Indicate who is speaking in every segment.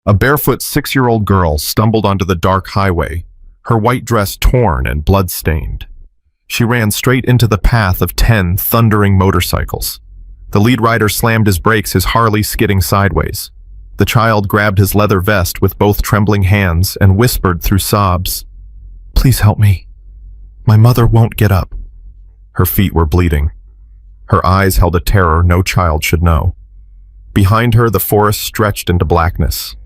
Speaker 1: A barefoot 6-year-old girl stumbled onto the dark highway, her white dress torn and blood-stained. She ran straight into the path of 10 thundering motorcycles. The lead rider slammed his brakes, his Harley skidding sideways. The child grabbed his leather vest with both trembling hands and whispered through sobs, "Please help me. My mother won't get up." Her feet were bleeding. Her eyes held a terror no child should know. Behind her, the forest stretched into blackness.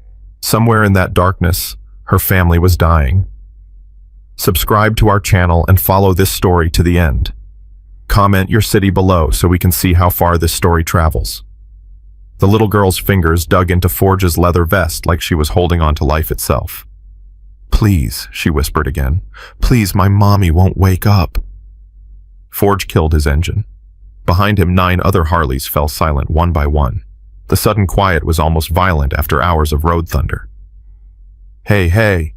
Speaker 1: Somewhere in that darkness, her family was dying. Subscribe to our channel and follow this story to the end. Comment your city below so we can see how far this story travels. The little girl's fingers dug into Forge's leather vest like she was holding on to life itself. "Please," she whispered again. "Please, my mommy won't wake up." Forge killed his engine. Behind him, 9 other Harleys fell silent one by one. The sudden quiet was almost violent after hours of road thunder. "Hey, hey."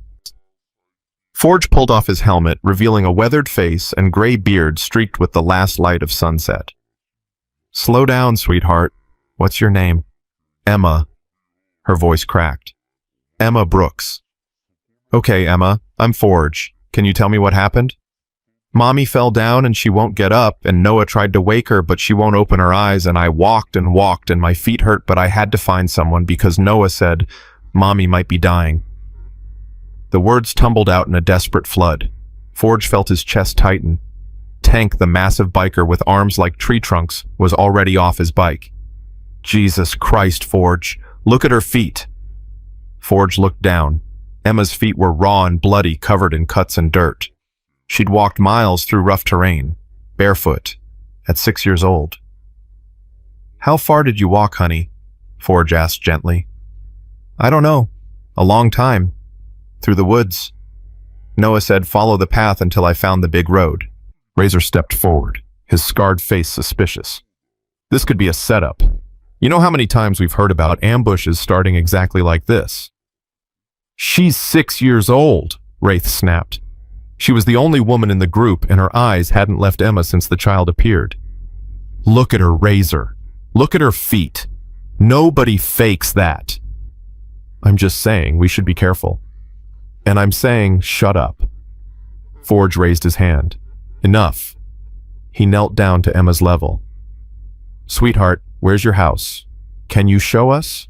Speaker 1: Forge pulled off his helmet, revealing a weathered face and gray beard streaked with the last light of sunset. "Slow down, sweetheart. What's your name?" "Emma." Her voice cracked. "Emma Brooks." "Okay, Emma, I'm Forge. Can you tell me what happened?" "Mommy fell down and she won't get up, and Noah tried to wake her, but she won't open her eyes, and I walked and walked, and my feet hurt, but I had to find someone because Noah said Mommy might be dying." The words tumbled out in a desperate flood. Forge felt his chest tighten. Tank, the massive biker with arms like tree trunks, was already off his bike. "Jesus Christ, Forge, look at her feet." Forge looked down. Emma's feet were raw and bloody, covered in cuts and dirt. She'd walked miles through rough terrain, barefoot, at 6 years old. "How far did you walk, honey?" Forge asked gently. "I don't know. A long time. Through the woods." Noah said, "Follow the path until I found the big road." Razor stepped forward, his scarred face suspicious. This could be a setup. You know how many times we've heard about ambushes starting exactly like this? "She's 6 years old," Wraith snapped. She was the only woman in the group, and her eyes hadn't left Emma since the child appeared. "Look at her, Razor. Look at her feet. Nobody fakes that." "I'm just saying we should be careful." "And I'm saying shut up." Forge raised his hand. "Enough." He knelt down to Emma's level. "Sweetheart, where's your house? Can you show us?"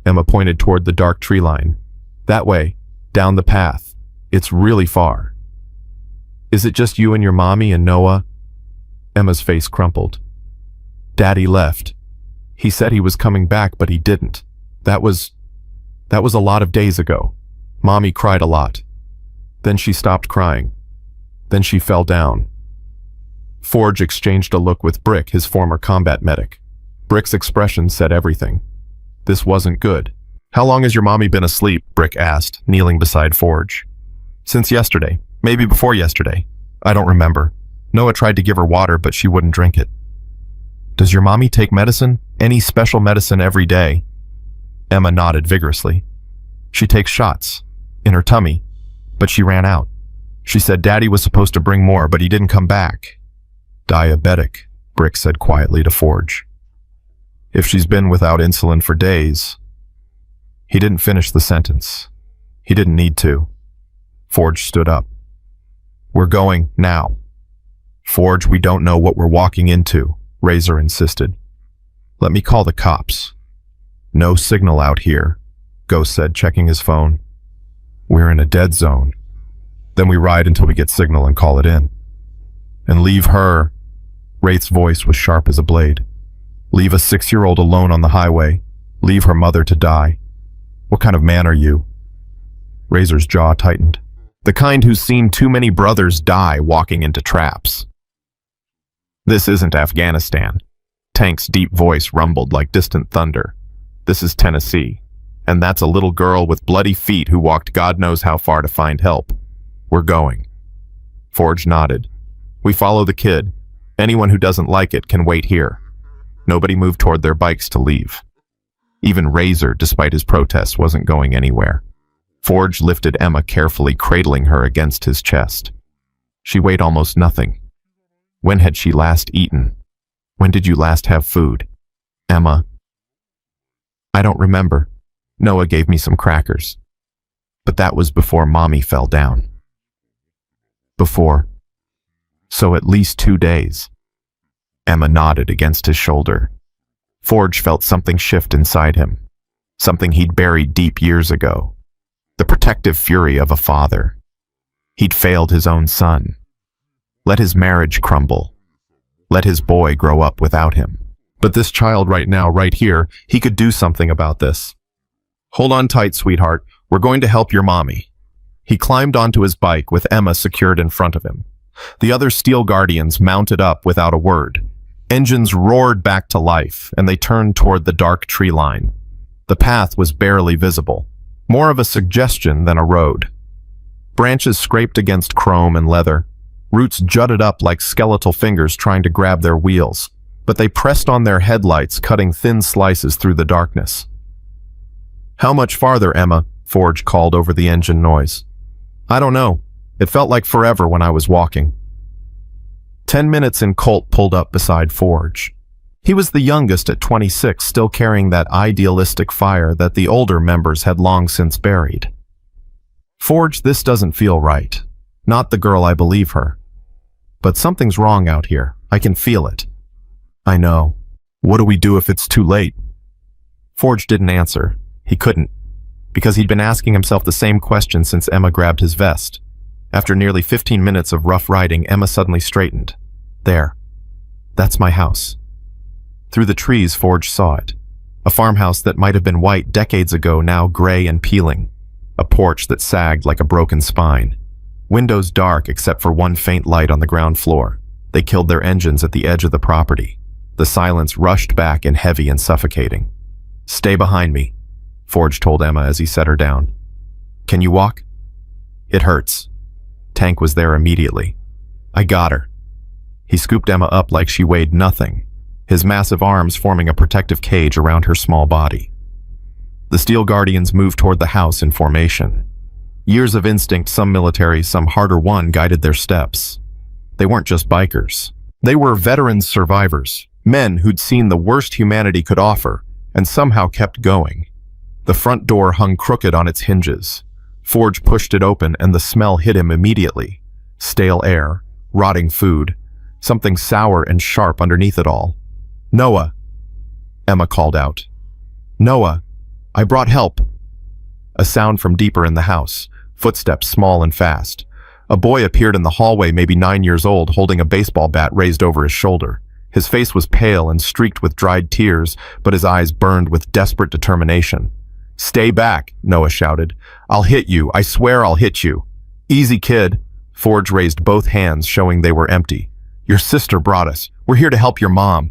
Speaker 1: Emma pointed toward the dark tree line. "That way, down the path. It's really far." "Is it just you and your mommy and Noah?" Emma's face crumpled. "Daddy left. He said he was coming back, but he didn't. That was a lot of days ago. Mommy cried a lot. Then she stopped crying. Then she fell down." Forge exchanged a look with Brick, his former combat medic. Brick's expression said everything. This wasn't good. "How long has your mommy been asleep?" Brick asked, kneeling beside Forge. "Since yesterday. Maybe before yesterday. I don't remember. Noah tried to give her water, but she wouldn't drink it." "Does your mommy take medicine? Any special medicine every day?" Emma nodded vigorously. "She takes shots. In her tummy. But she ran out. She said Daddy was supposed to bring more, but he didn't come back." "Diabetic," Brick said quietly to Forge. "If she's been without insulin for days." He didn't finish the sentence. He didn't need to. Forge stood up. "We're going now." "Forge, we don't know what we're walking into," Razor insisted. "Let me call the cops." "No signal out here," Ghost said, checking his phone. "We're in a dead zone. Then we ride until we get signal and call it in." "And leave her," Wraith's voice was sharp as a blade. "Leave a 6-year-old alone on the highway. Leave her mother to die. What kind of man are you?" Razor's jaw tightened. The kind who's seen too many brothers die walking into traps. "This isn't Afghanistan." Tank's deep voice rumbled like distant thunder. "This is Tennessee. And that's a little girl with bloody feet who walked God knows how far to find help. We're going." Forge nodded. "We follow the kid. Anyone who doesn't like it can wait here." Nobody moved toward their bikes to leave. Even Razor, despite his protests, wasn't going anywhere. Forge lifted Emma carefully, cradling her against his chest. She weighed almost nothing. When had she last eaten? When did you last have food? "Emma." "I don't remember." Noah gave me some crackers. But that was before Mommy fell down. Before. So at least 2 days. Emma nodded against his shoulder. Forge felt something shift inside him. Something he'd buried deep years ago. The protective fury of a father. He'd failed his own son. Let his marriage crumble. Let his boy grow up without him. But this child right now, right here, he could do something about this. Hold on tight, sweetheart. We're going to help your mommy. He climbed onto his bike with Emma secured in front of him. The other steel guardians mounted up without a word. Engines roared back to life, and they turned toward the dark tree line. The path was barely visible, more of a suggestion than a road. Branches scraped against chrome and leather. Roots jutted up like skeletal fingers trying to grab their wheels, but they pressed on their headlights, cutting thin slices through the darkness. "How much farther, Emma?" Forge called over the engine noise. "I don't know. It felt like forever when I was walking." 10 minutes and Colt pulled up beside Forge. He was the youngest at 26, still carrying that idealistic fire that the older members had long since buried. "Forge, this doesn't feel right. Not the girl I believe her. But something's wrong out here. I can feel it." "I know. What do we do if it's too late?" Forge didn't answer. He couldn't, because he'd been asking himself the same question since Emma grabbed his vest. After nearly 15 minutes of rough riding, Emma suddenly straightened. "There. That's my house." Through the trees, Forge saw it. A farmhouse that might have been white decades ago, now gray and peeling. A porch that sagged like a broken spine. Windows dark except for one faint light on the ground floor. They killed their engines at the edge of the property. The silence rushed back and heavy and suffocating. "Stay behind me," Forge told Emma as he set her down. "Can you walk?" "It hurts." Tank was there immediately. "I got her." He scooped Emma up like she weighed nothing, his massive arms forming a protective cage around her small body. The Steel Guardians moved toward the house in formation. Years of instinct, some military, some harder won, guided their steps. They weren't just bikers. They were veteran survivors, men who'd seen the worst humanity could offer, and somehow kept going. The front door hung crooked on its hinges. Forge pushed it open and the smell hit him immediately. Stale air, rotting food, something sour and sharp underneath it all. "Noah," Emma called out. "Noah, I brought help." A sound from deeper in the house, footsteps small and fast. A boy appeared in the hallway, maybe 9 years old, holding a baseball bat raised over his shoulder. His face was pale and streaked with dried tears, but his eyes burned with desperate determination. "Stay back," Noah shouted. "I'll hit you. I swear I'll hit you." "Easy, kid." Forge raised both hands, showing they were empty. "Your sister brought us. We're here to help your mom."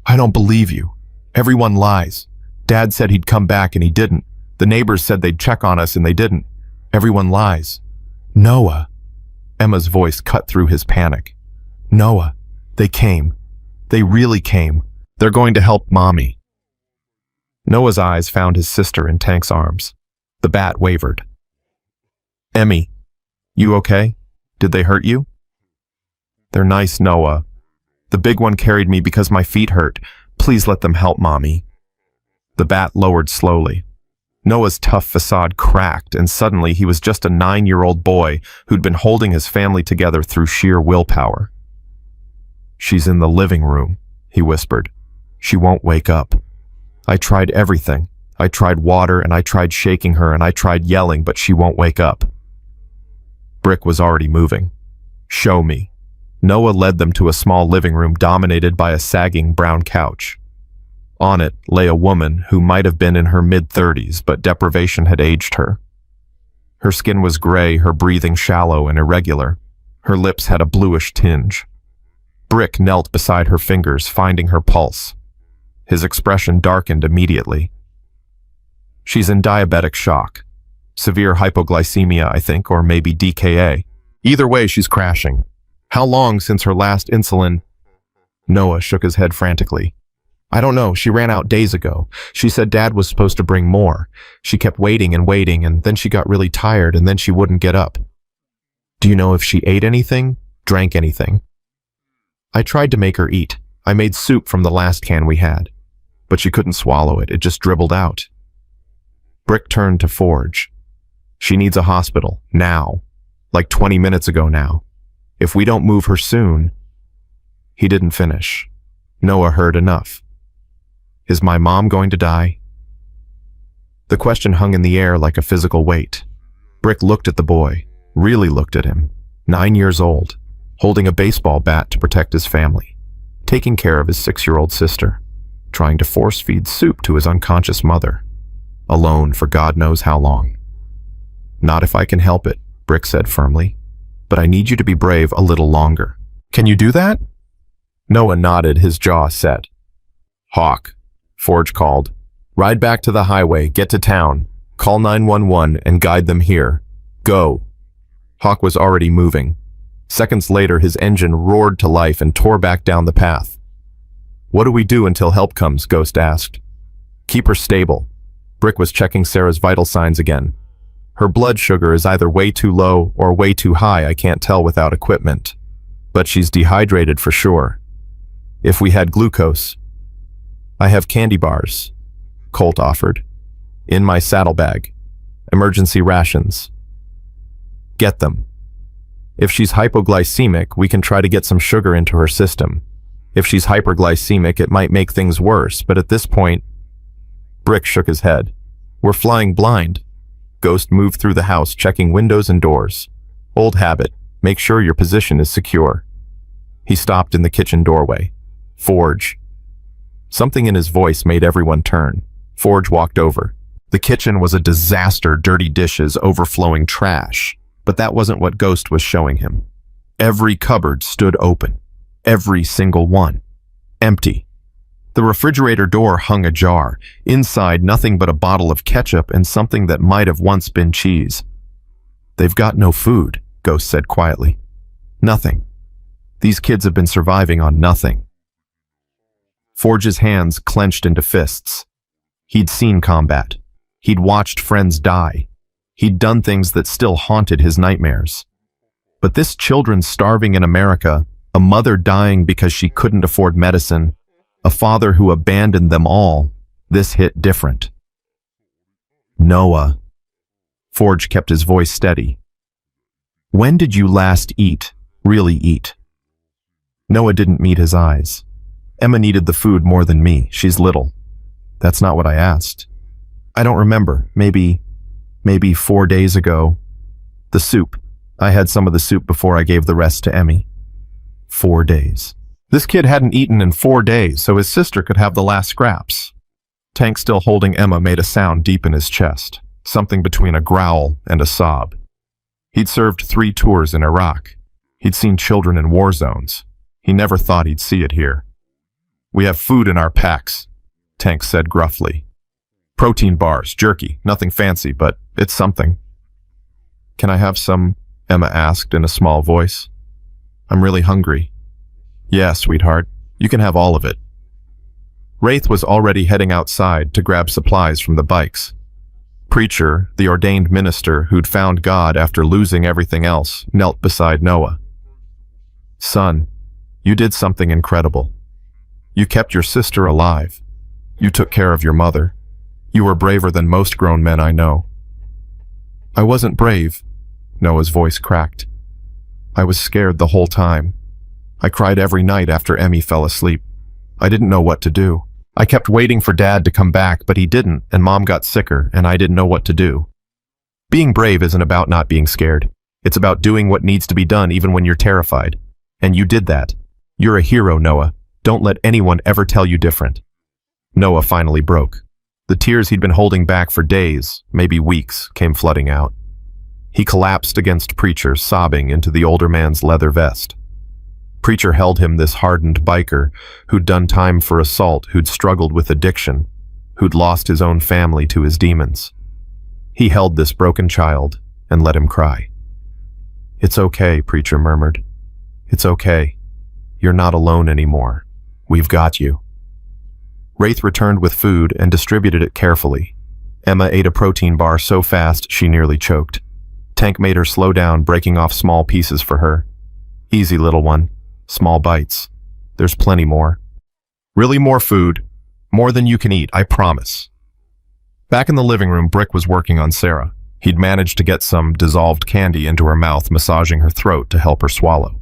Speaker 1: "I don't believe you. Everyone lies. Dad said he'd come back and he didn't. The neighbors said they'd check on us and they didn't. Everyone lies." "Noah." Emma's voice cut through his panic. "Noah, they came. They really came. They're going to help Mommy." Noah's eyes found his sister in Tank's arms. The bat wavered. "Emmy, you okay? Did they hurt you?" "They're nice, Noah. The big one carried me because my feet hurt. Please let them help Mommy." The bat lowered slowly. Noah's tough facade cracked, and suddenly he was just a 9-year-old boy who'd been holding his family together through sheer willpower. "She's in the living room," he whispered. "She won't wake up. I tried everything. I tried water, and I tried shaking her, and I tried yelling, but she won't wake up." Brick was already moving. "Show me." Noah led them to a small living room dominated by a sagging brown couch. On it lay a woman who might have been in her mid-30s, but deprivation had aged her. Her skin was gray, her breathing shallow and irregular. Her lips had a bluish tinge. Brick knelt beside her fingers, finding her pulse. His expression darkened immediately. "She's in diabetic shock. Severe hypoglycemia, I think, or maybe DKA. Either way, she's crashing. How long since her last insulin?" Noah shook his head frantically. "I don't know. She ran out days ago. She said Dad was supposed to bring more. She kept waiting and waiting, and then she got really tired, and then she wouldn't get up." "Do you know if she ate anything? Drank anything?" "I tried to make her eat. I made soup from the last can we had. But she couldn't swallow it. It just dribbled out." Brick turned to Forge. She needs a hospital, now. Like 20 minutes ago now. If we don't move her soon... He didn't finish. Noah heard enough. Is my mom going to die? The question hung in the air like a physical weight. Brick looked at the boy, really looked at him, 9 years old, holding a baseball bat to protect his family, taking care of his 6-year-old sister, trying to force-feed soup to his unconscious mother, alone for God knows how long. Not if I can help it, Brick said firmly, but I need you to be brave a little longer. Can you do that? Noah nodded, his jaw set. Hawk, Forge called. Ride back to the highway, get to town, call 911 and guide them here. Go. Hawk was already moving. Seconds later, his engine roared to life and tore back down the path. What do we do until help comes? Ghost asked. Keep her stable. Brick was checking Sarah's vital signs again. Her blood sugar is either way too low or way too high, I can't tell without equipment. But she's dehydrated for sure. If we had glucose. I have candy bars, Colt offered. In my saddlebag. Emergency rations. Get them. If she's hypoglycemic, we can try to get some sugar into her system. If she's hyperglycemic, it might make things worse, but at this point... Brick shook his head. We're flying blind. Ghost moved through the house, checking windows and doors. Old habit. Make sure your position is secure. He stopped in the kitchen doorway. Forge. Something in his voice made everyone turn. Forge walked over. The kitchen was a disaster, dirty dishes, overflowing trash. But that wasn't what Ghost was showing him. Every cupboard stood open. Every single one. Empty. The refrigerator door hung ajar. Inside, nothing but a bottle of ketchup and something that might have once been cheese. They've got no food, Ghost said quietly. Nothing. These kids have been surviving on nothing. Forge's hands clenched into fists. He'd seen combat. He'd watched friends die. He'd done things that still haunted his nightmares. But this children starving in America, a mother dying because she couldn't afford medicine, a father who abandoned them all, this hit different. Noah. Forge kept his voice steady. When did you last eat, really eat? Noah didn't meet his eyes. Emma needed the food more than me. She's little. That's not what I asked. I don't remember. Maybe 4 days ago. The soup. I had some of the soup before I gave the rest to Emmy. 4 days. This kid hadn't eaten in 4 days, so his sister could have the last scraps. Tank still holding Emma made a sound deep in his chest, something between a growl and a sob. He'd served 3 tours in Iraq. He'd seen children in war zones. He never thought he'd see it here. We have food in our packs, Tank said gruffly. Protein bars, jerky, nothing fancy, but it's something. Can I have some? Emma asked in a small voice. I'm really hungry. Yeah, sweetheart, you can have all of it. Wraith was already heading outside to grab supplies from the bikes. Preacher, the ordained minister who'd found God after losing everything else, knelt beside Noah. Son, you did something incredible. You kept your sister alive. You took care of your mother. You were braver than most grown men I know. I wasn't brave, Noah's voice cracked. I was scared the whole time. I cried every night after Emmy fell asleep. I didn't know what to do. I kept waiting for Dad to come back, but he didn't, and Mom got sicker, and I didn't know what to do. Being brave isn't about not being scared. It's about doing what needs to be done even when you're terrified. And you did that. You're a hero, Noah. Don't let anyone ever tell you different. Noah finally broke. The tears he'd been holding back for days, maybe weeks, came flooding out. He collapsed against Preacher, sobbing into the older man's leather vest. Preacher held him, this hardened biker who'd done time for assault, who'd struggled with addiction, who'd lost his own family to his demons. He held this broken child and let him cry. It's okay, Preacher murmured. It's okay. You're not alone anymore. We've got you. Wraith returned with food and distributed it carefully. Emma ate a protein bar so fast she nearly choked. Tank made her slow down, breaking off small pieces for her. Easy, little one. Small bites. There's plenty more. Really more food. More than you can eat, I promise. Back in the living room, Brick was working on Sarah. He'd managed to get some dissolved candy into her mouth, massaging her throat to help her swallow.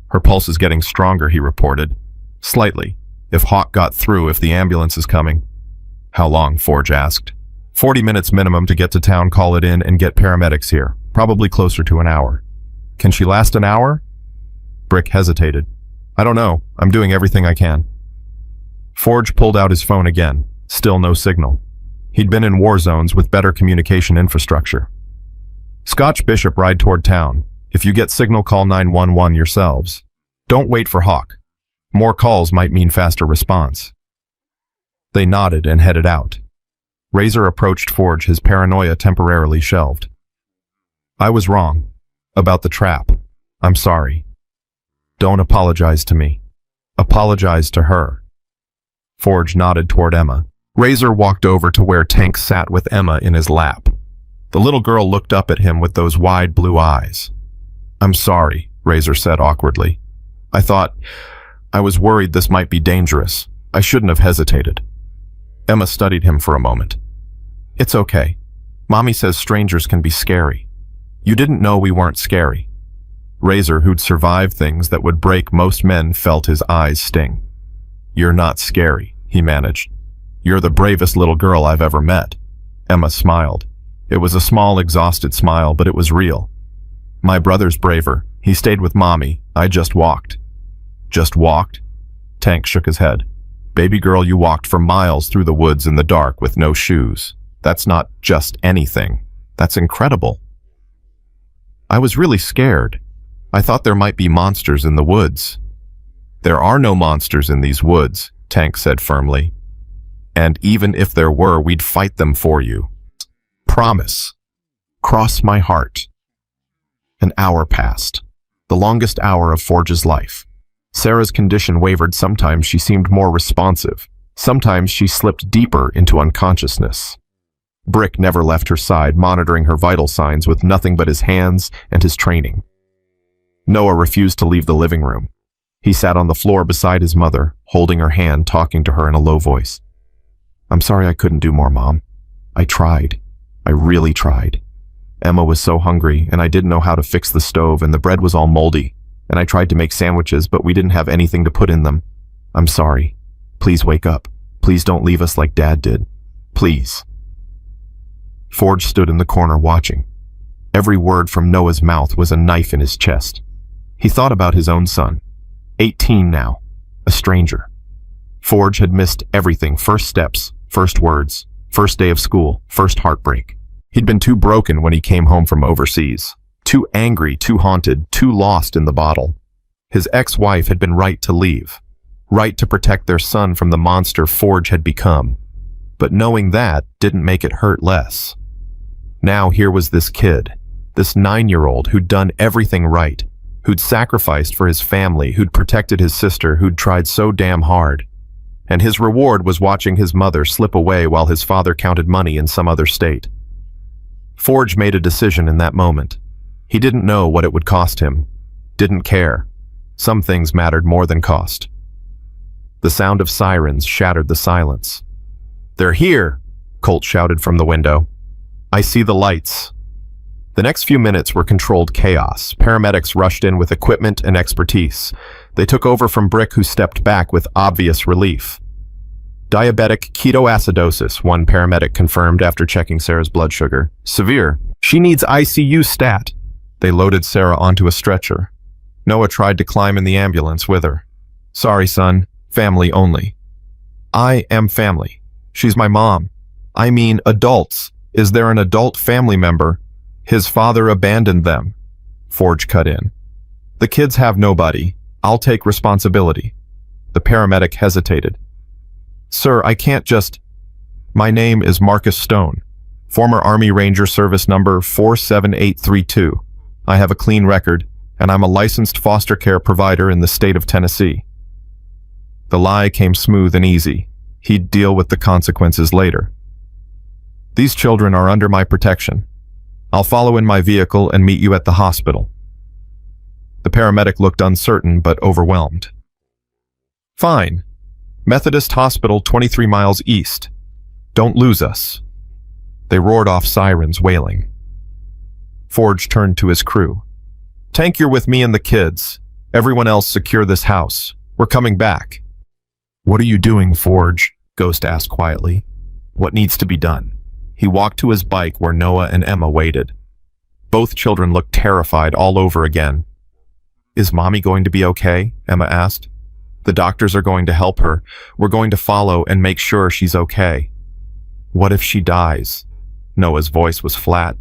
Speaker 1: Her pulse is getting stronger, he reported. Slightly. If Hawk got through, if the ambulance is coming. How long? Forge asked. 40 minutes minimum to get to town, call it in, and get paramedics here. Probably closer to an hour. Can she last an hour? Brick hesitated. I don't know. I'm doing everything I can. Forge pulled out his phone again. Still no signal. He'd been in war zones with better communication infrastructure. Scotch Bishop, ride toward town. If you get signal, call 911 yourselves. Don't wait for Hawk. More calls might mean faster response. They nodded and headed out. Razor approached Forge, his paranoia temporarily shelved. I was wrong. About the trap. I'm sorry. Don't apologize to me. Apologize to her. Forge nodded toward Emma. Razor walked over to where Tank sat with Emma in his lap. The little girl looked up at him with those wide blue eyes. I'm sorry, Razor said awkwardly. I was worried this might be dangerous. I shouldn't have hesitated. Emma studied him for a moment. It's okay. Mommy says strangers can be scary. You didn't know we weren't scary. Razor, who'd survived things that would break most men, felt his eyes sting. You're not scary, he managed. You're the bravest little girl I've ever met. Emma smiled. It was a small, exhausted smile, but it was real. My brother's braver. He stayed with Mommy. I just walked. Just walked? Tank shook his head. Baby girl, you walked for miles through the woods in the dark with no shoes. That's not just anything. That's incredible. I was really scared. I thought there might be monsters in the woods. There are no monsters in these woods, Tank said firmly. And even if there were, we'd fight them for you. Promise. Cross my heart. An hour passed. The longest hour of Forge's life. Sarah's condition wavered. Sometimes she seemed more responsive. Sometimes she slipped deeper into unconsciousness. Brick never left her side, monitoring her vital signs with nothing but his hands and his training. Noah refused to leave the living room. He sat on the floor beside his mother, holding her hand, talking to her in a low voice. I'm sorry I couldn't do more, Mom. I tried. I really tried. Emma was so hungry, and I didn't know how to fix the stove, and the bread was all moldy, and I tried to make sandwiches, but we didn't have anything to put in them. I'm sorry. Please wake up. Please don't leave us like Dad did. Please. Forge stood in the corner watching. Every word from Noah's mouth was a knife in his chest. He thought about his own son. 18 now. A stranger. Forge had missed everything. First steps, first words, first day of school, first heartbreak. He'd been too broken when he came home from overseas. Too angry, too haunted, too lost in the bottle. His ex-wife had been right to leave. Right to protect their son from the monster Forge had become. But knowing that didn't make it hurt less. Now here was this kid, this 9-year-old who'd done everything right, who'd sacrificed for his family, who'd protected his sister, who'd tried so damn hard. And his reward was watching his mother slip away while his father counted money in some other state. Forge made a decision in that moment. He didn't know what it would cost him. Didn't care. Some things mattered more than cost. The sound of sirens shattered the silence. They're here, Colt shouted from the window. I see the lights. The next few minutes were controlled chaos. Paramedics rushed in with equipment and expertise. They took over from Brick, who stepped back with obvious relief. Diabetic ketoacidosis, one paramedic confirmed after checking Sarah's blood sugar. Severe. She needs ICU stat. They loaded Sarah onto a stretcher. Noah tried to climb in the ambulance with her. Sorry, son. Family only. I am family. She's my mom. I mean adults. Is there an adult family member? His father abandoned them. Forge cut in. The kids have nobody. I'll take responsibility. The paramedic hesitated. Sir, I can't just... My name is Marcus Stone, former Army Ranger service number 47832. I have a clean record, and I'm a licensed foster care provider in the state of Tennessee. The lie came smooth and easy. He'd deal with the consequences later. These children are under my protection. I'll follow in my vehicle and meet you at the hospital. The paramedic looked uncertain but overwhelmed. Fine. Methodist Hospital 23 miles east. Don't lose us. They roared off sirens, wailing. Forge turned to his crew. "Tank, you're with me and the kids. Everyone else secure this house. We're coming back." "What are you doing, Forge?" Ghost asked quietly. "What needs to be done?" He walked to his bike where Noah and Emma waited. Both children looked terrified all over again. "Is Mommy going to be okay?" Emma asked. "The doctors are going to help her. We're going to follow and make sure she's okay." "What if she dies?" Noah's voice was flat.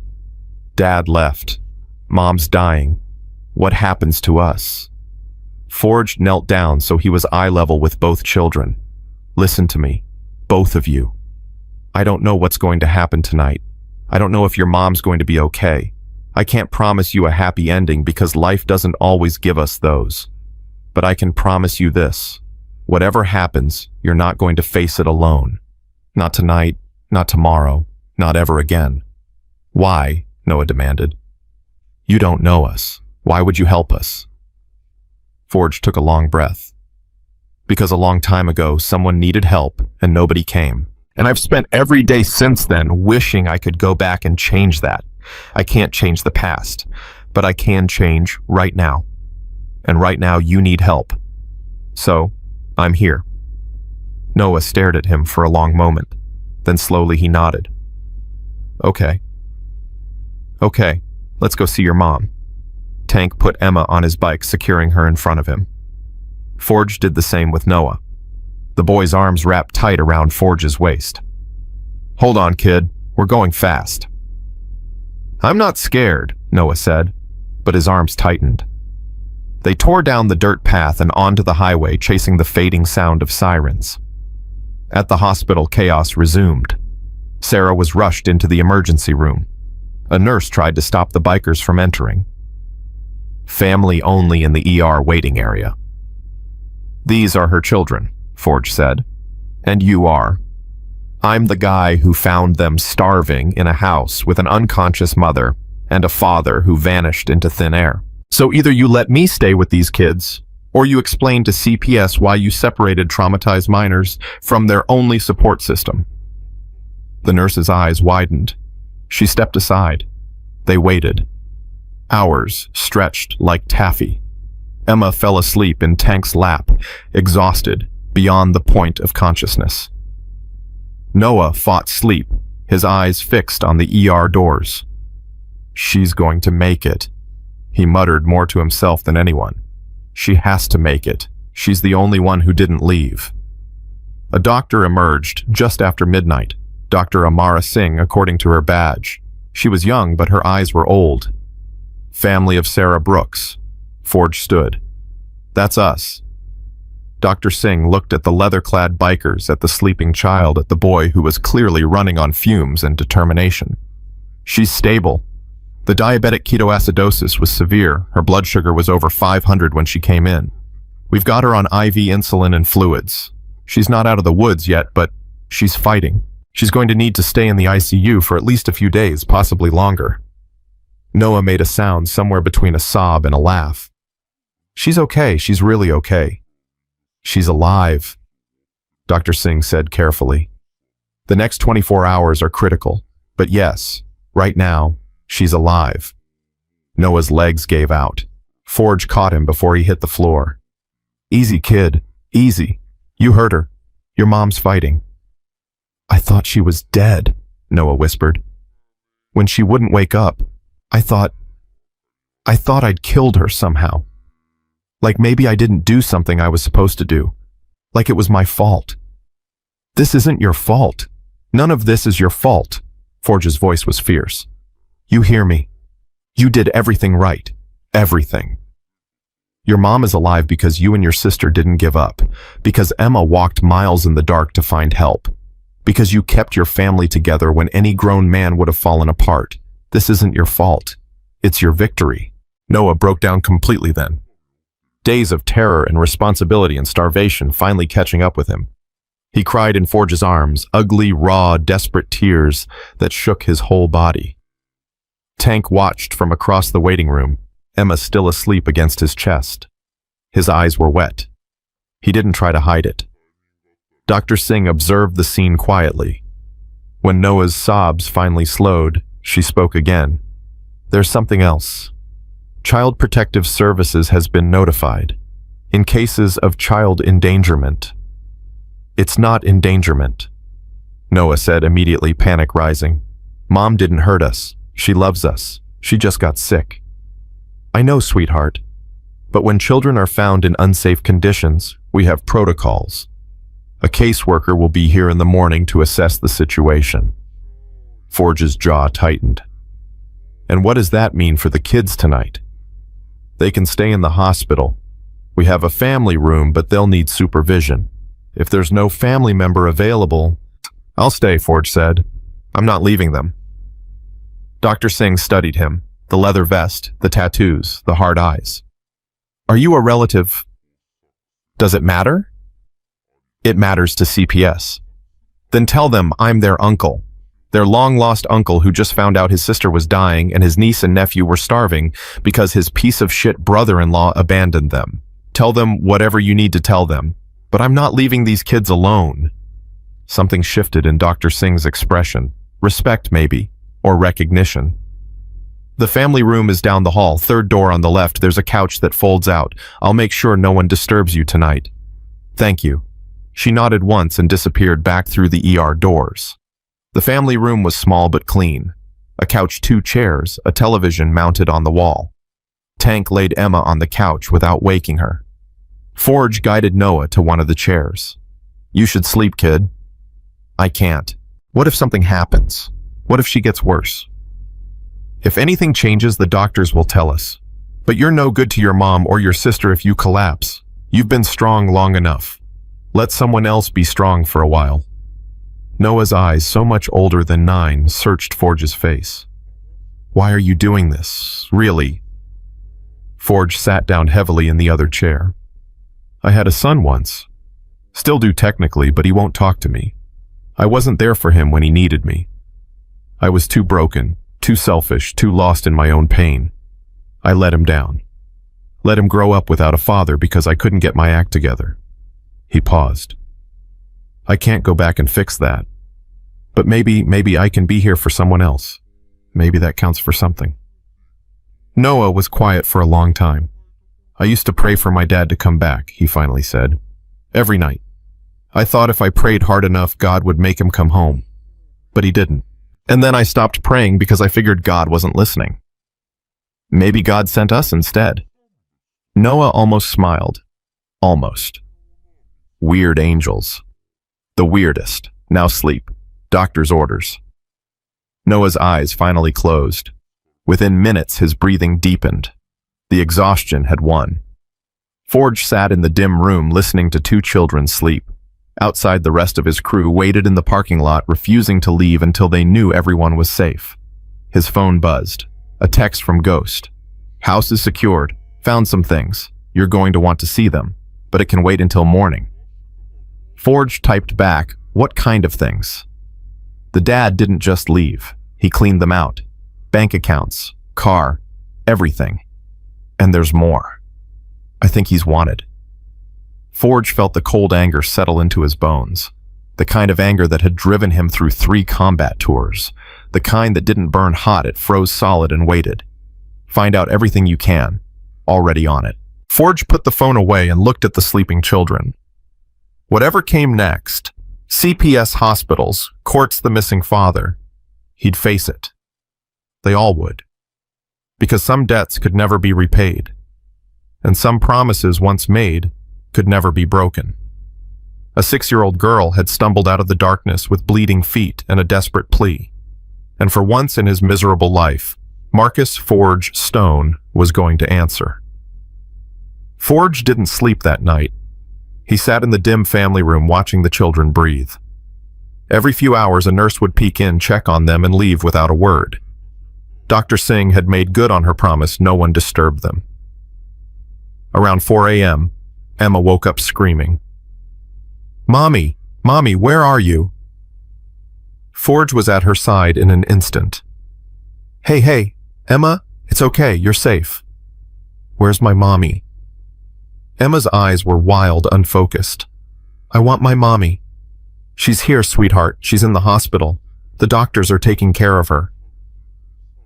Speaker 1: "Dad left. Mom's dying. What happens to us?" Forge knelt down so he was eye level with both children. "Listen to me, both of you. I don't know what's going to happen tonight. I don't know if your mom's going to be okay. I can't promise you a happy ending because life doesn't always give us those. But I can promise you this. Whatever happens, you're not going to face it alone. Not tonight, not tomorrow, not ever again." "Why?" Noah demanded. "You don't know us. Why would you help us?" Forge took a long breath. "Because a long time ago, someone needed help and nobody came. And I've spent every day since then wishing I could go back and change that. I can't change the past, but I can change right now. And right now you need help. So, I'm here." Noah stared at him for a long moment. Then slowly he nodded. Okay, let's go see your mom." Tank put Emma on his bike, securing her in front of him. Forge did the same with Noah. The boy's arms wrapped tight around Forge's waist. "Hold on, kid. We're going fast." "I'm not scared," Noah said, but his arms tightened. They tore down the dirt path and onto the highway, chasing the fading sound of sirens. At the hospital, chaos resumed. Sarah was rushed into the emergency room. A nurse tried to stop the bikers from entering. "Family only in the ER waiting area." "These are her children," Forge said. "And you are." "I'm the guy who found them starving in a house with an unconscious mother and a father who vanished into thin air. So either you let me stay with these kids, or you explain to CPS why you separated traumatized minors from their only support system." The nurse's eyes widened. She stepped aside. They waited. Hours stretched like taffy. Emma fell asleep in Tank's lap, exhausted, beyond the point of consciousness. Noah fought sleep, his eyes fixed on the ER doors. "She's going to make it," he muttered more to himself than anyone. "She has to make it. She's the only one who didn't leave." A doctor emerged just after midnight, Dr. Amara Singh, according to her badge. She was young, but her eyes were old. "Family of Sarah Brooks." Forge stood. "That's us." Dr. Singh looked at the leather-clad bikers, at the sleeping child, at the boy who was clearly running on fumes and determination. "She's stable. The diabetic ketoacidosis was severe. Her blood sugar was over 500 when she came in. We've got her on IV insulin and fluids. She's not out of the woods yet, but she's fighting. She's going to need to stay in the ICU for at least a few days, possibly longer." Noah made a sound somewhere between a sob and a laugh. "She's okay. She's really okay. She's alive," Dr. Singh said carefully. "The next 24 hours are critical, but yes, right now, she's alive." Noah's legs gave out. Forge caught him before he hit the floor. "Easy, kid. Easy. You hurt her. Your mom's fighting." "I thought she was dead," Noah whispered. "When she wouldn't wake up, I thought I'd killed her somehow. Like maybe I didn't do something I was supposed to do. Like it was my fault." "This isn't your fault. None of this is your fault." Forge's voice was fierce. "You hear me? You did everything right. Everything. Your mom is alive because you and your sister didn't give up. Because Emma walked miles in the dark to find help. Because you kept your family together when any grown man would have fallen apart. This isn't your fault. It's your victory." Noah broke down completely then. Days of terror and responsibility and starvation finally catching up with him. He cried in Forge's arms, ugly, raw, desperate tears that shook his whole body. Tank watched from across the waiting room, Emma still asleep against his chest. His eyes were wet. He didn't try to hide it. Dr. Singh observed the scene quietly. When Noah's sobs finally slowed, she spoke again. There's something else. Child Protective Services has been notified. In cases of child endangerment. It's not endangerment, Noah said, immediately, panic rising. Mom didn't hurt us. She loves us. She just got sick. I know, sweetheart. But when children are found in unsafe conditions, we have protocols. A caseworker will be here in the morning to assess the situation. Forge's jaw tightened. And what does that mean for the kids tonight? They can stay in the hospital. We have a family room, but they'll need supervision. If there's no family member available... I'll stay, Forge said. I'm not leaving them. Dr. Singh studied him, the leather vest, the tattoos, the hard eyes. Are you a relative? Does it matter? It matters to CPS. Then tell them I'm their uncle. Their long-lost uncle who just found out his sister was dying and his niece and nephew were starving because his piece-of-shit brother-in-law abandoned them. Tell them whatever you need to tell them, but I'm not leaving these kids alone. Something shifted in Dr. Singh's expression. Respect, maybe, or recognition. The family room is down the hall, third door on the left. There's a couch that folds out. I'll make sure no one disturbs you tonight. Thank you. She nodded once and disappeared back through the ER doors. The family room was small but clean. A couch, 2 chairs, a television mounted on the wall. Tank laid Emma on the couch without waking her. Forge guided Noah to one of the chairs. You should sleep, kid. I can't. What if something happens? What if she gets worse? If anything changes, the doctors will tell us. But you're no good to your mom or your sister if you collapse. You've been strong long enough. Let someone else be strong for a while. Noah's eyes, so much older than 9, searched Forge's face. Why are you doing this? Really? Forge sat down heavily in the other chair. I had a son once. Still do technically, but he won't talk to me. I wasn't there for him when he needed me. I was too broken, too selfish, too lost in my own pain. I let him down. Let him grow up without a father because I couldn't get my act together. He paused. I can't go back and fix that. But maybe I can be here for someone else. Maybe that counts for something. Noah was quiet for a long time. I used to pray for my dad to come back, he finally said. Every night. I thought if I prayed hard enough, God would make him come home. But he didn't. And then I stopped praying because I figured God wasn't listening. Maybe God sent us instead. Noah almost smiled. Almost. Weird angels. The weirdest. Now sleep. Doctor's orders. Noah's eyes finally closed. Within minutes, his breathing deepened. The exhaustion had won. Forge sat in the dim room listening to 2 children sleep. Outside, the rest of his crew waited in the parking lot, refusing to leave until they knew everyone was safe. His phone buzzed. A text from Ghost. House is secured. Found some things. You're going to want to see them, but it can wait until morning. Forge typed back, what kind of things? The dad didn't just leave. He cleaned them out. Bank accounts, car, everything. And there's more. I think he's wanted. Forge felt the cold anger settle into his bones. The kind of anger that had driven him through 3 combat tours. The kind that didn't burn hot, it froze solid and waited. Find out everything you can. Already on it. Forge put the phone away and looked at the sleeping children. Whatever came next, CPS hospitals, courts the missing father, he'd face it. They all would. Because some debts could never be repaid. And some promises once made could never be broken. A 6-year-old girl had stumbled out of the darkness with bleeding feet and a desperate plea. And for once in his miserable life, Marcus Forge Stone was going to answer. Forge didn't sleep that night. He sat in the dim family room watching the children breathe. Every few hours, a nurse would peek in, check on them, and leave without a word. Dr. Singh had made good on her promise no one disturbed them. Around 4 a.m., Emma woke up screaming. Mommy, Mommy, where are you? Forge was at her side in an instant. Hey, Emma, it's okay, you're safe. Where's my mommy? Emma's eyes were wild, unfocused. I want my mommy. She's here, sweetheart. She's in the hospital. The doctors are taking care of her.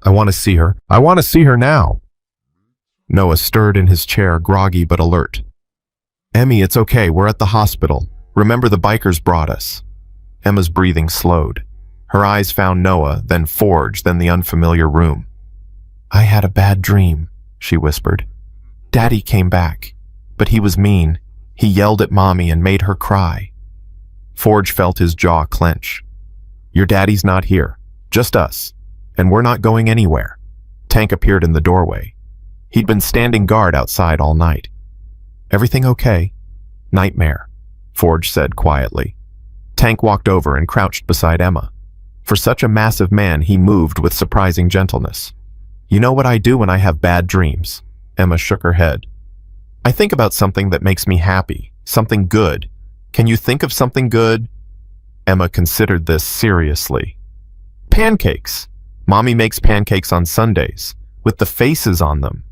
Speaker 1: I want to see her. I want to see her now. Noah stirred in his chair, groggy but alert. Emmy, it's okay. We're at the hospital. Remember the bikers brought us. Emma's breathing slowed. Her eyes found Noah, then Forge, then the unfamiliar room. I had a bad dream, she whispered. Daddy came back, but he was mean. He yelled at Mommy and made her cry. Forge felt his jaw clench. Your daddy's not here, just us, and we're not going anywhere. Tank appeared in the doorway. He'd been standing guard outside all night. Everything okay? Nightmare, Forge said quietly. Tank walked over and crouched beside Emma. For such a massive man, he moved with surprising gentleness. You know what I do when I have bad dreams? Emma shook her head. I think about something that makes me happy, something good. Can you think of something good? Emma considered this seriously. Pancakes. Mommy makes pancakes on Sundays, with the faces on them.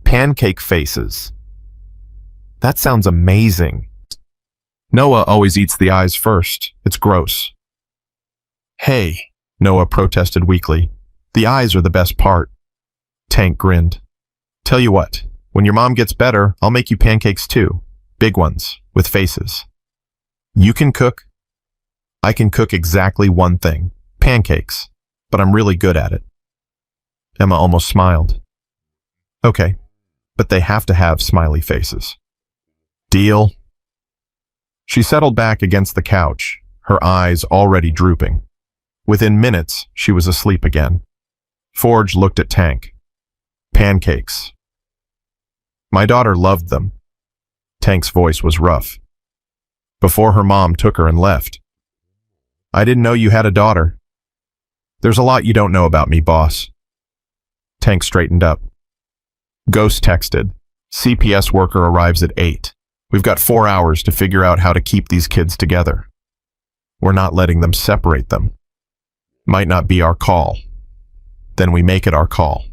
Speaker 1: Pancake faces. That sounds amazing. Noah always eats the eyes first. It's gross. Hey, Noah protested weakly. The eyes are the best part. Tank grinned. Tell you what, when your mom gets better, I'll make you pancakes too. Big ones, with faces. You can cook? I can cook exactly one thing, pancakes, but I'm really good at it. Emma almost smiled. Okay, but they have to have smiley faces. Deal? She settled back against the couch, her eyes already drooping. Within minutes, she was asleep again. Forge looked at Tank. Pancakes. My daughter loved them. Tank's voice was rough. Before her mom took her and left. I didn't know you had a daughter. There's a lot you don't know about me, boss. Tank straightened up. Ghost texted. CPS worker arrives at 8. We've got 4 hours to figure out how to keep these kids together. We're not letting them separate them. Might not be our call. Then we make it our call.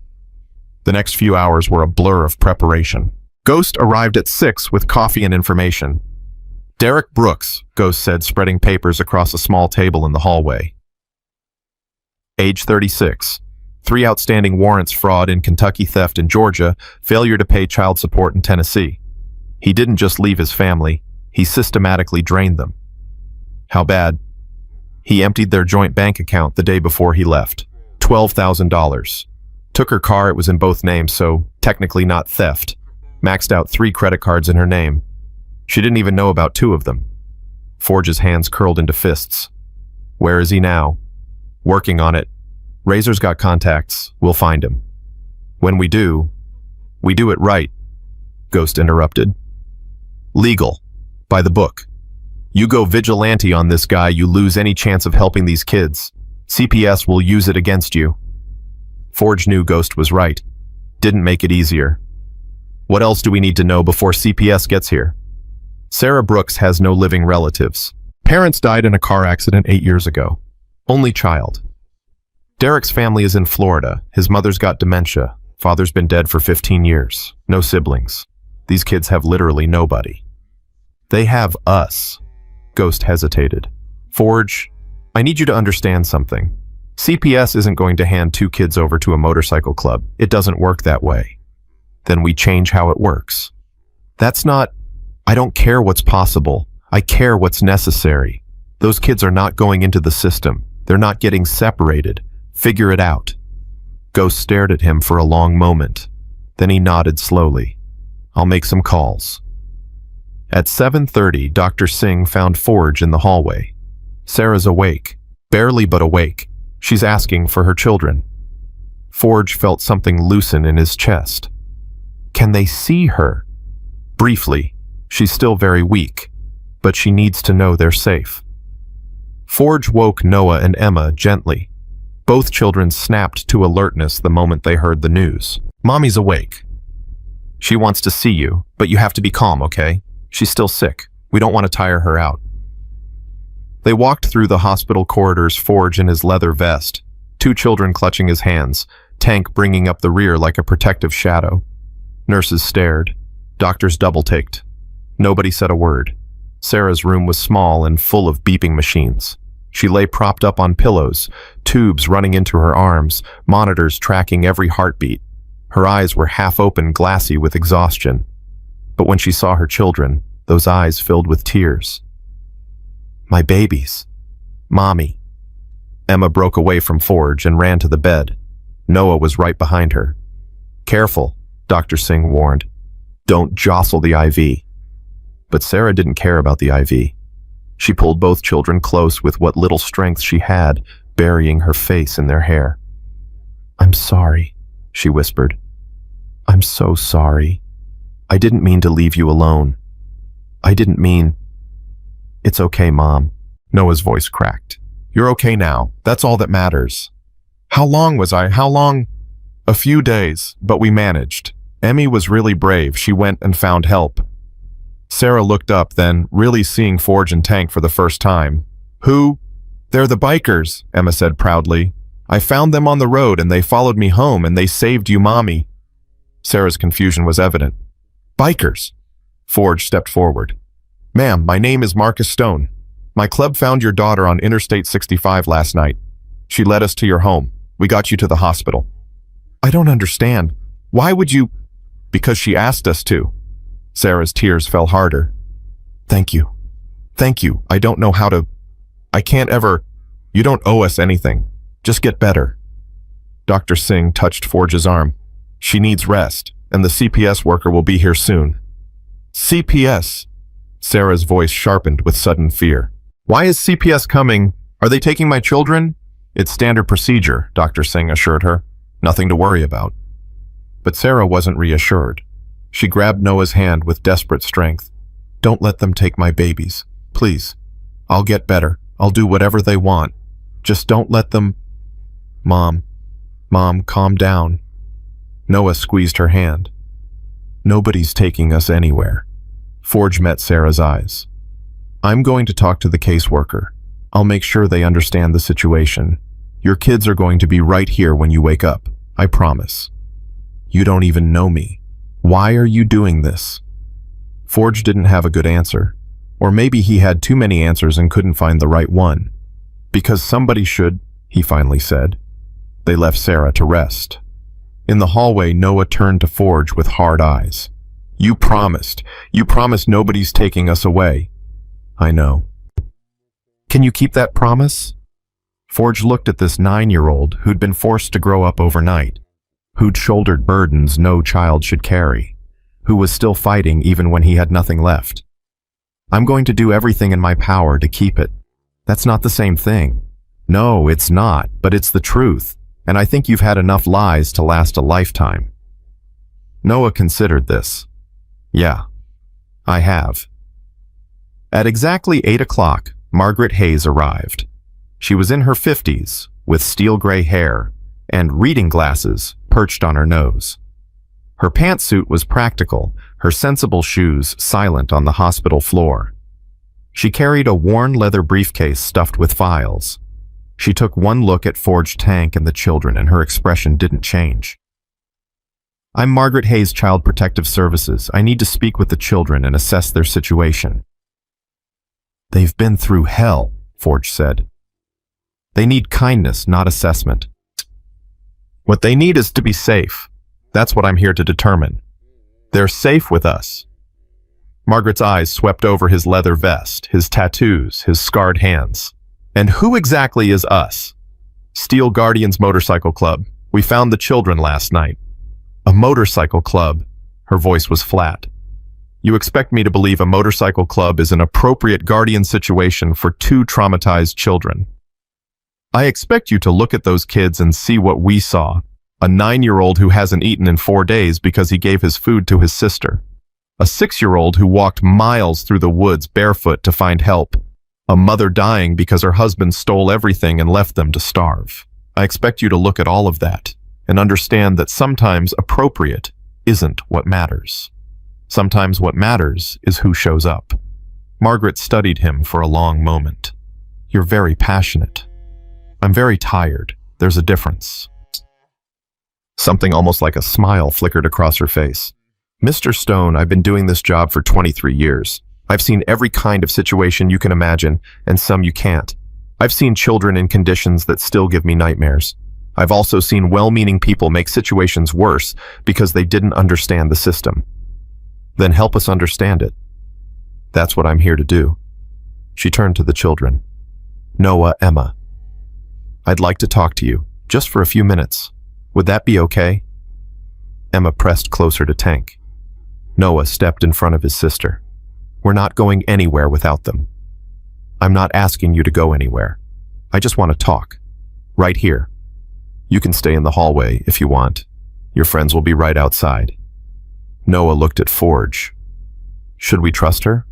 Speaker 1: The next few hours were a blur of preparation. Ghost arrived at 6 with coffee and information. Derek Brooks, Ghost said, spreading papers across a small table in the hallway. Age 36. 3 outstanding warrants: fraud in Kentucky, theft in Georgia, failure to pay child support in Tennessee. He didn't just leave his family, he systematically drained them. How bad? He emptied their joint bank account the day before he left. $12,000. Took her car, it was in both names, so technically not theft. Maxed out 3 credit cards in her name. She didn't even know about 2 of them. Forge's hands curled into fists. Where is he now? Working on it. Razor's got contacts. We'll find him. When we do it right, Ghost interrupted. Legal. By the book. You go vigilante on this guy, you lose any chance of helping these kids. CPS will use it against you. Forge knew Ghost was right. Didn't make it easier. What else do we need to know before CPS gets here? Sarah Brooks has no living relatives. Parents died in a car accident 8 years ago. Only child. Derek's family is in Florida. His mother's got dementia. Father's been dead for 15 years. No siblings. These kids have literally nobody. They have us. Ghost hesitated. Forge, I need you to understand something. CPS isn't going to hand 2 kids over to a motorcycle club. It doesn't work that way. Then we change how it works. That's not... I don't care what's possible. I care what's necessary. Those kids are not going into the system. They're not getting separated. Figure it out. Ghost stared at him for a long moment. Then he nodded slowly. I'll make some calls. At 7:30, Dr. Singh found Forge in the hallway. Sarah's awake. Barely but awake. She's asking for her children. Forge felt something loosen in his chest. Can they see her? Briefly. She's still very weak, but she needs to know they're safe. Forge woke Noah and Emma gently. Both children snapped to alertness the moment they heard the news. Mommy's awake. She wants to see you, but you have to be calm, okay? She's still sick. We don't want to tire her out. They walked through the hospital corridors, Forge in his leather vest, 2 children clutching his hands, Tank bringing up the rear like a protective shadow. Nurses stared. Doctors double-taked. Nobody said a word. Sarah's room was small and full of beeping machines. She lay propped up on pillows, tubes running into her arms, monitors tracking every heartbeat. Her eyes were half open, glassy with exhaustion. But when she saw her children, those eyes filled with tears. "My babies. Mommy." Emma broke away from Forge and ran to the bed. Noah was right behind her. "Careful," Dr. Singh warned. "Don't jostle the IV." But Sarah didn't care about the IV. She pulled both children close with what little strength she had, burying her face in their hair. "I'm sorry," she whispered. "I'm so sorry. I didn't mean to leave you alone. I didn't mean—" "It's okay, Mom." Noah's voice cracked. "You're okay now. That's all that matters." How long? A few days, but we managed. Emmy was really brave. She went and found help. Sarah looked up then, really seeing Forge and Tank for the first time. "Who?" "They're the bikers," Emma said proudly. "I found them on the road and they followed me home and they saved you, Mommy." Sarah's confusion was evident. "Bikers?" Forge stepped forward. "Ma'am, my name is Marcus Stone. My club found your daughter on Interstate 65 last night. She led us to your home. We got you to the hospital." "I don't understand. Why would you—" "Because she asked us to." Sarah's tears fell harder. "Thank you. Thank you. I don't know how to— I can't ever— You don't owe us anything. Just get better." Dr. Singh touched Forge's arm. "She needs rest, and the CPS worker will be here soon." "CPS?" Sarah's voice sharpened with sudden fear. "Why is CPS coming? Are they taking my children?" "It's standard procedure," Dr. Singh assured her. "Nothing to worry about." But Sarah wasn't reassured. She grabbed Noah's hand with desperate strength. "Don't let them take my babies. Please. I'll get better. I'll do whatever they want. Just don't let them—" Mom, calm down." Noah squeezed her hand. "Nobody's taking us anywhere." Forge met Sarah's eyes. "I'm going to talk to the caseworker. I'll make sure they understand the situation. Your kids are going to be right here when you wake up. I promise." "You don't even know me. Why are you doing this?" Forge didn't have a good answer. Or maybe he had too many answers and couldn't find the right one. "Because somebody should," he finally said. They left Sarah to rest. In the hallway, Noah turned to Forge with hard eyes. You promised nobody's taking us away." "I know." "Can you keep that promise?" Forge looked at this 9-year-old who'd been forced to grow up overnight, who'd shouldered burdens no child should carry, who was still fighting even when he had nothing left. "I'm going to do everything in my power to keep it." "That's not the same thing." "No, it's not, but it's the truth, and I think you've had enough lies to last a lifetime." Noah considered this. "Yeah, I have." At exactly 8 o'clock, Margaret Hayes arrived. She was in her 50s, with steel gray hair, and reading glasses perched on her nose. Her pantsuit was practical, her sensible shoes silent on the hospital floor. She carried a worn leather briefcase stuffed with files. She took one look at Forge, Tank, and the children, and her expression didn't change. "I'm Margaret Hayes, Child Protective Services. I need to speak with the children and assess their situation." "They've been through hell," Forge said. "They need kindness, not assessment. What they need is to be safe. That's what I'm here to determine. They're safe with us." Margaret's eyes swept over his leather vest, his tattoos, his scarred hands. "And who exactly is us?" "Steel Guardians Motorcycle Club. We found the children last night." "A motorcycle club?" Her voice was flat. "You expect me to believe a motorcycle club is an appropriate guardian situation for 2 traumatized children? I expect you to look at those kids and see what we saw. A 9-year-old who hasn't eaten in 4 days because he gave his food to his sister. A 6-year-old who walked miles through the woods barefoot to find help. A mother dying because her husband stole everything and left them to starve. I expect you to look at all of that and understand that sometimes appropriate isn't what matters. Sometimes what matters is who shows up." Margaret studied him for a long moment. "You're very passionate." "I'm very tired. There's a difference." Something almost like a smile flickered across her face. "Mr. Stone, I've been doing this job for 23 years. I've seen every kind of situation you can imagine, and some you can't. I've seen children in conditions that still give me nightmares. I've also seen well-meaning people make situations worse because they didn't understand the system. Then help us understand it. That's what I'm here to do. She turned to the children. Noah, Emma. I'd like to talk to you, just for a few minutes. Would that be okay? Emma pressed closer to Tank. Noah stepped in front of his sister. We're not going anywhere without them. I'm not asking you to go anywhere. I just want to talk. Right here. You can stay in the hallway if you want. Your friends will be right outside. Noah looked at Forge. Should we trust her?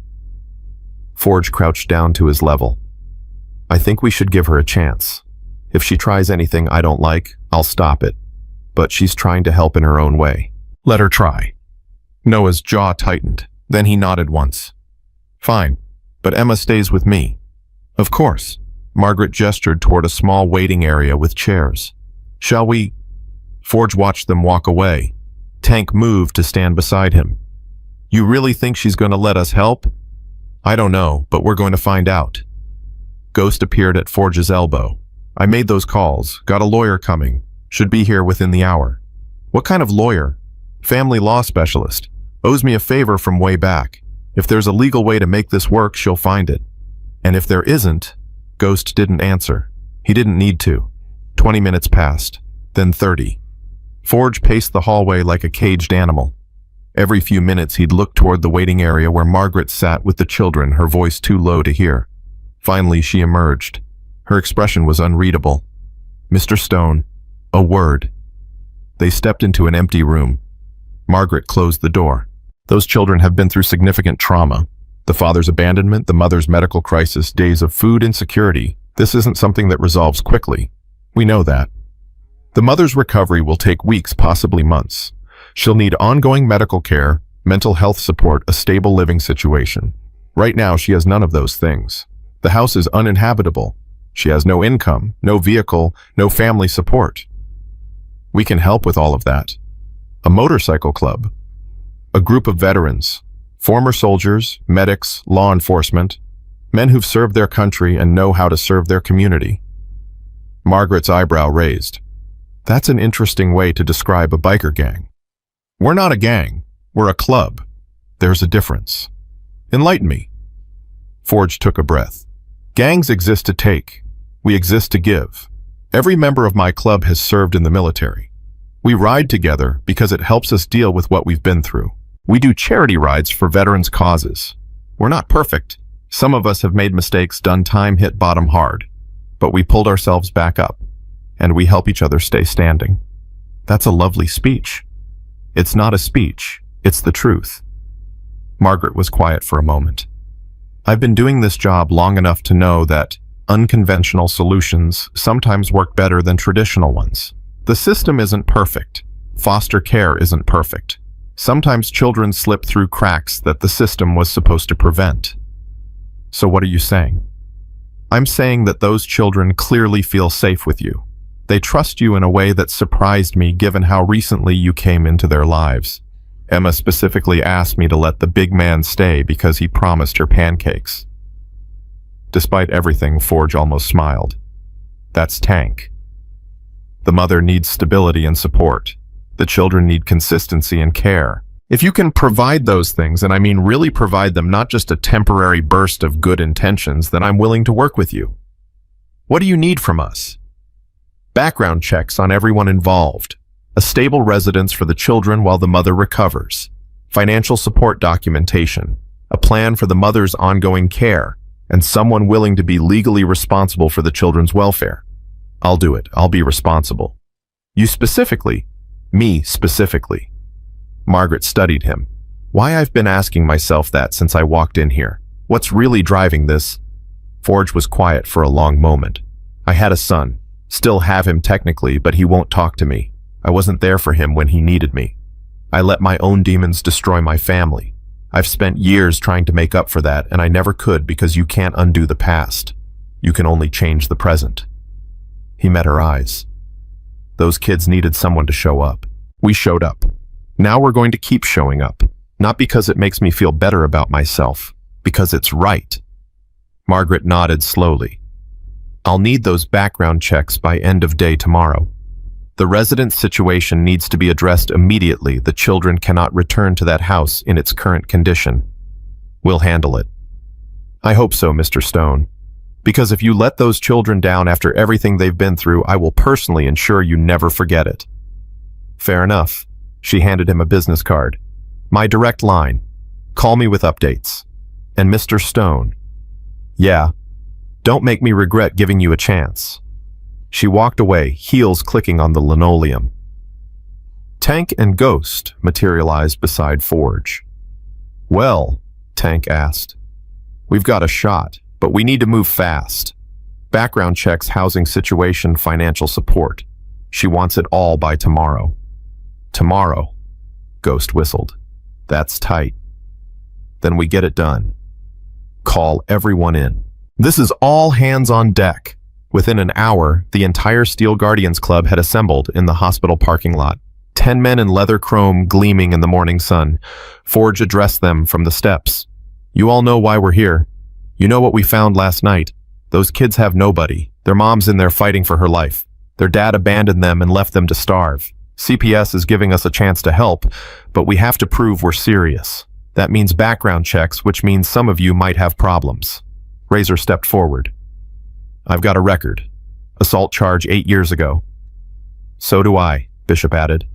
Speaker 1: Forge crouched down to his level. I think we should give her a chance. If she tries anything I don't like, I'll stop it. But she's trying to help in her own way. Let her try. Noah's jaw tightened. Then he nodded once. Fine, but Emma stays with me. Of course. Margaret gestured toward a small waiting area with chairs. Shall we? Forge watched them walk away. Tank moved to stand beside him. You really think she's going to let us help? I don't know, but we're going to find out. Ghost appeared at Forge's elbow. I made those calls, got a lawyer coming, should be here within the hour. What kind of lawyer? Family law specialist. Owes me a favor from way back. If there's a legal way to make this work, she'll find it. And if there isn't, Ghost didn't answer. He didn't need to. 20 minutes passed, then 30. Forge paced the hallway like a caged animal. Every few minutes he'd look toward the waiting area where Margaret sat with the children, her voice too low to hear. Finally, she emerged. Her expression was unreadable. Mr. Stone, a word. They stepped into an empty room. Margaret closed the door. Those children have been through significant trauma. The father's abandonment, the mother's medical crisis, days of food insecurity. This isn't something that resolves quickly. We know that. The mother's recovery will take weeks, possibly months. She'll need ongoing medical care, mental health support, a stable living situation. Right now, she has none of those things. The house is uninhabitable. She has no income, no vehicle, no family support. We can help with all of that. A motorcycle club. A group of veterans, former soldiers, medics, law enforcement, men who've served their country and know how to serve their community. Margaret's eyebrow raised. That's an interesting way to describe a biker gang. We're not a gang. We're a club. There's a difference. Enlighten me. Forge took a breath. Gangs exist to take. We exist to give. Every member of my club has served in the military. We ride together because it helps us deal with what we've been through. We do charity rides for veterans' causes. We're not perfect. Some of us have made mistakes, done time, hit bottom hard. But we pulled ourselves back up, and we help each other stay standing. That's a lovely speech. It's not a speech, it's the truth. Margaret was quiet for a moment. I've been doing this job long enough to know that unconventional solutions sometimes work better than traditional ones. The system isn't perfect. Foster care isn't perfect. Sometimes children slip through cracks that the system was supposed to prevent. So what are you saying? I'm saying that those children clearly feel safe with you. They trust you in a way that surprised me given how recently you came into their lives. Emma specifically asked me to let the big man stay because he promised her pancakes. Despite everything, Forge almost smiled. That's Tank. The mother needs stability and support. The children need consistency and care. If you can provide those things, and I mean really provide them, not just a temporary burst of good intentions, then I'm willing to work with you. What do you need from us? Background checks on everyone involved. A stable residence for the children while the mother recovers. Financial support documentation. A plan for the mother's ongoing care. And someone willing to be legally responsible for the children's welfare. I'll do it. I'll be responsible. You specifically. Me specifically. Margaret studied him. Why I've been asking myself that since I walked in here. What's really driving this? Forge was quiet for a long moment. I had a son. Still have him technically, but he won't talk to me. I wasn't there for him when he needed me. I let my own demons destroy my family. I've spent years trying to make up for that, and I never could because you can't undo the past. You can only change the present. He met her eyes. Those kids needed someone to show up. We showed up. Now we're going to keep showing up. Not because it makes me feel better about myself, because it's right. Margaret nodded slowly. I'll need those background checks by end of day tomorrow. The resident's situation needs to be addressed immediately. The children cannot return to that house in its current condition. We'll handle it. I hope so, Mr. Stone. Because if you let those children down after everything they've been through, I will personally ensure you never forget it. Fair enough. She handed him a business card. My direct line. Call me with updates. And Mr. Stone. Yeah. Don't make me regret giving you a chance. She walked away, heels clicking on the linoleum. Tank and Ghost materialized beside Forge. Well, Tank asked. We've got a shot, but we need to move fast. Background checks, housing situation, financial support. She wants it all by tomorrow. Tomorrow, Ghost whistled. That's tight. Then we get it done. Call everyone in. This is all hands on deck. Within an hour, the entire Steel Guardians Club had assembled in the hospital parking lot. 10 men in leather chrome gleaming in the morning sun. Forge addressed them from the steps. You all know why we're here. You know what we found last night. Those kids have nobody. Their mom's in there fighting for her life. Their dad abandoned them and left them to starve. CPS is giving us a chance to help, but we have to prove we're serious. That means background checks, which means some of you might have problems. Razor stepped forward. I've got a record. Assault charge 8 years ago. So do I, Bishop added.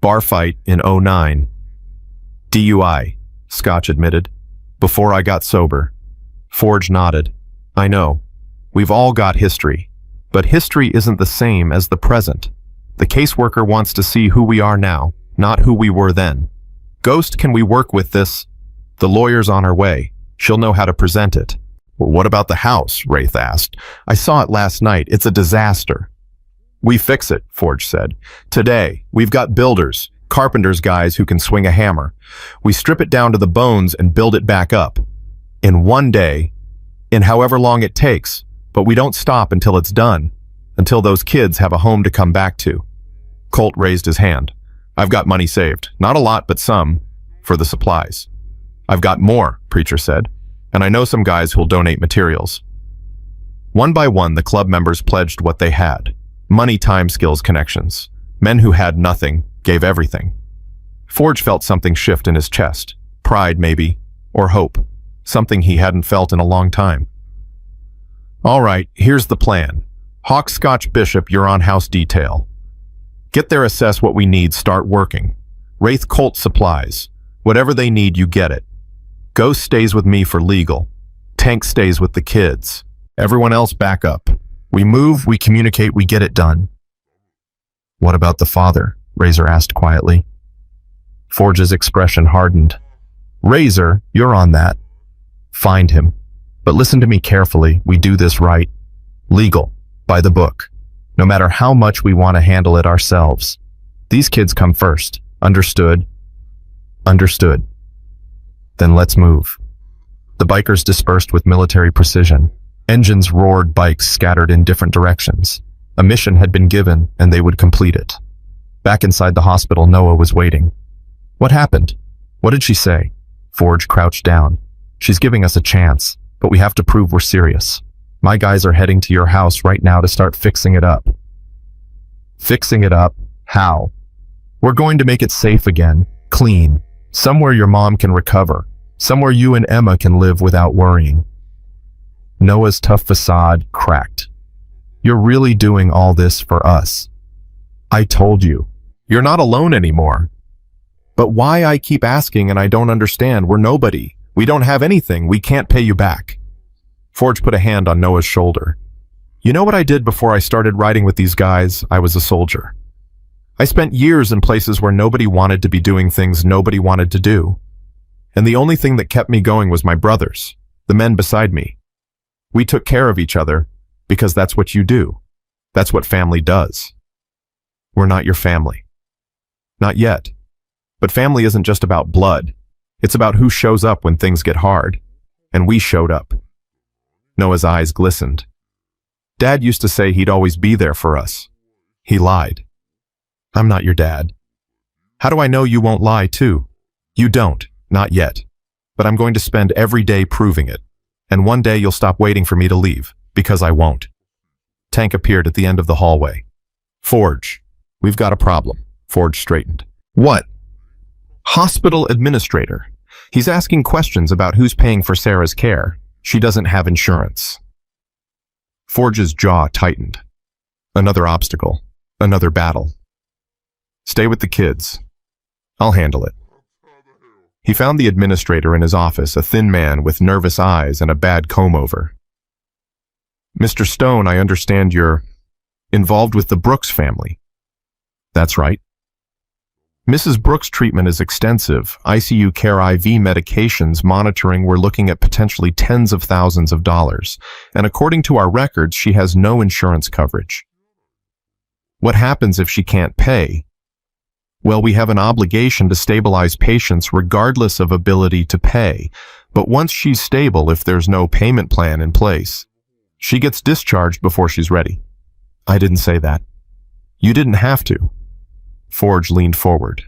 Speaker 1: Bar fight in '09. DUI, Scotch admitted. Before I got sober. Forge nodded. I know. We've all got history. But history isn't the same as the present. The caseworker wants to see who we are now, not who we were then. Ghost, can we work with this? The lawyer's on her way. She'll know how to present it. Well, what about the house? Wraith asked. I saw it last night. It's a disaster. We fix it, Forge said. Today, we've got builders, carpenters guys who can swing a hammer. We strip it down to the bones and build it back up. In one day, in however long it takes, but we don't stop until it's done, until those kids have a home to come back to. Colt raised his hand. I've got money saved. Not a lot, but some, for the supplies. I've got more, Preacher said, and I know some guys who'll donate materials. One by one, the club members pledged what they had. Money, time, skills, connections. Men who had nothing gave everything. Forge felt something shift in his chest. Pride, maybe, or hope. Something he hadn't felt in a long time. All right, here's the plan. Hawk, Scotch, Bishop, you're on house detail. Get there, assess what we need, start working. Wraith, Colt, supplies. Whatever they need, you get it. Ghost stays with me for legal. Tank stays with the kids. Everyone else back up. We move, we communicate, we get it done. What about the father? Razor asked quietly. Forge's expression hardened. Razor, you're on that. Find him. But listen to me carefully, we do this right. Legal. By the book. No matter how much we want to handle it ourselves. These kids come first. Understood? Understood. Then let's move. The bikers dispersed with military precision. Engines roared, bikes scattered in different directions. A mission had been given, and they would complete it. Back inside the hospital, Noah was waiting. What happened? What did she say? Forge crouched down. She's giving us a chance, but we have to prove we're serious. My guys are heading to your house right now to start fixing it up. Fixing it up? How? We're going to make it safe again, clean, somewhere your mom can recover, somewhere you and Emma can live without worrying. Noah's tough facade cracked. You're really doing all this for us. I told you. You're not alone anymore. But why I keep asking and I don't understand, we're nobody. We don't have anything, we can't pay you back. Forge put a hand on Noah's shoulder. You know what I did before I started riding with these guys? I was a soldier. I spent years in places where nobody wanted to be doing things nobody wanted to do. And the only thing that kept me going was my brothers, the men beside me. We took care of each other because that's what you do. That's what family does. We're not your family. Not yet. But family isn't just about blood. It's about who shows up when things get hard. And we showed up. Noah's eyes glistened. Dad used to say he'd always be there for us. He lied. I'm not your dad. How do I know you won't lie too? You don't, not yet. But I'm going to spend every day proving it. And one day you'll stop waiting for me to leave, because I won't. Tank appeared at the end of the hallway. Forge, we've got a problem. Forge straightened. What? Hospital administrator. He's asking questions about who's paying for Sarah's care. She doesn't have insurance. Forge's jaw tightened. Another obstacle. Another battle. Stay with the kids. I'll handle it. He found the administrator in his office, a thin man with nervous eyes and a bad comb-over. Mr. Stone, I understand you're involved with the Brooks family. That's right. Mrs. Brooks' treatment is extensive. ICU care, IV medications, monitoring. We're looking at potentially tens of thousands of dollars. And according to our records, she has no insurance coverage. What happens if she can't pay? Well, we have an obligation to stabilize patients regardless of ability to pay. But once she's stable, if there's no payment plan in place, she gets discharged before she's ready. I didn't say that. You didn't have to. Forge leaned forward.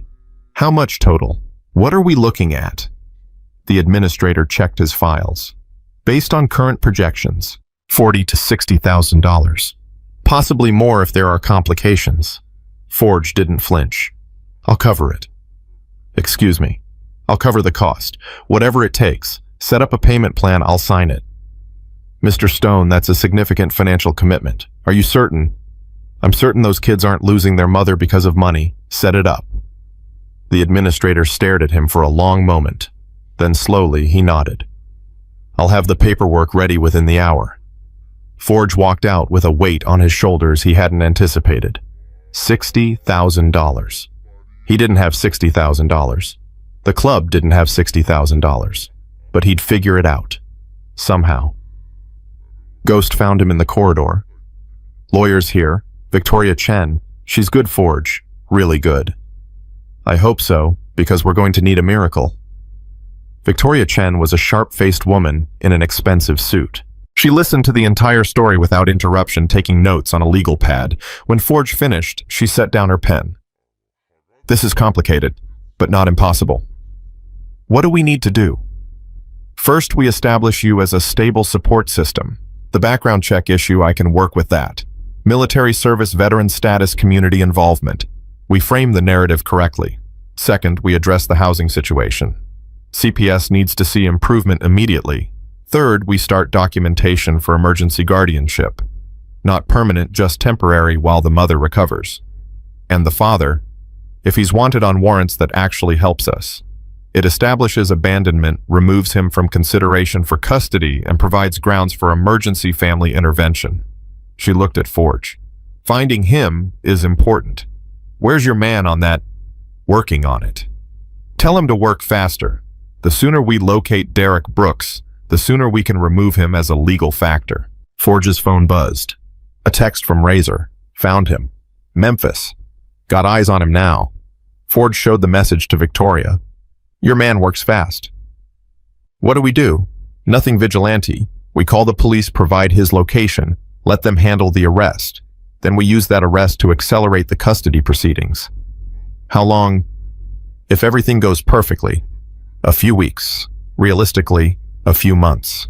Speaker 1: How much total? What are we looking at? The administrator checked his files. Based on current projections, $40,000 to $60,000. Possibly more if there are complications. Forge didn't flinch. I'll cover it. Excuse me. I'll cover the cost. Whatever it takes. Set up a payment plan, I'll sign it. Mr. Stone, that's a significant financial commitment. Are you certain? I'm certain those kids aren't losing their mother because of money. Set it up. The administrator stared at him for a long moment. Then slowly he nodded. I'll have the paperwork ready within the hour. Forge walked out with a weight on his shoulders he hadn't anticipated. $60,000. He didn't have $60,000. The club didn't have $60,000. But he'd figure it out. Somehow. Ghost found him in the corridor. Lawyer's here. Victoria Chen. She's good, Forge. Really good. I hope so, because we're going to need a miracle. Victoria Chen was a sharp-faced woman in an expensive suit. She listened to the entire story without interruption, taking notes on a legal pad. When Forge finished, she set down her pen. This is complicated, but not impossible. What do we need to do? First, we establish you as a stable support system. The background check issue, I can work with that. Military service, veteran status, community involvement. We frame the narrative correctly. Second, we address the housing situation. CPS needs to see improvement immediately. Third, we start documentation for emergency guardianship. Not permanent, just temporary while the mother recovers. And the father, if he's wanted on warrants, that actually helps us. It establishes abandonment, removes him from consideration for custody, and provides grounds for emergency family intervention. She looked at Forge. Finding him is important. Where's your man on that? Working on it. Tell him to work faster. The sooner we locate Derek Brooks, the sooner we can remove him as a legal factor. Forge's phone buzzed. A text from Razor. Found him. Memphis. Got eyes on him now. Forge showed the message to Victoria. Your man works fast. What do we do? Nothing vigilante. We call the police, provide his location, let them handle the arrest. Then we use that arrest to accelerate the custody proceedings. How long? If everything goes perfectly, a few weeks. Realistically, a few months.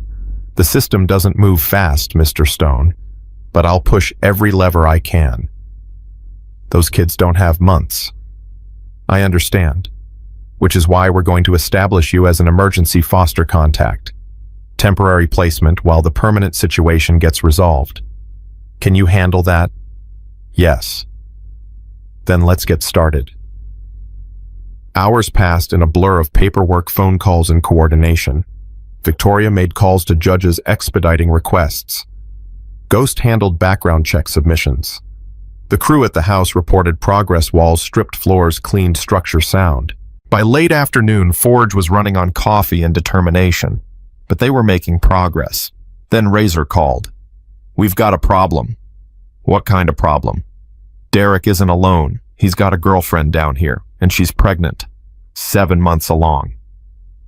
Speaker 1: The system doesn't move fast, Mr. Stone, but I'll push every lever I can. Those kids don't have months. I understand, which is why we're going to establish you as an emergency foster contact. Temporary placement while the permanent situation gets resolved. Can you handle that? Yes. Then let's get started. Hours passed in a blur of paperwork, phone calls, and coordination. Victoria made calls to judges expediting requests. Ghost handled background check submissions. The crew at the house reported progress: walls, stripped floors, cleaned, structure sound. By late afternoon, Forge was running on coffee and determination, but they were making progress. Then Razor called. We've got a problem. What kind of problem? Derek isn't alone. He's got a girlfriend down here, and she's pregnant. 7 months along.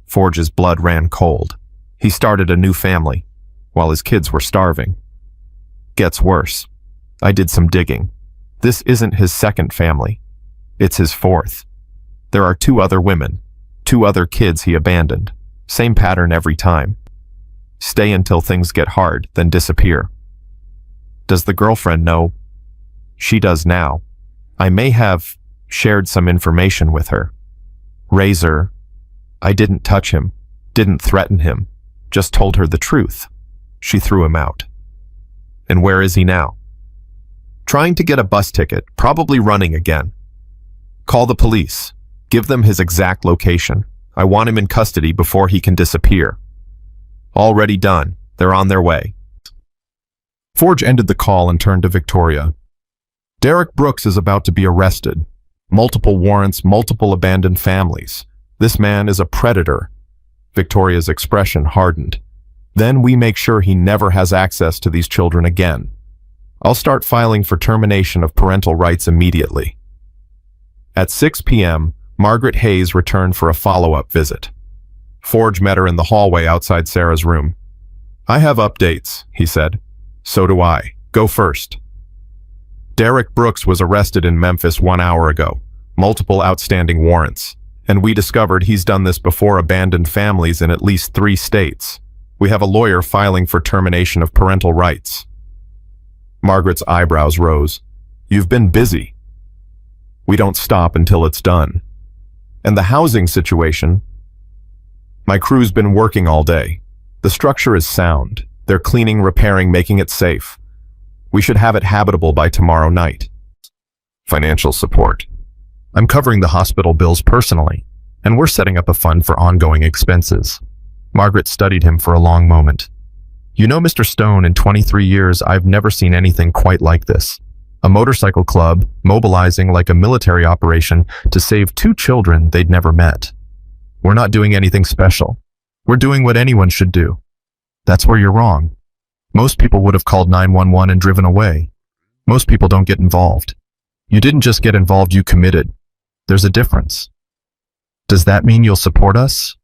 Speaker 1: Forge's blood ran cold. He started a new family, while his kids were starving. Gets worse. I did some digging. This isn't his second family. It's his fourth. There are 2 other women, 2 other kids he abandoned. Same pattern every time. Stay until things get hard, then disappear. Does the girlfriend know? She does now. I may have shared some information with her. Razor, I didn't touch him, didn't threaten him, just told her the truth. She threw him out. And where is he now? Trying to get a bus ticket, probably running again. Call the police. Give them his exact location. I want him in custody before he can disappear. Already done. They're on their way. Forge ended the call and turned to Victoria. Derek Brooks is about to be arrested. Multiple warrants, multiple abandoned families. This man is a predator. Victoria's expression hardened. Then we make sure he never has access to these children again. I'll start filing for termination of parental rights immediately. At 6 p.m., Margaret Hayes returned for a follow-up visit. Forge met her in the hallway outside Sarah's room. I have updates, he said. So do I. Go first. Derek Brooks was arrested in Memphis 1 hour ago. Multiple outstanding warrants. And we discovered he's done this before abandoned families in at least 3 states. We have a lawyer filing for termination of parental rights. Margaret's eyebrows rose. You've been busy. We don't stop until it's done. And the housing situation? My crew's been working all day. The structure is sound. They're cleaning, repairing, making it safe. We should have it habitable by tomorrow night. Financial support. I'm covering the hospital bills personally, and we're setting up a fund for ongoing expenses. Margaret studied him for a long moment. You know, Mr. Stone, in 23 years, I've never seen anything quite like this. A motorcycle club mobilizing like a military operation to save 2 children they'd never met. We're not doing anything special. We're doing what anyone should do. That's where you're wrong. Most people would have called 911 and driven away. Most people don't get involved. You didn't just get involved, you committed. There's a difference. Does that mean you'll support us?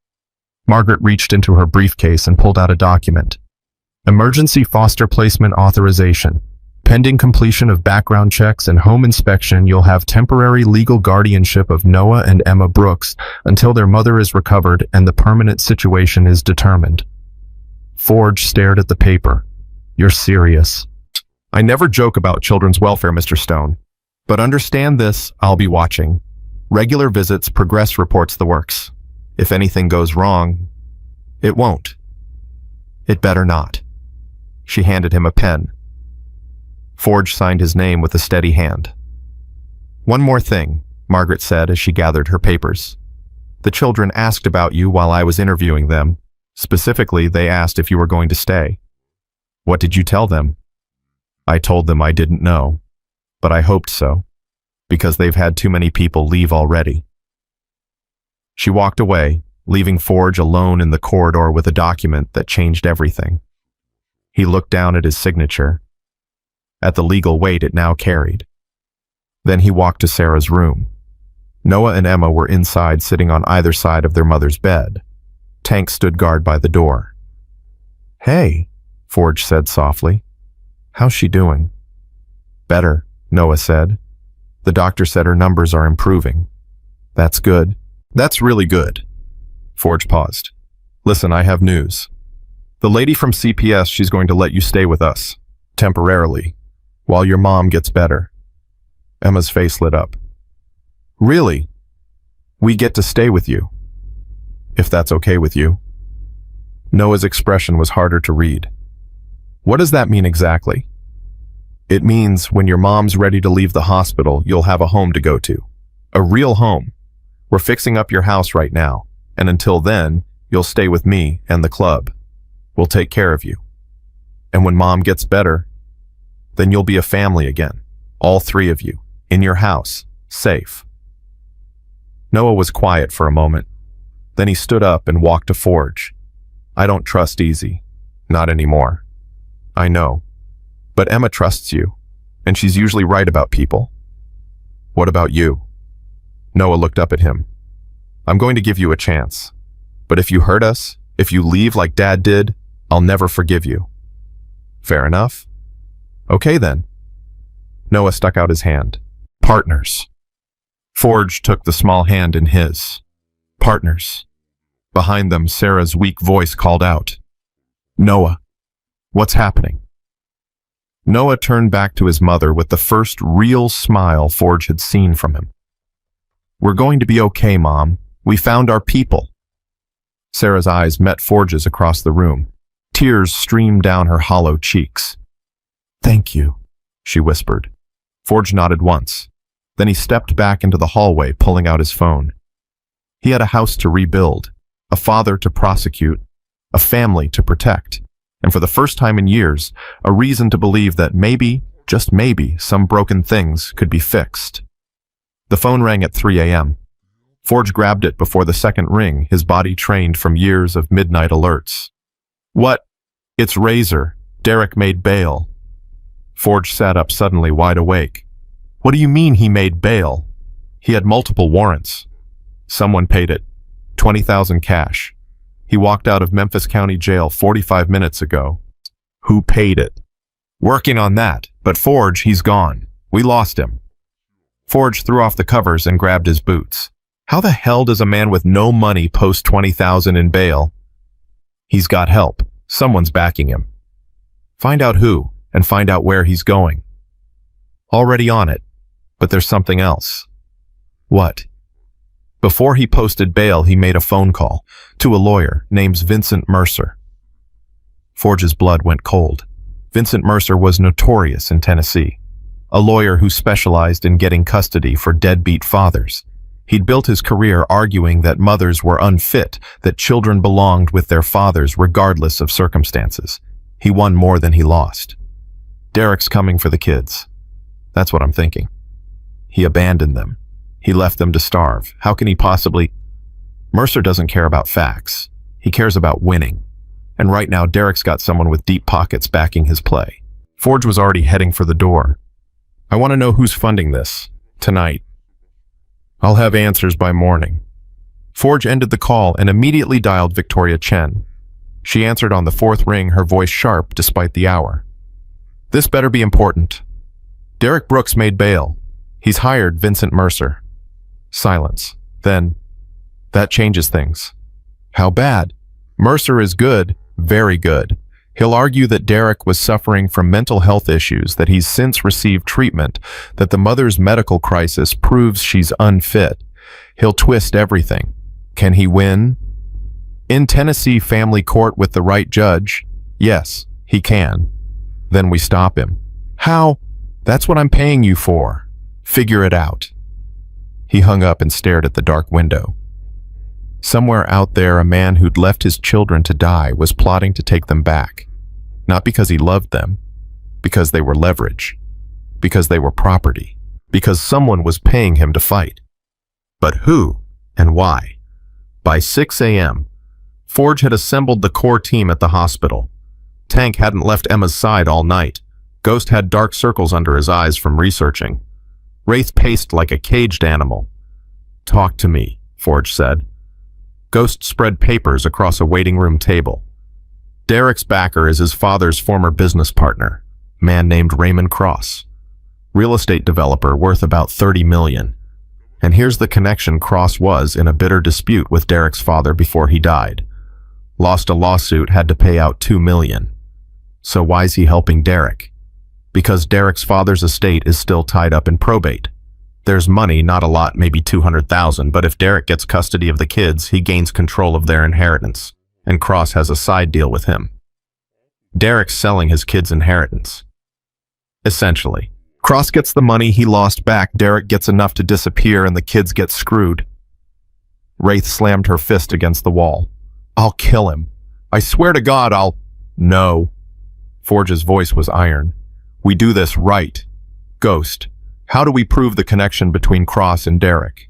Speaker 1: Margaret reached into her briefcase and pulled out a document. Emergency foster placement authorization. Pending completion of background checks and home inspection, you'll have temporary legal guardianship of Noah and Emma Brooks until their mother is recovered and the permanent situation is determined. Forge stared at the paper. You're serious. I never joke about children's welfare, Mr. Stone. But understand this, I'll be watching. Regular visits, progress reports, the works. If anything goes wrong, it won't. It better not. She handed him a pen. Forge signed his name with a steady hand. One more thing, Margaret said as she gathered her papers. The children asked about you while I was interviewing them. Specifically, they asked if you were going to stay. What did you tell them? I told them I didn't know, but I hoped so, because they've had too many people leave already. She walked away, leaving Forge alone in the corridor with a document that changed everything. He looked down at his signature, at the legal weight it now carried. Then he walked to Sarah's room. Noah and Emma were inside, sitting on either side of their mother's bed. Tank stood guard by the door. Hey, Forge said softly. How's she doing? Better, Noah said. The doctor said her numbers are improving. That's good. That's really good. Forge paused. Listen, I have news. The lady from CPS, she's going to let you stay with us, temporarily, while your mom gets better. Emma's face lit up. Really? We get to stay with you? If that's okay with you. Noah's expression was harder to read. What does that mean exactly? It means when your mom's ready to leave the hospital, you'll have a home to go to. A real home. We're fixing up your house right now, and until then, you'll stay with me and the club. We'll take care of you. And when mom gets better, then you'll be a family again, all 3 of you, in your house, safe. Noah was quiet for a moment. Then he stood up and walked to Forge. I don't trust Easy. Not anymore. I know. But Emma trusts you, and she's usually right about people. What about you? Noah looked up at him. I'm going to give you a chance. But if you hurt us, if you leave like Dad did, I'll never forgive you. Fair enough? Okay then. Noah stuck out his hand. Partners. Forge took the small hand in his. Partners. Behind them, Sarah's weak voice called out. Noah, what's happening? Noah turned back to his mother with the first real smile Forge had seen from him. "We're going to be okay, Mom. We found our people." Sarah's eyes met Forge's across the room. Tears streamed down her hollow cheeks. "Thank you," she whispered. Forge nodded once. Then he stepped back into the hallway, pulling out his phone. He had a house to rebuild, a father to prosecute, a family to protect, and for the first time in years, a reason to believe that maybe, just maybe, some broken things could be fixed. The phone rang at 3 a.m. Forge grabbed it before the second ring, his body trained from years of midnight alerts. "What? It's Razor. Derek made bail." Forge sat up suddenly, wide awake. "What do you mean he made bail?" "He had multiple warrants. Someone paid it. 20,000 cash. He walked out of Memphis County Jail 45 minutes ago." "Who paid it?" "Working on that, but Forge, he's gone. We lost him." Forge threw off the covers and grabbed his boots. How the hell does a man with no money post 20,000 in bail? "He's got help. Someone's backing him." "Find out who, and find out where he's going." "Already on it, but there's something else." "What?" Before he posted bail, he made a phone call to a lawyer named Vincent Mercer. Forge's blood went cold. Vincent Mercer was notorious in Tennessee, a lawyer who specialized in getting custody for deadbeat fathers. He'd built his career arguing that mothers were unfit, that children belonged with their fathers regardless of circumstances. He won more than he lost. Derek's coming for the kids. That's what I'm thinking. He abandoned them. He left them to starve. How can he possibly... Mercer doesn't care about facts. He cares about winning. And right now, Derek's got someone with deep pockets backing his play. Forge was already heading for the door. "I want to know who's funding this. Tonight. I'll have answers by morning." Forge ended the call and immediately dialed Victoria Chen. She answered on the fourth ring, her voice sharp despite the hour. "This better be important. Derek Brooks made bail. He's hired Vincent Mercer." Silence. Then, "That changes things." "How bad?" "Mercer is good, very good. He'll argue that Derek was suffering from mental health issues, that he's since received treatment, that the mother's medical crisis proves she's unfit. He'll twist everything. Can he win? In Tennessee family court with the right judge, yes, he can. Then we stop him. How? That's what I'm paying you for. Figure it out." He hung up and stared at the dark window. Somewhere out there, a man who'd left his children to die was plotting to take them back. Not because he loved them, because they were leverage, because they were property, because someone was paying him to fight. But who and why? By 6 a.m., Forge had assembled the core team at the hospital. Tank hadn't left Emma's side all night. Ghost had dark circles under his eyes from researching. Wraith paced like a caged animal. "Talk to me," Forge said. Ghost spread papers across a waiting room table. Derek's backer is his father's former business partner, a man named Raymond Cross. Real estate developer worth about $30 million. And here's the connection Cross was in a bitter dispute with Derek's father before he died. Lost a lawsuit, had to pay out $2 million. So why's he helping Derek? Because Derek's father's estate is still tied up in probate. There's money, not a lot, maybe $200,000, but if Derek gets custody of the kids, he gains control of their inheritance, and Cross has a side deal with him. Derek's selling his kids' inheritance. Essentially, Cross gets the money he lost back, Derek gets enough to disappear, and the kids get screwed. Wraith slammed her fist against the wall. "I'll kill him. I swear to God I'll..." "No." Forge's voice was iron. "We do this right. Ghost, how do we prove the connection between Cross and Derek?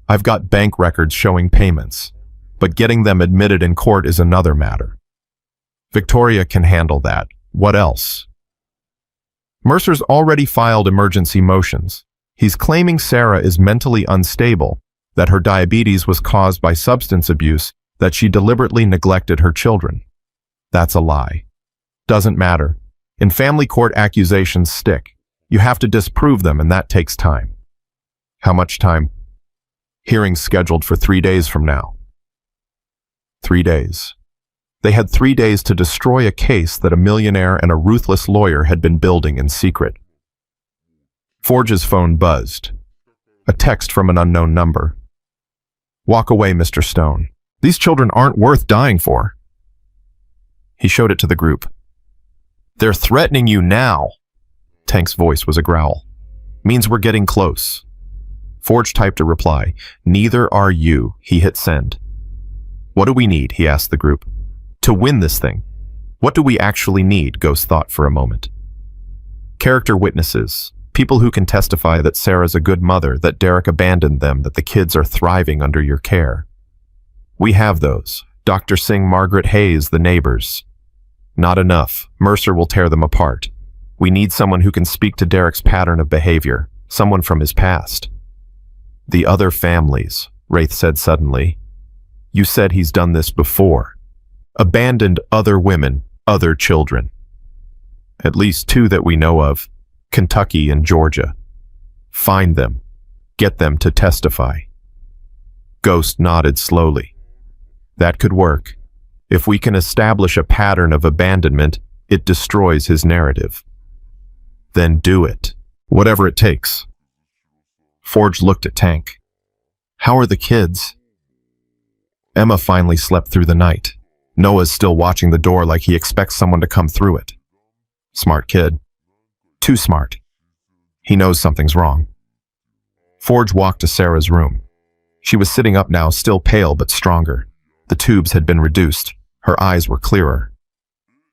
Speaker 1: I've got bank records showing payments, but getting them admitted in court is another matter. Victoria can handle that. What else?" Mercer's already filed emergency motions. He's claiming Sarah is mentally unstable, that her diabetes was caused by substance abuse, that she deliberately neglected her children. That's a lie. Doesn't matter. In family court, accusations stick. You have to disprove them, and that takes time. How much time? Hearings scheduled for 3 days from now. 3 days. They had 3 days to destroy a case that a millionaire and a ruthless lawyer had been building in secret. Forge's phone buzzed. A text from an unknown number. "Walk away, Mr. Stone. These children aren't worth dying for." He showed it to the group. "They're threatening you now." Tank's voice was a growl. "Means we're getting close." Forge typed a reply. "Neither are you." He hit send. "What do we need?" he asked the group. "To win this thing. What do we actually need?" Ghost thought for a moment. "Character witnesses. People who can testify that Sarah's a good mother, that Derek abandoned them, that the kids are thriving under your care." "We have those. Dr. Singh, Margaret Hayes, the neighbors." "Not enough. Mercer will tear them apart. We need someone who can speak to Derek's pattern of behavior, someone from his past." "The other families," Wraith said suddenly. "You said he's done this before. Abandoned other women, other children. At least 2 that we know of, Kentucky and Georgia. Find them. Get them to testify." Ghost nodded slowly. "That could work. If we can establish a pattern of abandonment, it destroys his narrative." "Then do it. Whatever it takes." Forge looked at Tank. "How are the kids?" Emma finally slept through the night. Noah's still watching the door like he expects someone to come through it. Smart kid. Too smart. He knows something's wrong. Forge walked to Sarah's room. She was sitting up now, still pale but stronger. The tubes had been reduced. Her eyes were clearer.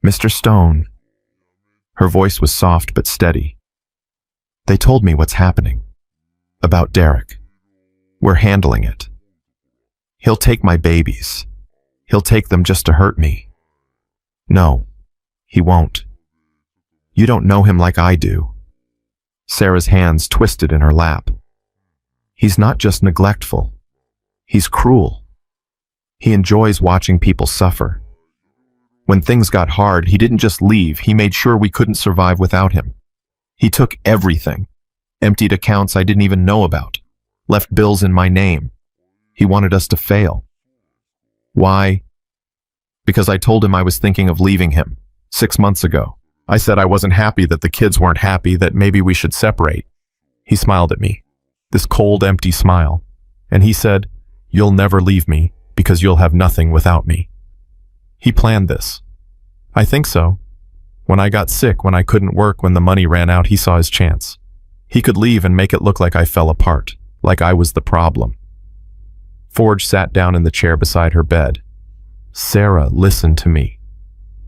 Speaker 1: "Mr. Stone." Her voice was soft but steady. "They told me what's happening. About Derek. We're handling it. He'll take my babies. He'll take them just to hurt me. No, he won't. You don't know him like I do." Sarah's hands twisted in her lap. "He's not just neglectful. He's cruel. He enjoys watching people suffer. When things got hard, he didn't just leave, he made sure we couldn't survive without him. He took everything, emptied accounts I didn't even know about, left bills in my name. He wanted us to fail. Why? Because I told him I was thinking of leaving him 6 months ago. I said I wasn't happy, that the kids weren't happy, that maybe we should separate. He smiled at me, this cold, empty smile, and he said, 'You'll never leave me because you'll have nothing without me.' He planned this. I think so. When I got sick, when I couldn't work, when the money ran out, he saw his chance. He could leave and make it look like I fell apart, like I was the problem." Forge sat down in the chair beside her bed. "Sarah, listen to me.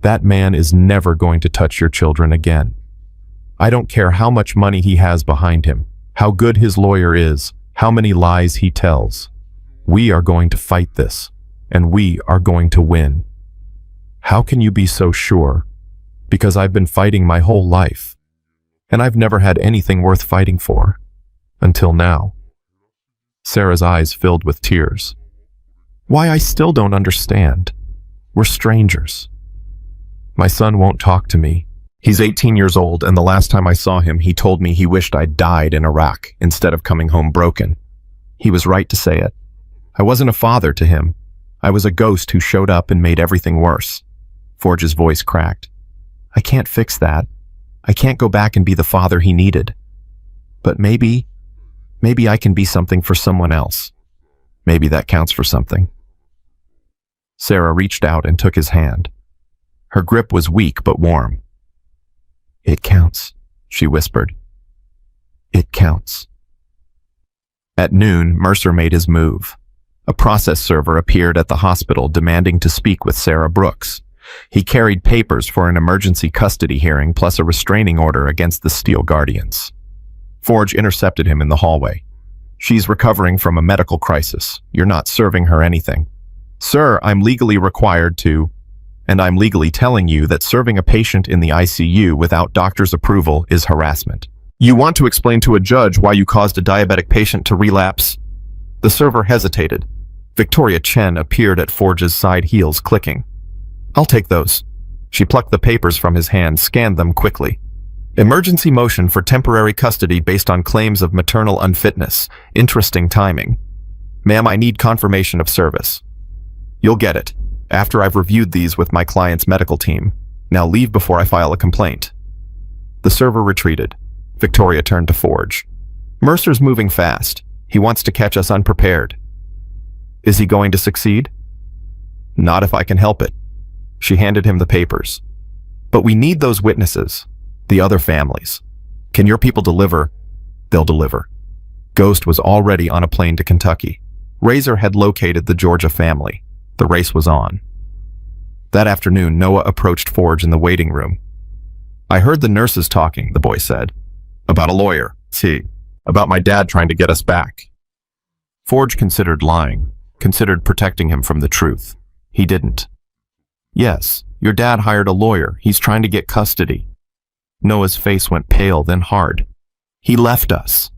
Speaker 1: That man is never going to touch your children again. I don't care how much money he has behind him, how good his lawyer is, how many lies he tells. We are going to fight this, and we are going to win." "How can you be so sure?" "Because I've been fighting my whole life, and I've never had anything worth fighting for. Until now." Sarah's eyes filled with tears. "Why, I still don't understand. We're strangers. My son won't talk to me. He's 18 years old, and the last time I saw him, he told me he wished I'd died in Iraq instead of coming home broken. He was right to say it. I wasn't a father to him. I was a ghost who showed up and made everything worse." Forge's voice cracked. "I can't fix that. I can't go back and be the father he needed. But maybe I can be something for someone else. Maybe that counts for something." Sarah reached out and took his hand. Her grip was weak but warm. "It counts," she whispered. "It counts." At noon, Mercer made his move. A process server appeared at the hospital demanding to speak with Sarah Brooks. He carried papers for an emergency custody hearing plus a restraining order against the Steel Guardians. Forge intercepted him in the hallway. "She's recovering from a medical crisis. You're not serving her anything." "Sir, I'm legally required to, and I'm legally telling you that serving a patient in the ICU without doctor's approval is harassment. You want to explain to a judge why you caused a diabetic patient to relapse?" The server hesitated. Victoria Chen appeared at Forge's side, heels clicking. "I'll take those." She plucked the papers from his hand, scanned them quickly. "Emergency motion for temporary custody based on claims of maternal unfitness. Interesting timing. Ma'am, I need confirmation of service." "You'll get it. After I've reviewed these with my client's medical team. Now leave before I file a complaint." The server retreated. Victoria turned to Forge. "Mercer's moving fast. He wants to catch us unprepared." "Is he going to succeed?" "Not if I can help it." She handed him the papers. "But we need those witnesses, the other families. Can your people deliver?" "They'll deliver." Ghost was already on a plane to Kentucky. Razor had located the Georgia family. The race was on. That afternoon, Noah approached Forge in the waiting room. "I heard the nurses talking," the boy said. "About a lawyer. See, about my dad trying to get us back." Forge considered lying, considered protecting him from the truth. He didn't. "Yes, your dad hired a lawyer. He's trying to get custody." Noah's face went pale, then hard. "He left us.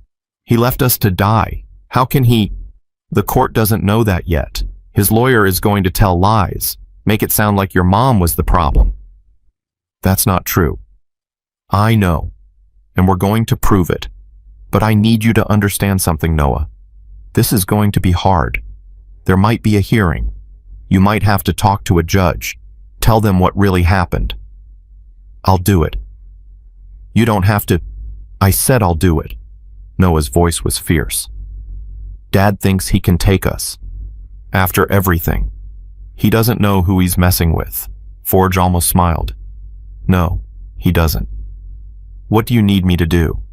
Speaker 1: He left us to die. How can he—" "The court doesn't know that yet. His lawyer is going to tell lies, make it sound like your mom was the problem." "That's not true." "I know, and we're going to prove it. But I need you to understand something, Noah. This is going to be hard. There might be a hearing. You might have to talk to a judge, tell them what really happened." "I'll do it." "You don't have to." "I said I'll do it." Noah's voice was fierce. "Dad thinks he can take us. After everything. He doesn't know who he's messing with." Forge almost smiled. "No, he doesn't." "What do you need me to do?"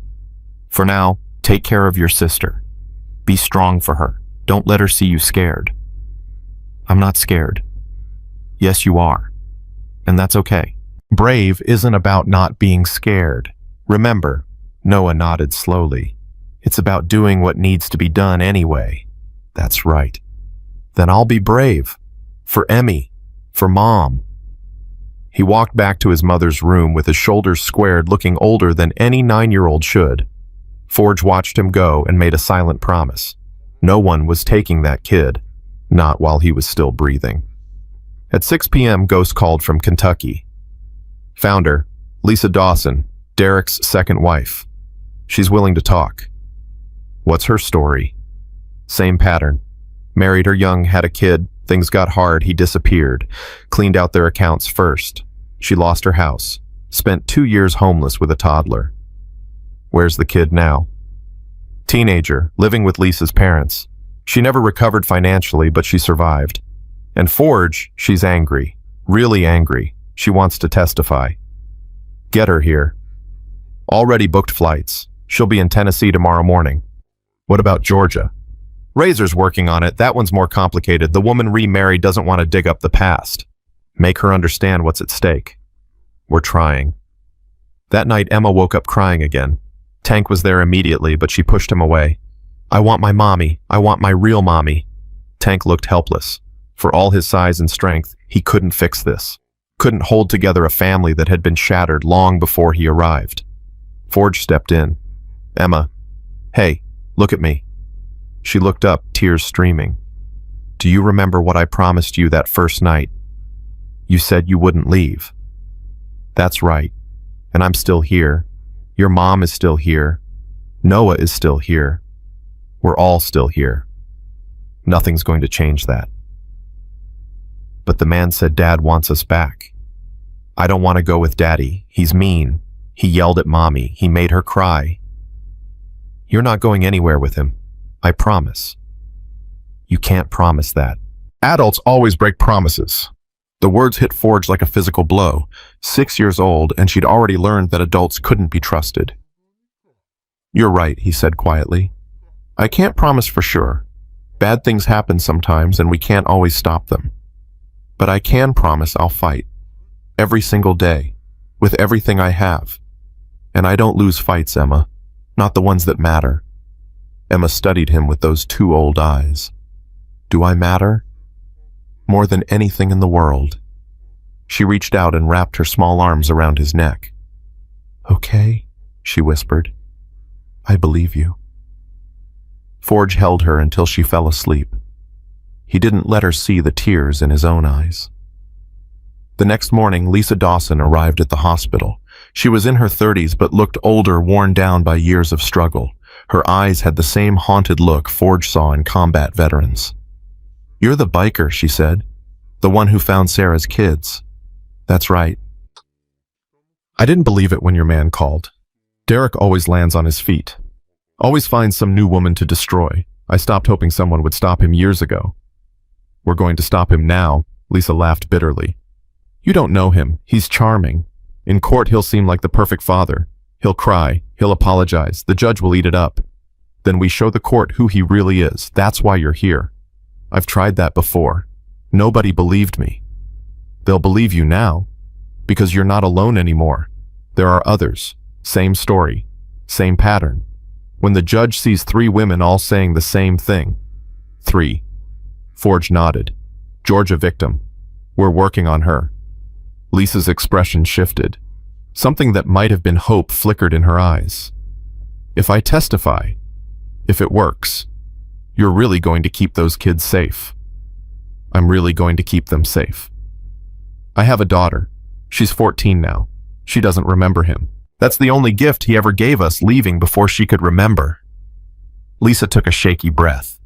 Speaker 1: "For now, take care of your sister. Be strong for her. Don't let her see you scared." "I'm not scared." "Yes, you are. And that's okay." "Brave isn't about not being scared. Remember," Noah nodded slowly, "it's about doing what needs to be done anyway." "That's right." "Then I'll be brave. For Emmy. For Mom." He walked back to his mother's room with his shoulders squared, looking older than any 9-year-old should. Forge watched him go and made a silent promise. No one was taking that kid, not while he was still breathing. At 6 p.m., Ghost called from Kentucky. "Found her, Lisa Dawson, Derek's second wife. She's willing to talk." "What's her story?" "Same pattern. Married her young, had a kid. Things got hard, he disappeared. Cleaned out their accounts first. She lost her house. Spent 2 years homeless with a toddler." "Where's the kid now?" "Teenager, living with Lisa's parents. She never recovered financially, but she survived. And Forge, she's angry. Really angry. She wants to testify." "Get her here." "Already booked flights. She'll be in Tennessee tomorrow morning." "What about Georgia?" "Razor's working on it. That one's more complicated. The woman remarried doesn't want to dig up the past. Make her understand what's at stake." "We're trying." That night, Emma woke up crying again. Tank was there immediately, but she pushed him away. "I want my mommy. I want my real mommy." Tank looked helpless. For all his size and strength, he couldn't fix this. Couldn't hold together a family that had been shattered long before he arrived. Forge stepped in. "Emma, hey, look at me." She looked up, tears streaming. "Do you remember what I promised you that first night? You said you wouldn't leave." "That's right. And I'm still here. Your mom is still here. Noah is still here. We're all still here. Nothing's going to change that." "But the man said Dad wants us back." "I don't want to go with Daddy. He's mean. He yelled at Mommy. He made her cry." "You're not going anywhere with him. I promise." "You can't promise that." "Adults always break promises." The words hit Forge like a physical blow. 6 years old, and she'd already learned that adults couldn't be trusted. "You're right," he said quietly. "I can't promise for sure. Bad things happen sometimes, and we can't always stop them. But I can promise I'll fight. Every single day. With everything I have. And I don't lose fights, Emma. Not the ones that matter." Emma studied him with those 2 old eyes. "Do I matter?" "More than anything in the world." She reached out and wrapped her small arms around his neck. "Okay," she whispered. "I believe you." Forge held her until she fell asleep. He didn't let her see the tears in his own eyes. The next morning, Lisa Dawson arrived at the hospital. She was in her 30s but looked older, worn down by years of struggle. Her eyes had the same haunted look Forge saw in combat veterans. "You're the biker," she said. The one who found Sarah's kids. That's right. I didn't believe it when your man called. Derek always lands on his feet. Always finds some new woman to destroy. I stopped hoping someone would stop him years ago. We're going to stop him now, Lisa laughed bitterly. You don't know him. He's charming. In court, he'll seem like the perfect father. He'll cry. He'll apologize. The judge will eat it up. Then we show the court who he really is. That's why you're here. I've tried that before. Nobody believed me. They'll believe you now, because you're not alone anymore. There are others. Same story. Same pattern. When the judge sees 3 women all saying the same thing. 3. Forge nodded. Georgia victim. We're working on her. Lisa's expression shifted. Something that might have been hope flickered in her eyes. If I testify, if it works, you're really going to keep those kids safe. I'm really going to keep them safe. I have a daughter. She's 14 now. She doesn't remember him. That's the only gift he ever gave us, leaving before she could remember. Lisa took a shaky breath.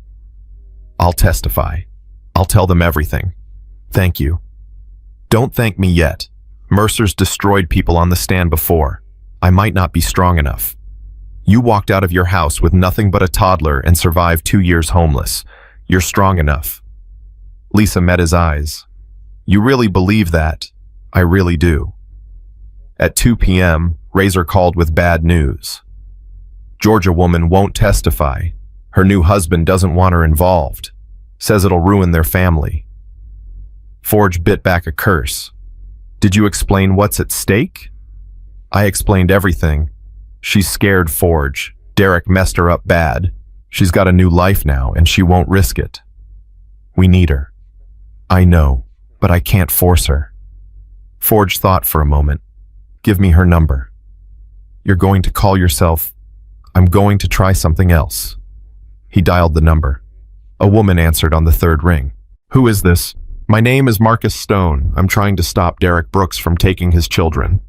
Speaker 1: I'll testify. I'll tell them everything. Thank you. Don't thank me yet. Mercer's destroyed people on the stand before. I might not be strong enough. You walked out of your house with nothing but a toddler and survived 2 years homeless. You're strong enough. Lisa met his eyes. You really believe that? I really do. At 2 p.m., Razor called with bad news. Georgia woman won't testify. Her new husband doesn't want her involved. Says it'll ruin their family. Forge bit back a curse. Did you explain what's at stake? I explained everything. She's scared, Forge. Derek messed her up bad. She's got a new life now, and she won't risk it. We need her. I know, but I can't force her. Forge thought for a moment. Give me her number. You're going to call yourself... I'm going to try something else. He dialed the number. A woman answered on the 3rd ring. Who is this? My name is Marcus Stone. I'm trying to stop Derek Brooks from taking his children.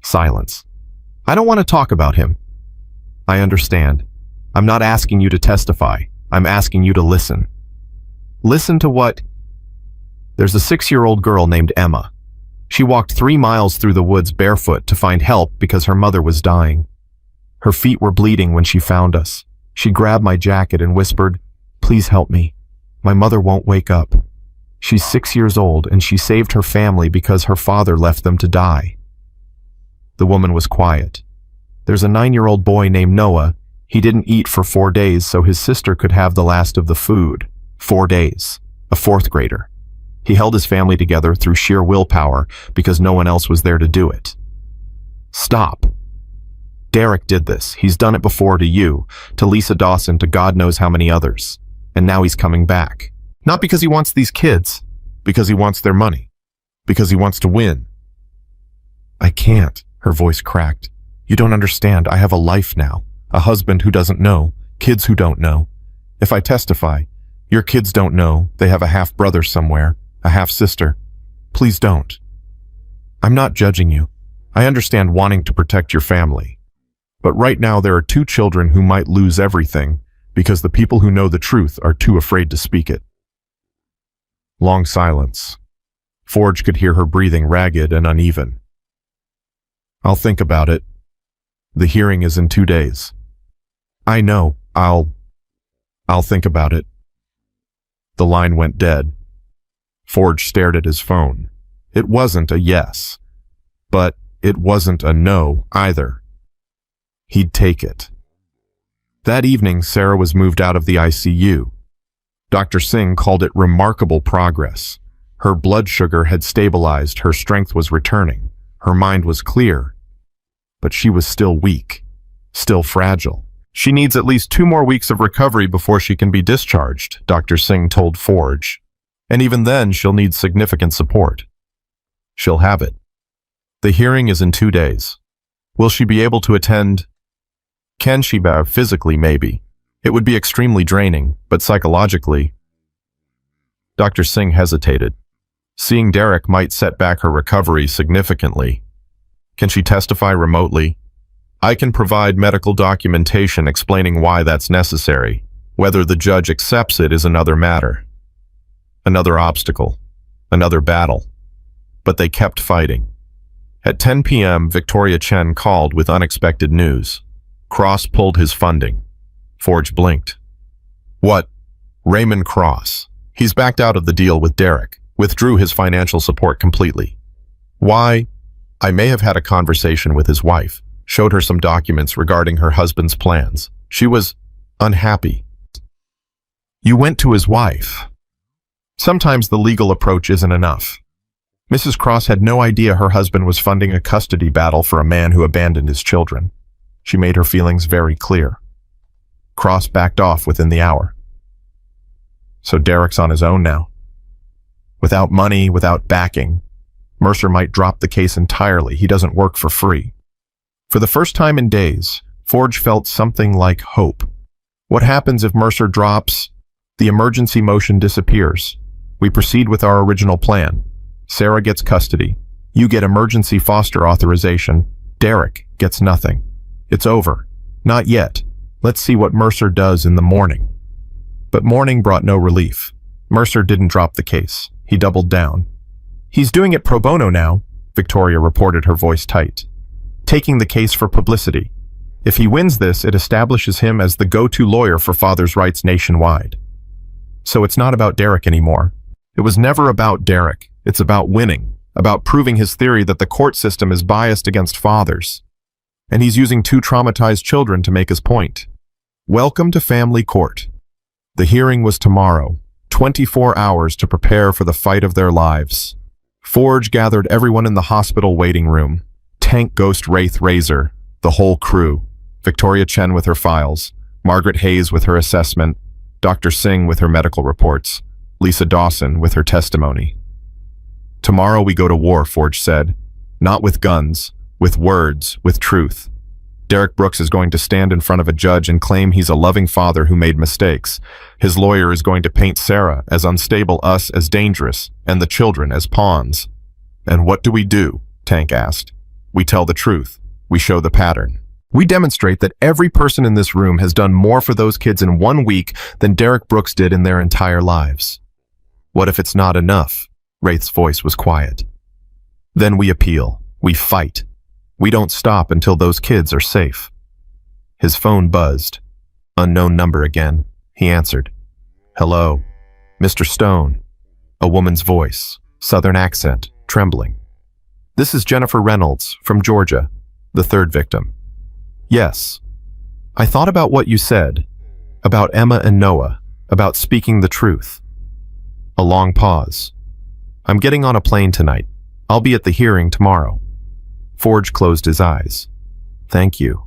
Speaker 1: Silence. I don't want to talk about him. I understand. I'm not asking you to testify. I'm asking you to listen. Listen to what? There's a 6-year-old girl named Emma. She walked 3 miles through the woods barefoot to find help because her mother was dying. Her feet were bleeding when she found us. She grabbed my jacket and whispered, "Please help me. My mother won't wake up. She's 6 years old and she saved her family because her father left them to die." The woman was quiet. There's a 9-year-old boy named Noah. He didn't eat for 4 days so his sister could have the last of the food. 4 days. A 4th grader. He held his family together through sheer willpower because no one else was there to do it. Stop. Derek did this. He's done it before to you, to Lisa Dawson, to God knows how many others. And now he's coming back. Not because he wants these kids, because he wants their money, because he wants to win. I can't, her voice cracked. You don't understand. I have a life now, a husband who doesn't know, kids who don't know. If I testify, your kids don't know. They have a half-brother somewhere, a half-sister. Please don't. I'm not judging you. I understand wanting to protect your family. But right now there are 2 children who might lose everything because the people who know the truth are too afraid to speak it. Long silence. Forge could hear her breathing ragged and uneven. I'll think about it. The hearing is in 2 days. I know. I'll think about it. The line went dead. Forge stared at his phone. It wasn't a yes, but it wasn't a no either. He'd take it. That evening, Sarah was moved out of the ICU. Dr. Singh called it remarkable progress. Her blood sugar had stabilized, her strength was returning, her mind was clear. But she was still weak, still fragile. She needs at least 2 more weeks of recovery before she can be discharged, Dr. Singh told Forge. And even then, she'll need significant support. She'll have it. The hearing is in 2 days. Will she be able to attend? Can she bow physically, maybe? It would be extremely draining, but psychologically... Dr. Singh hesitated. Seeing Derek might set back her recovery significantly. Can she testify remotely? I can provide medical documentation explaining why that's necessary. Whether the judge accepts it is another matter. Another obstacle. Another battle. But they kept fighting. At 10 p.m., Victoria Chen called with unexpected news. Cross pulled his funding. Forge blinked. What? Raymond Cross. He's backed out of the deal with Derek, withdrew his financial support completely. Why? I may have had a conversation with his wife, showed her some documents regarding her husband's plans. She was unhappy. You went to his wife. Sometimes the legal approach isn't enough. Mrs. Cross had no idea her husband was funding a custody battle for a man who abandoned his children. She made her feelings very clear. Cross backed off within the hour. So Derek's on his own now. Without money, without backing, Mercer might drop the case entirely. He doesn't work for free. For the first time in days, Forge felt something like hope. What happens if Mercer drops? The emergency motion disappears. We proceed with our original plan. Sarah gets custody. You get emergency foster authorization. Derek gets nothing. It's over. Not yet. Let's see what Mercer does in the morning. But morning brought no relief. Mercer didn't drop the case. He doubled down. He's doing it pro bono now, Victoria reported, her voice tight. Taking the case for publicity. If he wins this, it establishes him as the go-to lawyer for fathers' rights nationwide. So it's not about Derek anymore. It was never about Derek. It's about winning, about proving his theory that the court system is biased against fathers. And he's using two traumatized children to make his point. Welcome to family court. The hearing was tomorrow, 24 hours to prepare for the fight of their lives. Forge gathered everyone in the hospital waiting room. Tank Ghost Wraith Razor, the whole crew. Victoria Chen with her files, Margaret Hayes with her assessment, Dr. Singh with her medical reports, Lisa Dawson with her testimony. Tomorrow we go to war, Forge said. Not with guns, with words, with truth. Derek Brooks is going to stand in front of a judge and claim he's a loving father who made mistakes. His lawyer is going to paint Sarah as unstable, us as dangerous, and the children as pawns. And what do? Tank asked. We tell the truth. We show the pattern. We demonstrate that every person in this room has done more for those kids in 1 week than Derek Brooks did in their entire lives. What if it's not enough? Wraith's voice was quiet. Then we appeal. We fight. We don't stop until those kids are safe. His phone buzzed. Unknown number again. He answered. Hello. Mr. Stone. A woman's voice. Southern accent. Trembling. This is Jennifer Reynolds from Georgia, the third victim. Yes. I thought about what you said. About Emma and Noah. About speaking the truth. A long pause. I'm getting on a plane tonight. I'll be at the hearing tomorrow. Forge closed his eyes. Thank you.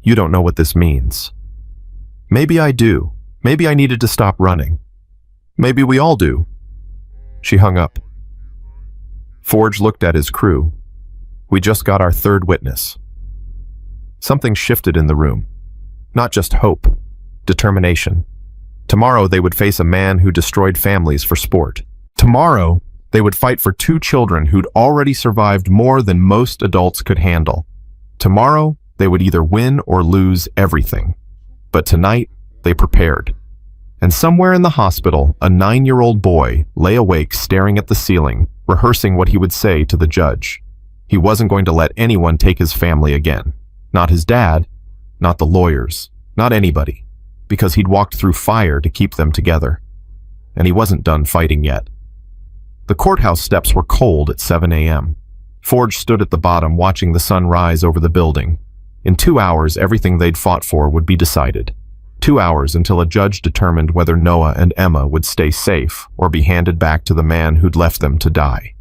Speaker 1: You don't know what this means. Maybe I do. Maybe I needed to stop running. Maybe we all do. She hung up. Forge looked at his crew. We just got our third witness. Something shifted in the room. Not just hope, determination. Tomorrow they would face a man who destroyed families for sport. Tomorrow they would fight for 2 children who'd already survived more than most adults could handle. Tomorrow they would either win or lose everything. But tonight they prepared. And somewhere in the hospital, a 9-year-old boy lay awake staring at the ceiling, rehearsing what he would say to the judge. He wasn't going to let anyone take his family again. Not his dad, not the lawyers, not anybody, because he'd walked through fire to keep them together. And he wasn't done fighting yet. The courthouse steps were cold at 7 a.m. Forge stood at the bottom watching the sun rise over the building. In 2 hours, everything they'd fought for would be decided. 2 hours until a judge determined whether Noah and Emma would stay safe or be handed back to the man who'd left them to die.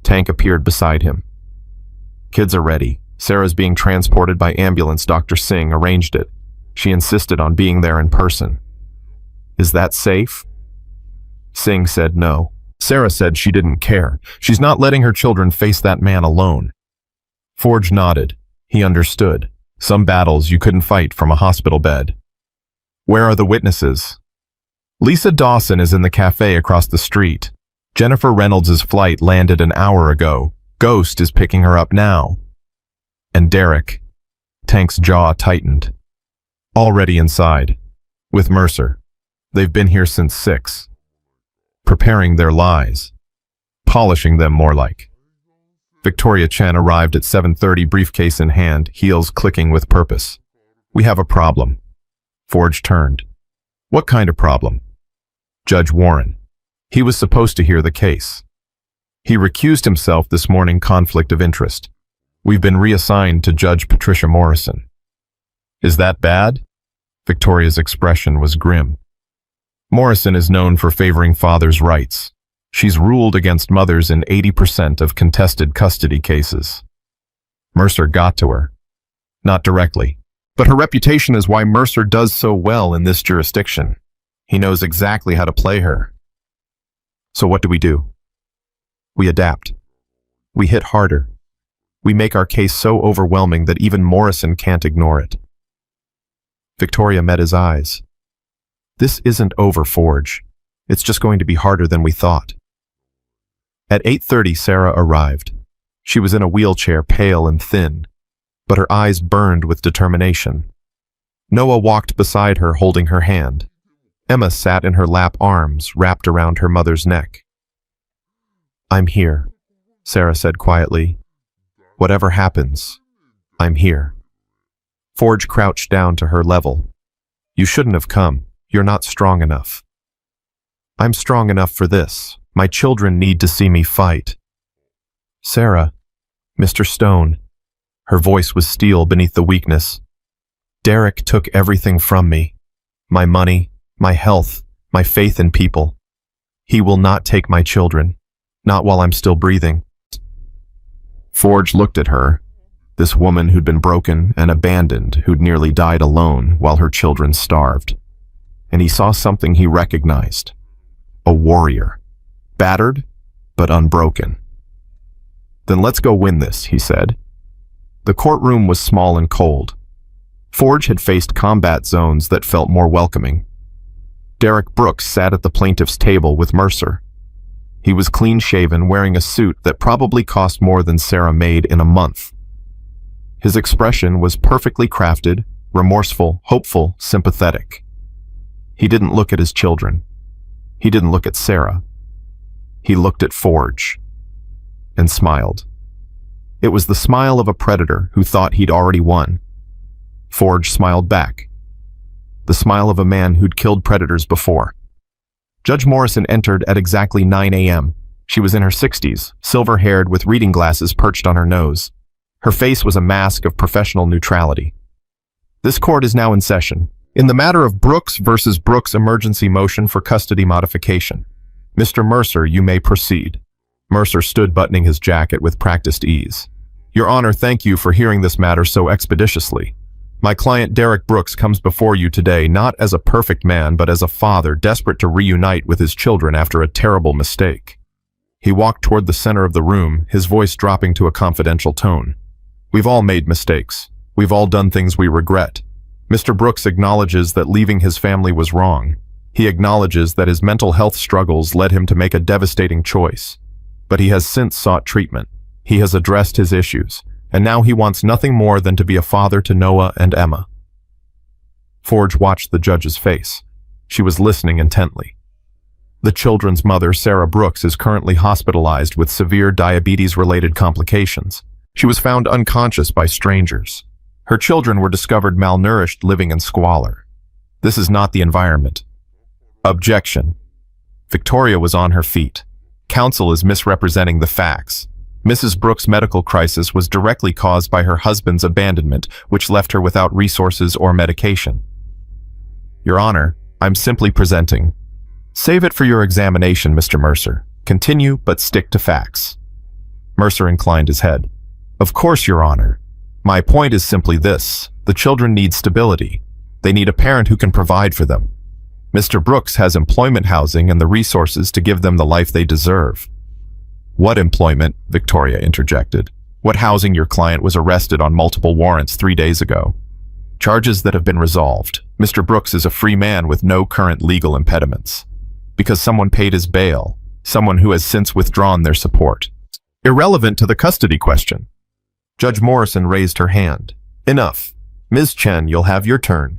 Speaker 1: Tank appeared beside him. Kids are ready. Sarah's being transported by ambulance. Dr. Singh arranged it. She insisted on being there in person. Is that safe? Singh said no. Sarah said she didn't care. She's not letting her children face that man alone. Forge nodded. He understood. Some battles you couldn't fight from a hospital bed. Where are the witnesses? Lisa Dawson is in the cafe across the street. Jennifer Reynolds' flight landed an hour ago. Ghost is picking her up now. And Derek. Tank's jaw tightened. Already inside. With Mercer. They've been here since 6. Preparing their lies. Polishing them, more like. Victoria Chen arrived at 7:30, briefcase in hand, heels clicking with purpose. "We have a problem." Forge turned. "What kind of problem?" "Judge Warren. He was supposed to hear the case. He recused himself this morning, conflict of interest. We've been reassigned to Judge Patricia Morrison." "Is that bad?" Victoria's expression was grim. "Morrison is known for favoring fathers' rights. She's ruled against mothers in 80% of contested custody cases." Mercer got to her. "Not directly. But her reputation is why Mercer does so well in this jurisdiction. He knows exactly how to play her." "So what do? We adapt. We hit harder. We make our case so overwhelming that even Morrison can't ignore it." Victoria met his eyes. "This isn't over, Forge. It's just going to be harder than we thought." At 8:30, Sarah arrived. She was in a wheelchair, pale and thin, but her eyes burned with determination. Noah walked beside her, holding her hand. Emma sat in her lap, arms wrapped around her mother's neck. "I'm here," Sarah said quietly. "Whatever happens, I'm here." Forge crouched down to her level. "You shouldn't have come. You're not strong enough." "I'm strong enough for this. My children need to see me fight." "Sarah," Mr. Stone. Her voice was steel beneath the weakness. "Derek took everything from me. My money, my health, my faith in people. He will not take my children. Not while I'm still breathing." Forge looked at her, this woman who'd been broken and abandoned, who'd nearly died alone while her children starved. And he saw something he recognized. A warrior. Battered, but unbroken. "Then let's go win this," he said. The courtroom was small and cold. Forge had faced combat zones that felt more welcoming. Derek Brooks sat at the plaintiff's table with Mercer. He was clean-shaven, wearing a suit that probably cost more than Sarah made in a month. His expression was perfectly crafted, remorseful, hopeful, sympathetic. He didn't look at his children. He didn't look at Sarah. He looked at Forge and smiled. It was the smile of a predator who thought he'd already won. Forge smiled back. The smile of a man who'd killed predators before. Judge Morrison entered at exactly 9 a.m. She was in her 60s, silver-haired with reading glasses perched on her nose. Her face was a mask of professional neutrality. "This court is now in session. In the matter of Brooks versus Brooks emergency motion for custody modification. Mr. Mercer, you may proceed." Mercer stood buttoning his jacket with practiced ease. "Your Honor, thank you for hearing this matter so expeditiously. My client Derek Brooks comes before you today not as a perfect man, but as a father desperate to reunite with his children after a terrible mistake." He walked toward the center of the room, his voice dropping to a confidential tone. "We've all made mistakes. We've all done things we regret. Mr. Brooks acknowledges that leaving his family was wrong. He acknowledges that his mental health struggles led him to make a devastating choice. But he has since sought treatment. He has addressed his issues, and now he wants nothing more than to be a father to Noah and Emma." Forge watched the judge's face. She was listening intently. "The children's mother, Sarah Brooks, is currently hospitalized with severe diabetes-related complications. She was found unconscious by strangers. Her children were discovered malnourished, living in squalor. This is not the environment." Objection. Victoria was on her feet. "Counsel is misrepresenting the facts. Mrs. Brooks' medical crisis was directly caused by her husband's abandonment, which left her without resources or medication." "Your Honor, I'm simply presenting." "Save it for your examination, Mr. Mercer. Continue, but stick to facts." Mercer inclined his head. "Of course, Your Honor. My point is simply this. The children need stability. They need a parent who can provide for them. Mr. Brooks has employment, housing, and the resources to give them the life they deserve." "What employment?" Victoria interjected. "What housing? Your client was arrested on multiple warrants 3 days ago. Charges that have been resolved. Mr. Brooks is a free man with no current legal impediments. Because someone paid his bail, someone who has since withdrawn their support. Irrelevant to the custody question." Judge Morrison raised her hand. "Enough. Ms. Chen, you'll have your turn.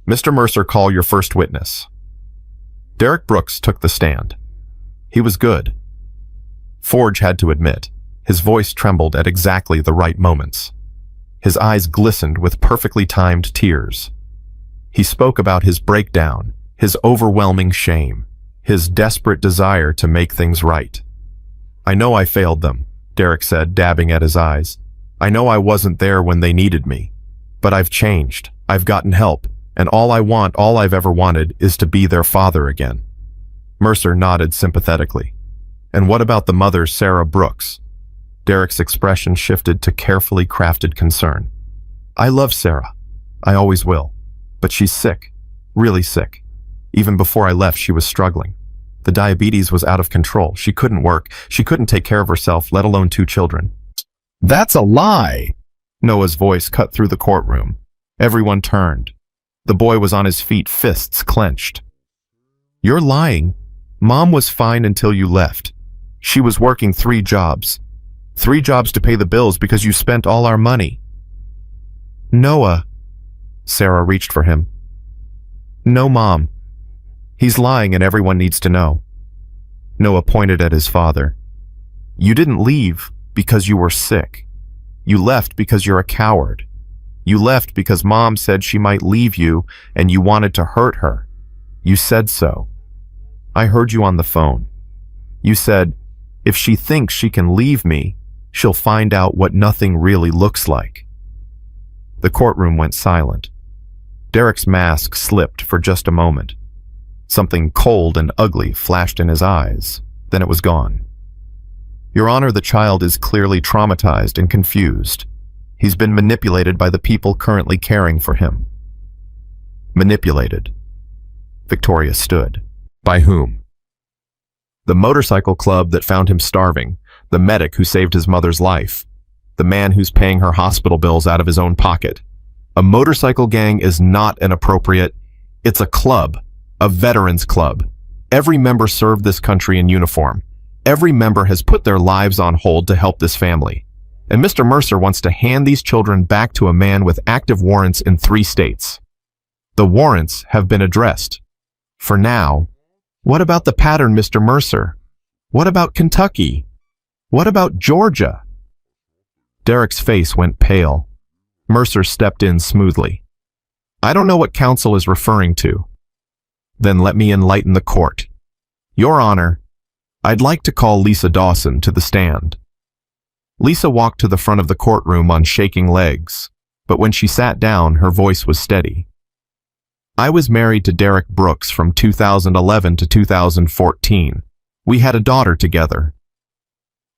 Speaker 1: Mr. Mercer, call your first witness." Derek Brooks took the stand. He was good. Forge had to admit, his voice trembled at exactly the right moments. His eyes glistened with perfectly timed tears. He spoke about his breakdown, his overwhelming shame, his desperate desire to make things right. "I know I failed them," Derek said, dabbing at his eyes. "I know I wasn't there when they needed me. But I've changed, I've gotten help, and all I've ever wanted, is to be their father again." Mercer nodded sympathetically. "And what about the mother, Sarah Brooks?" Derek's expression shifted to carefully crafted concern. "I love Sarah. I always will. But she's sick. Really sick. Even before I left, she was struggling. The diabetes was out of control. She couldn't work. She couldn't take care of herself, let alone 2 children." "That's a lie!" Noah's voice cut through the courtroom. Everyone turned. The boy was on his feet, fists clenched. "You're lying. Mom was fine until you left. She was working 3 jobs. 3 jobs to pay the bills because you spent all our money." "Noah." Sarah reached for him. "No, Mom. He's lying and everyone needs to know." Noah pointed at his father. "You didn't leave because you were sick. You left because you're a coward. You left because Mom said she might leave you and you wanted to hurt her. You said so. I heard you on the phone. You said, if she thinks she can leave me, she'll find out what nothing really looks like." The courtroom went silent. Derek's mask slipped for just a moment. Something cold and ugly flashed in his eyes, then it was gone. "Your Honor, the child is clearly traumatized and confused. He's been manipulated by the people currently caring for him." Manipulated. Victoria stood. By whom? The motorcycle club that found him starving, the medic who saved his mother's life, the man who's paying her hospital bills out of his own pocket. A motorcycle gang is not an appropriate, it's a club, a veterans club. Every member served this country in uniform. Every member has put their lives on hold to help this family. And Mr. Mercer wants to hand these children back to a man with active warrants in 3 states. The warrants have been addressed. For now. What about the pattern, Mr. Mercer? What about Kentucky? What about Georgia? Derek's face went pale. Mercer stepped in smoothly. "I don't know what counsel is referring to." "Then let me enlighten the court. Your Honor, I'd like to call Lisa Dawson to the stand." Lisa walked to the front of the courtroom on shaking legs, but when she sat down, her voice was steady. "I was married to Derek Brooks from 2011 to 2014. We had a daughter together."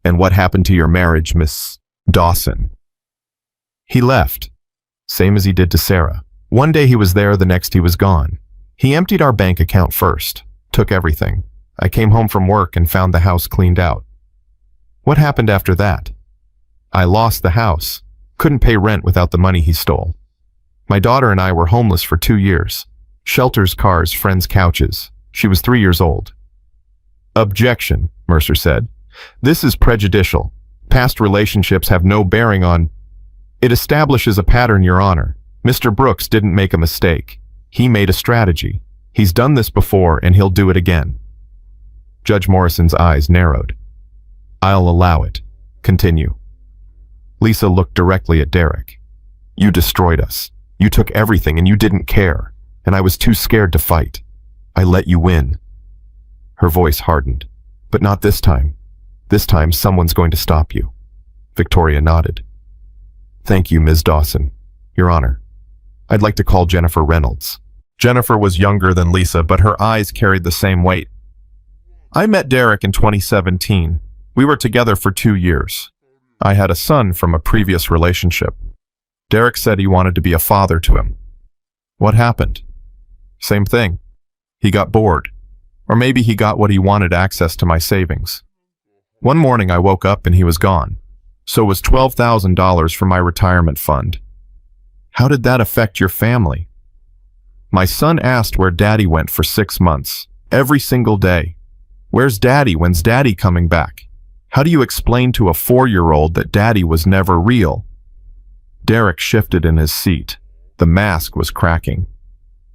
Speaker 1: "And what happened to your marriage, Miss Dawson?" "He left, same as he did to Sarah. One day he was there, the next he was gone. He emptied our bank account first, took everything. I came home from work and found the house cleaned out." "What happened after that?" "I lost the house. Couldn't pay rent without the money he stole. My daughter and I were homeless for 2 years. Shelters, cars, friends' couches. She was 3 years old." "Objection," Mercer said. "This is prejudicial. Past relationships have no bearing on—" "It establishes a pattern, Your Honor. Mr. Brooks didn't make a mistake. He made a strategy. He's done this before and he'll do it again." Judge Morrison's eyes narrowed. "I'll allow it. Continue." Lisa looked directly at Derek. "You destroyed us. You took everything and you didn't care. And I was too scared to fight. I let you win." Her voice hardened. "But not this time. This time someone's going to stop you." Victoria nodded. "Thank you, Ms. Dawson. Your Honor, I'd like to call Jennifer Reynolds." Jennifer was younger than Lisa, but her eyes carried the same weight. "I met Derek in 2017. We were together for 2 years. I had a son from a previous relationship. Derek said he wanted to be a father to him. What happened? Same thing. He got bored. Or maybe he got what he wanted, access to my savings. One morning I woke up and he was gone. So was $12,000 from my retirement fund. How did that affect your family? My son asked where Daddy went for 6 months, every single day. Where's Daddy? When's Daddy coming back? How do you explain to a 4-year-old that Daddy was never real?" Derek shifted in his seat. The mask was cracking.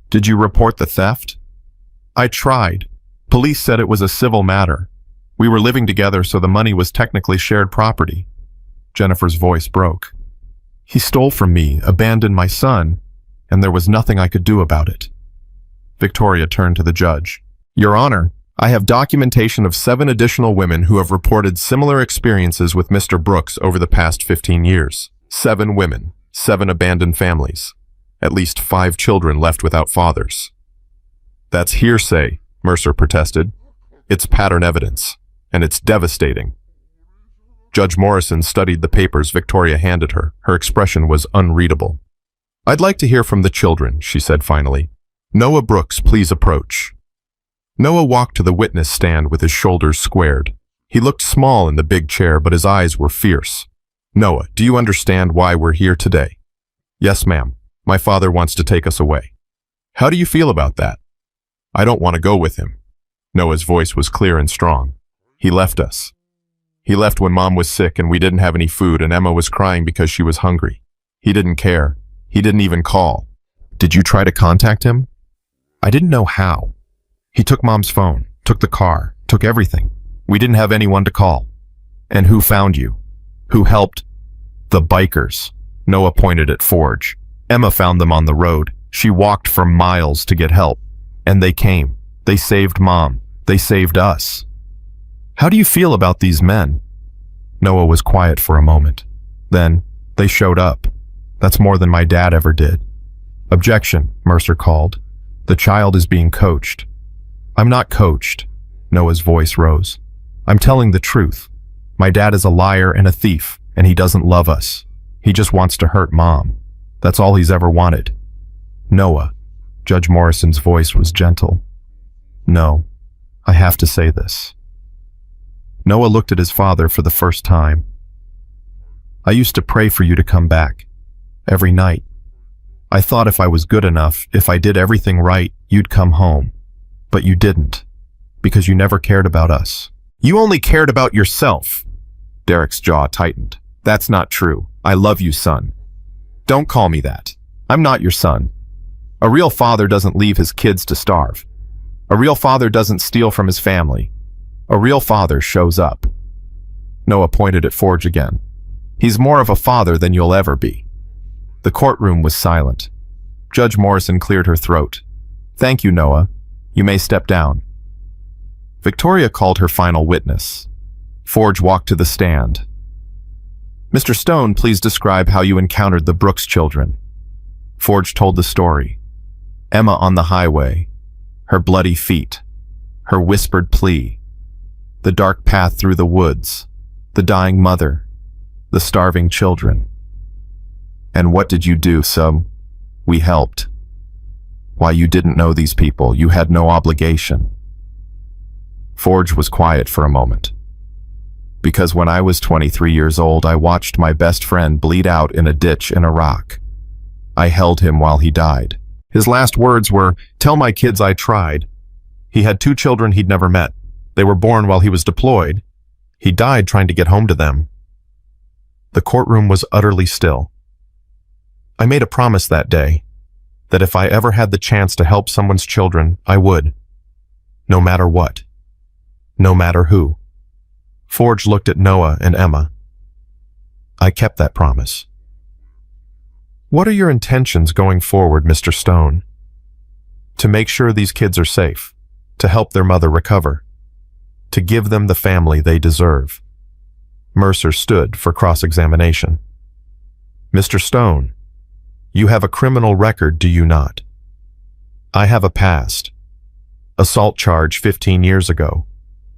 Speaker 1: "Did you report the theft?" "I tried. Police said it was a civil matter. We were living together, so the money was technically shared property. Jennifer's voice broke. He stole from me, abandoned my son, and there was nothing I could do about it. Victoria turned to the judge. Your Honor, I have documentation of 7 additional women who have reported similar experiences with Mr. Brooks over the past 15 years. 7 women, 7 abandoned families, at least 5 children left without fathers. That's hearsay, Mercer protested. It's pattern evidence, and it's devastating. Judge Morrison studied the papers Victoria handed her. Her expression was unreadable. I'd like to hear from the children, she said finally. Noah Brooks, please approach. Noah walked to the witness stand with his shoulders squared. He looked small in the big chair, but his eyes were fierce. Noah, do you understand why we're here today? Yes, ma'am. My father wants to take us away. How do you feel about that? I don't want to go with him. Noah's voice was clear and strong. He left us. He left when Mom was sick and we didn't have any food and Emma was crying because she was hungry. He didn't care. He didn't even call. Did you try to contact him? I didn't know how. He took Mom's phone, took the car, took everything. We didn't have anyone to call. And who found you? Who helped? The bikers. Noah pointed at Forge. Emma found them on the road. She walked for miles to get help. And they came. They saved Mom. They saved us. How do you feel about these men? Noah was quiet for a moment. Then, they showed up. That's more than my dad ever did. Objection, Mercer called. The child is being coached. I'm not coached. Noah's voice rose. I'm telling the truth. My dad is a liar and a thief, and he doesn't love us. He just wants to hurt Mom. That's all he's ever wanted. Noah. Judge Morrison's voice was gentle. No, I have to say this. Noah looked at his father for the first time. I used to pray for you to come back. Every night. I thought if I was good enough, if I did everything right, you'd come home. But you didn't. Because you never cared about us. You only cared about yourself. Derek's jaw tightened. That's not true. I love you, son. Don't call me that. I'm not your son. A real father doesn't leave his kids to starve. A real father doesn't steal from his family. A real father shows up. Noah pointed at Forge again. He's more of a father than you'll ever be. The courtroom was silent. Judge Morrison cleared her throat. Thank you, Noah. You may step down. Victoria called her final witness. Forge walked to the stand. Mr. Stone, please describe how you encountered the Brooks children. Forge told the story. Emma on the highway, her bloody feet, her whispered plea, the dark path through the woods, the dying mother, the starving children. And what did you do, son? We helped. Why, you didn't know these people. You had no obligation. Forge was quiet for a moment. Because when I was 23 years old, I watched my best friend bleed out in a ditch in Iraq. I held him while he died. His last words were, "Tell my kids I tried." He had 2 children he'd never met. They were born while he was deployed. He died trying to get home to them. The courtroom was utterly still. I made a promise that day, that if I ever had the chance to help someone's children, I would. No matter what. No matter who. Forge looked at Noah and Emma. I kept that promise. What are your intentions going forward, Mr. Stone? To make sure these kids are safe, to help their mother recover, to give them the family they deserve. Mercer stood for cross-examination. Mr. Stone, you have a criminal record, do you not? I have a past. Assault charge 15 years ago.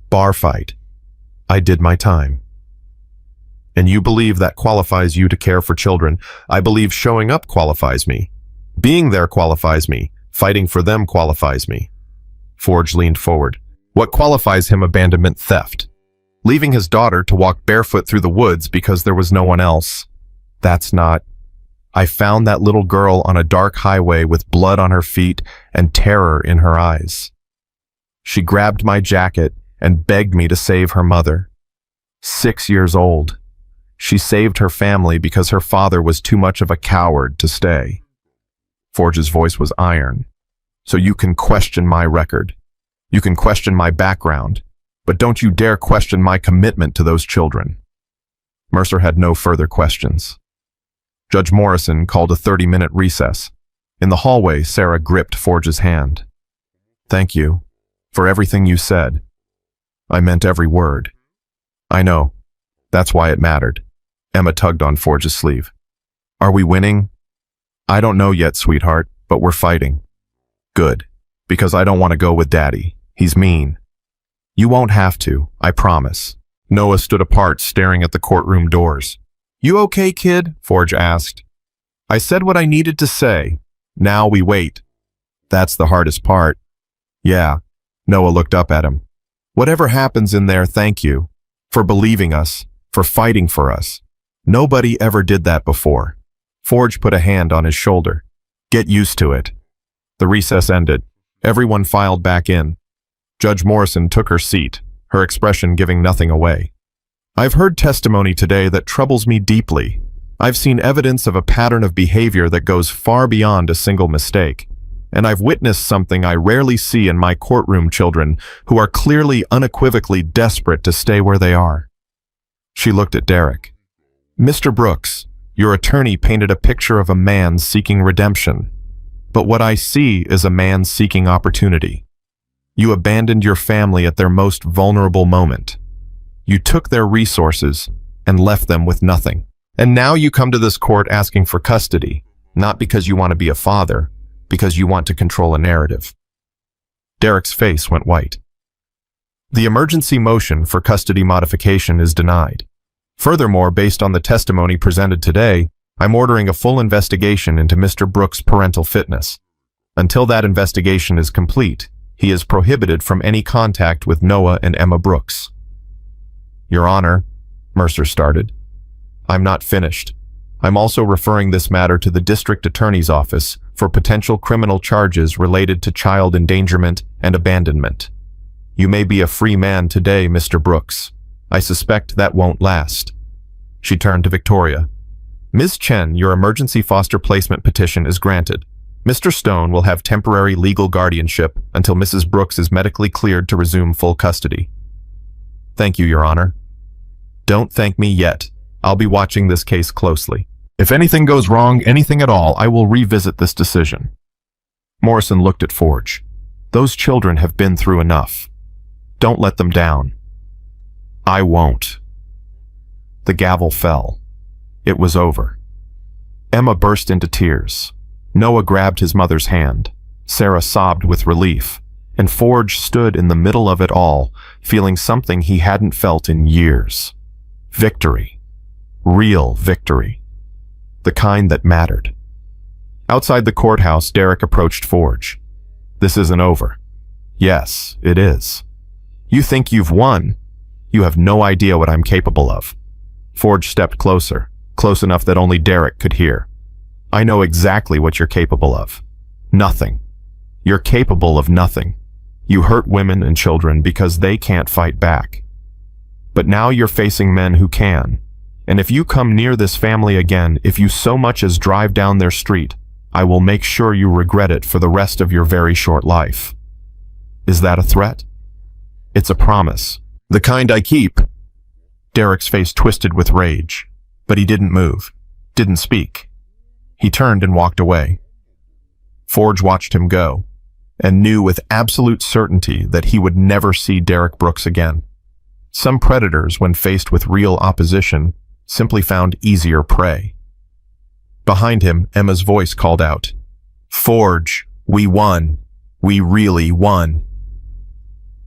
Speaker 1: Bar fight. I did my time. And you believe that qualifies you to care for children. I believe showing up qualifies me. Being there qualifies me. Fighting for them qualifies me. Forge leaned forward. What qualifies him? Abandonment, theft. Leaving his daughter to walk barefoot through the woods because there was no one else. That's not. I found that little girl on a dark highway with blood on her feet and terror in her eyes. She grabbed my jacket and begged me to save her mother. 6 years old. She saved her family because her father was too much of a coward to stay. Forge's voice was iron. So you can question my record. You can question my background. but don't you dare question my commitment to those children." Mercer had no further questions. Judge Morrison called a 30-minute recess. In the hallway, Sarah gripped Forge's hand. "Thank you for everything you said. I meant every word." "I know. That's why it mattered." Emma tugged on Forge's sleeve. "Are we winning?" "I don't know yet, sweetheart, but we're fighting." "Good, because I don't want to go with Daddy. He's mean." "You won't have to, I promise." Noah stood apart, staring at the courtroom doors. "You okay, kid?" Forge asked. "I said what I needed to say. Now we wait." "That's the hardest part." "Yeah." Noah looked up at him. "Whatever happens in there, thank you. For believing us, for fighting for us. Nobody ever did that before." Forge put a hand on his shoulder. "Get used to it." The recess ended. Everyone filed back in. Judge Morrison took her seat, her expression giving nothing away. "I've heard testimony today that troubles me deeply. I've seen evidence of a pattern of behavior that goes far beyond a single mistake. And I've witnessed something I rarely see in my courtroom children who are clearly unequivocally desperate to stay where they are." She looked at Derek. "Mr. Brooks, your attorney painted a picture of a man seeking redemption. But what I see is a man seeking opportunity. You abandoned your family at their most vulnerable moment. You took their resources and left them with nothing. And now you come to this court asking for custody, not because you want to be a father, because you want to control a narrative." Derek's face went white. "The emergency motion for custody modification is denied. Furthermore, based on the testimony presented today, I'm ordering a full investigation into Mr. Brooks' parental fitness. Until that investigation is complete, he is prohibited from any contact with Noah and Emma Brooks." "Your Honor," Mercer started. "I'm not finished. I'm also referring this matter to the District Attorney's Office for potential criminal charges related to child endangerment and abandonment. You may be a free man today, Mr. Brooks. I suspect that won't last." She turned to Victoria. "Ms. Chen, your emergency foster placement petition is granted. Mr. Stone will have temporary legal guardianship until Mrs. Brooks is medically cleared to resume full custody." "Thank you, Your Honor." "Don't thank me yet. I'll be watching this case closely. If anything goes wrong, anything at all, I will revisit this decision." Morrison looked at Forge. "Those children have been through enough. Don't let them down." "I won't." The gavel fell. It was over. Emma burst into tears. Noah grabbed his mother's hand. Sarah sobbed with relief, and Forge stood in the middle of it all, feeling something he hadn't felt in years. Victory. Real victory. The kind that mattered. Outside the courthouse, Derek approached Forge. "This isn't over." "Yes, it is. You think you've won? You have no idea what I'm capable of." Forge stepped closer, close enough that only Derek could hear. "I know exactly what you're capable of. Nothing. You're capable of nothing. You hurt women and children because they can't fight back. But now you're facing men who can. And if you come near this family again, if you so much as drive down their street, I will make sure you regret it for the rest of your very short life." "Is that a threat?" "It's a promise. The kind I keep." Derek's face twisted with rage, but he didn't move, didn't speak. He turned and walked away. Forge watched him go, and knew with absolute certainty that he would never see Derek Brooks again. Some predators, when faced with real opposition, simply found easier prey. Behind him, Emma's voice called out, "Forge, we won. We really won."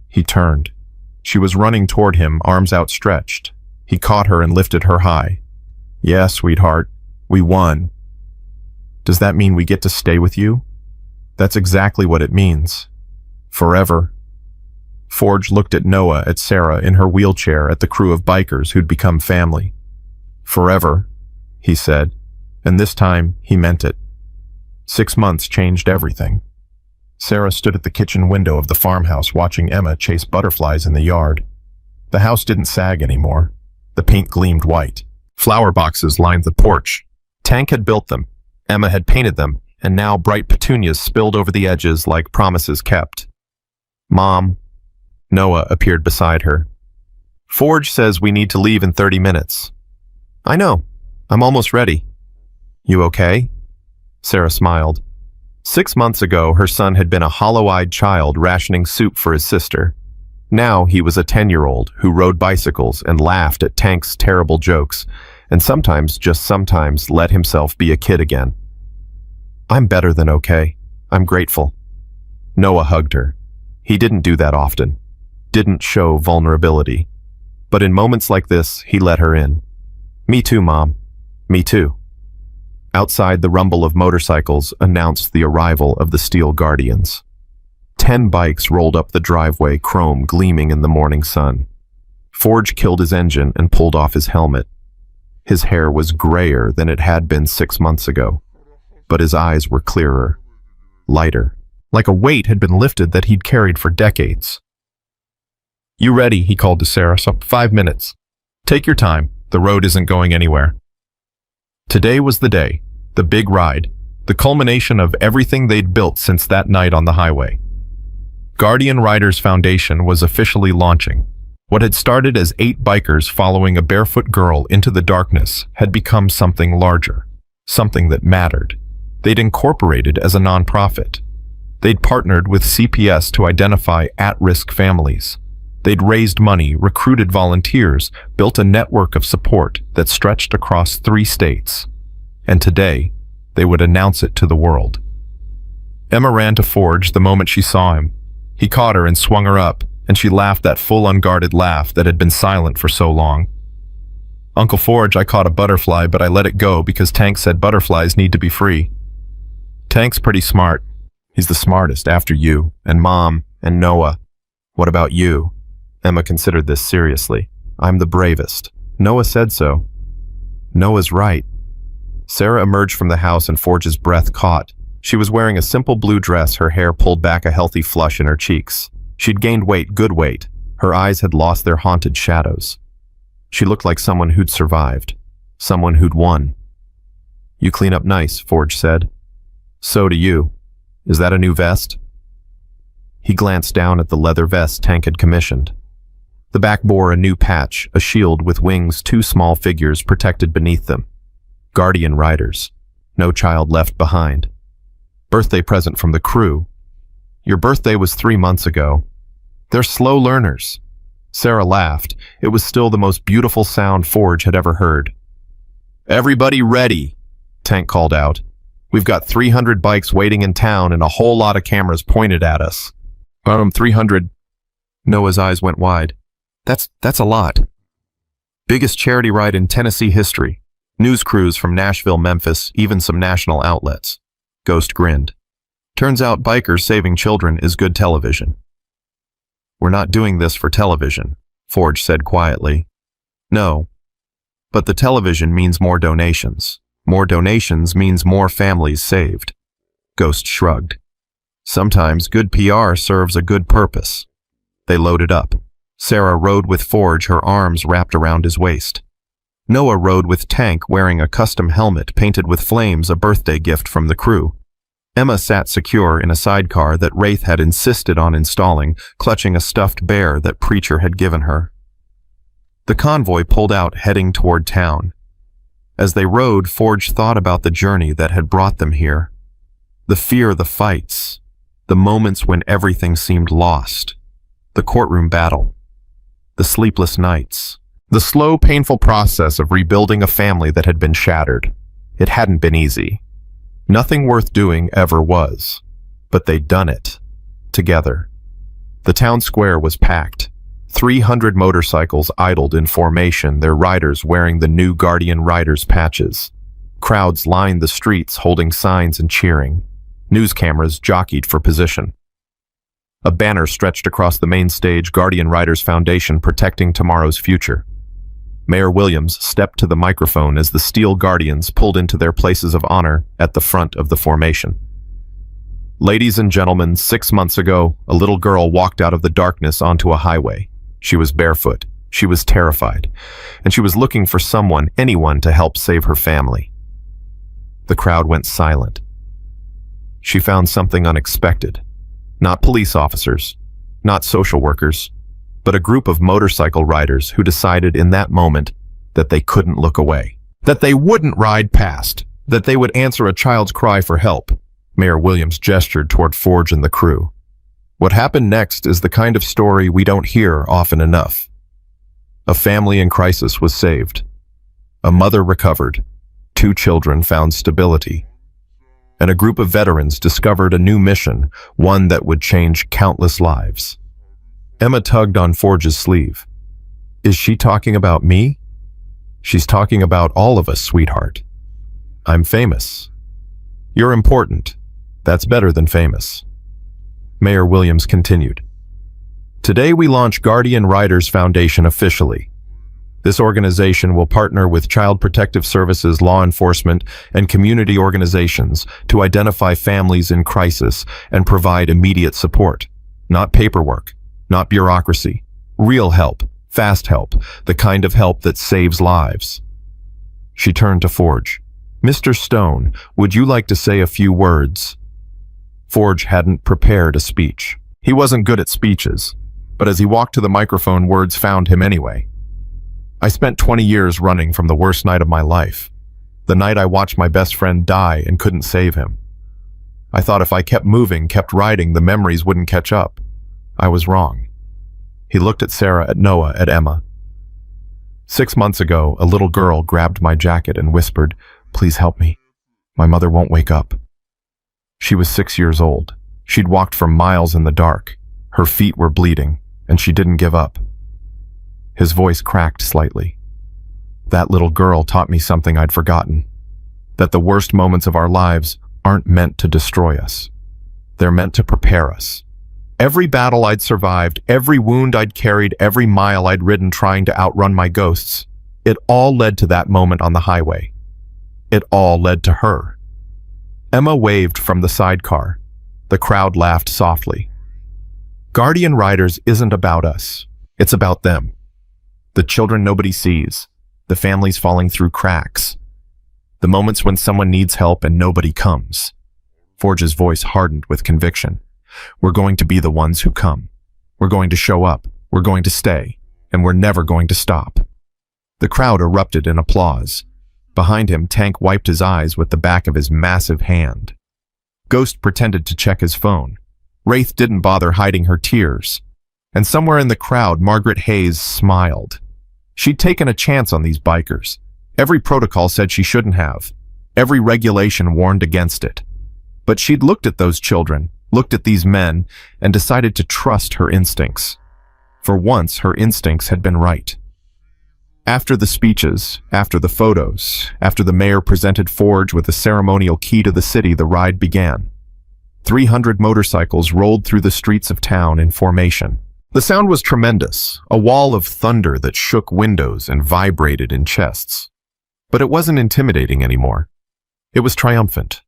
Speaker 1: He turned. She was running toward him, arms outstretched. He caught her and lifted her high. "Yeah, sweetheart, we won." "Does that mean we get to stay with you?" "That's exactly what it means. Forever." Forge looked at Noah, at Sarah in her wheelchair, at the crew of bikers who'd become family. "Forever," he said, and this time he meant it. 6 months changed everything. Sarah stood at the kitchen window of the farmhouse watching Emma chase butterflies in the yard. The house didn't sag anymore. The paint gleamed white. Flower boxes lined the porch. Tank had built them. Emma had painted them, and now bright petunias spilled over the edges like promises kept. "Mom." Noah appeared beside her. Forge says we need to leave in 30 minutes. I know. I'm almost ready. You okay? Sarah smiled. 6 months ago, her son had been a hollow-eyed child rationing soup for his sister. Now he was a 10-year-old who rode bicycles and laughed at Tank's terrible jokes, and sometimes, just sometimes, let himself be a kid again. I'm better than okay. I'm grateful. Noah hugged her. He didn't do that often. Didn't show vulnerability. But in moments like this, he let her in. Me too, Mom. Me too. Outside, the rumble of motorcycles announced the arrival of the Steel Guardians. 10 bikes rolled up the driveway, chrome gleaming in the morning sun. Forge killed his engine and pulled off his helmet. His hair was grayer than it had been 6 months ago, but his eyes were clearer, lighter, like a weight had been lifted that he'd carried for decades. You ready? He called to Sarah. So 5 minutes. Take your time. The road isn't going anywhere. Today was the day, the big ride, the culmination of everything they'd built since that night on the highway. Guardian Riders Foundation was officially launching. What had started as 8 bikers following a barefoot girl into the darkness had become something larger, something that mattered. They'd incorporated as a nonprofit. They'd partnered with CPS to identify at-risk families. They'd raised money, recruited volunteers, built a network of support that stretched across 3 states. And today, they would announce it to the world. Emma ran to Forge the moment she saw him. He caught her and swung her up, and she laughed that full unguarded laugh that had been silent for so long. Uncle Forge, I caught a butterfly, but I let it go because Tank said butterflies need to be free. Tank's pretty smart. He's the smartest after you, and Mom, and Noah. What about you? Emma considered this seriously. I'm the bravest. Noah said so. Noah's right. Sarah emerged from the house and Forge's breath caught. She was wearing a simple blue dress, her hair pulled back, a healthy flush in her cheeks. She'd gained weight, good weight. Her eyes had lost their haunted shadows. She looked like someone who'd survived. Someone who'd won. You clean up nice, Forge said. So do you. Is that a new vest? He glanced down at the leather vest Tank had commissioned. The back bore a new patch, a shield with wings, 2 small figures protected beneath them. Guardian Riders. No child left behind. Birthday present from the crew. Your birthday was 3 months ago. They're slow learners. Sarah laughed. It was still the most beautiful sound Forge had ever heard. Everybody ready, Tank called out. We've got 300 bikes waiting in town and a whole lot of cameras pointed at us. 300. Noah's eyes went wide. That's a lot. Biggest charity ride in Tennessee history. News crews from Nashville, Memphis, even some national outlets. Ghost grinned. Turns out bikers saving children is good television. We're not doing this for television, Forge said quietly. No. But the television means more donations. More donations means more families saved. Ghost shrugged. Sometimes good PR serves a good purpose. They loaded up. Sarah rode with Forge, her arms wrapped around his waist. Noah rode with Tank, wearing a custom helmet painted with flames, a birthday gift from the crew. Emma sat secure in a sidecar that Wraith had insisted on installing, clutching a stuffed bear that Preacher had given her. The convoy pulled out, heading toward town. As they rode, Forge thought about the journey that had brought them here. The fear, the fights, the moments when everything seemed lost, the courtroom battle, the sleepless nights, the slow, painful process of rebuilding a family that had been shattered. It hadn't been easy. Nothing worth doing ever was, but they'd done it, together. The town square was packed. 300 motorcycles idled in formation, their riders wearing the new Guardian Riders patches. Crowds lined the streets holding signs and cheering. News cameras jockeyed for position. A banner stretched across the main stage, Guardian Riders Foundation, protecting tomorrow's future. Mayor Williams stepped to the microphone as the Steel Guardians pulled into their places of honor at the front of the formation. Ladies and gentlemen, 6 months ago, a little girl walked out of the darkness onto a highway. She was barefoot. She was terrified. And she was looking for someone, anyone, to help save her family. The crowd went silent. She found something unexpected. Not police officers, not social workers, but a group of motorcycle riders who decided in that moment that they couldn't look away, that they wouldn't ride past, that they would answer a child's cry for help. Mayor Williams gestured toward Forge and the crew. What happened next is the kind of story we don't hear often enough. A family in crisis was saved. A mother recovered. 2 children found stability. And a group of veterans discovered a new mission, one that would change countless lives. Emma tugged on Forge's sleeve. Is she talking about me? She's talking about all of us, sweetheart. I'm famous. You're important. That's better than famous. Mayor Williams continued. Today we launch Guardian Riders Foundation officially. This organization will partner with Child Protective Services, law enforcement, and community organizations to identify families in crisis and provide immediate support. Not paperwork, not bureaucracy. Real help, fast help, the kind of help that saves lives. She turned to Forge. Mr. Stone, would you like to say a few words? Forge hadn't prepared a speech. He wasn't good at speeches, but as he walked to the microphone, words found him anyway. I spent 20 years running from the worst night of my life. The night I watched my best friend die and couldn't save him. I thought if I kept moving, kept riding, the memories wouldn't catch up. I was wrong. He looked at Sarah, at Noah, at Emma. 6 months ago, a little girl grabbed my jacket and whispered, "Please help me. My mother won't wake up." She was 6 years old. She'd walked for miles in the dark. Her feet were bleeding, and she didn't give up. His voice cracked slightly. That little girl taught me something I'd forgotten. That the worst moments of our lives aren't meant to destroy us. They're meant to prepare us. Every battle I'd survived, every wound I'd carried, every mile I'd ridden trying to outrun my ghosts, it all led to that moment on the highway. It all led to her. Emma waved from the sidecar. The crowd laughed softly. Guardian Riders isn't about us. It's about them. The children nobody sees. The families falling through cracks. The moments when someone needs help and nobody comes. Forge's voice hardened with conviction. We're going to be the ones who come. We're going to show up. We're going to stay. And we're never going to stop. The crowd erupted in applause. Behind him, Tank wiped his eyes with the back of his massive hand. Ghost pretended to check his phone. Wraith didn't bother hiding her tears. And somewhere in the crowd, Margaret Hayes smiled. She'd taken a chance on these bikers. Every protocol said she shouldn't have. Every regulation warned against it. But she'd looked at those children, looked at these men, and decided to trust her instincts. For once, her instincts had been right. After the speeches, after the photos, after the mayor presented Forge with a ceremonial key to the city, the ride began. 300 motorcycles rolled through the streets of town in formation. The sound was tremendous, a wall of thunder that shook windows and vibrated in chests. But it wasn't intimidating anymore. It was triumphant.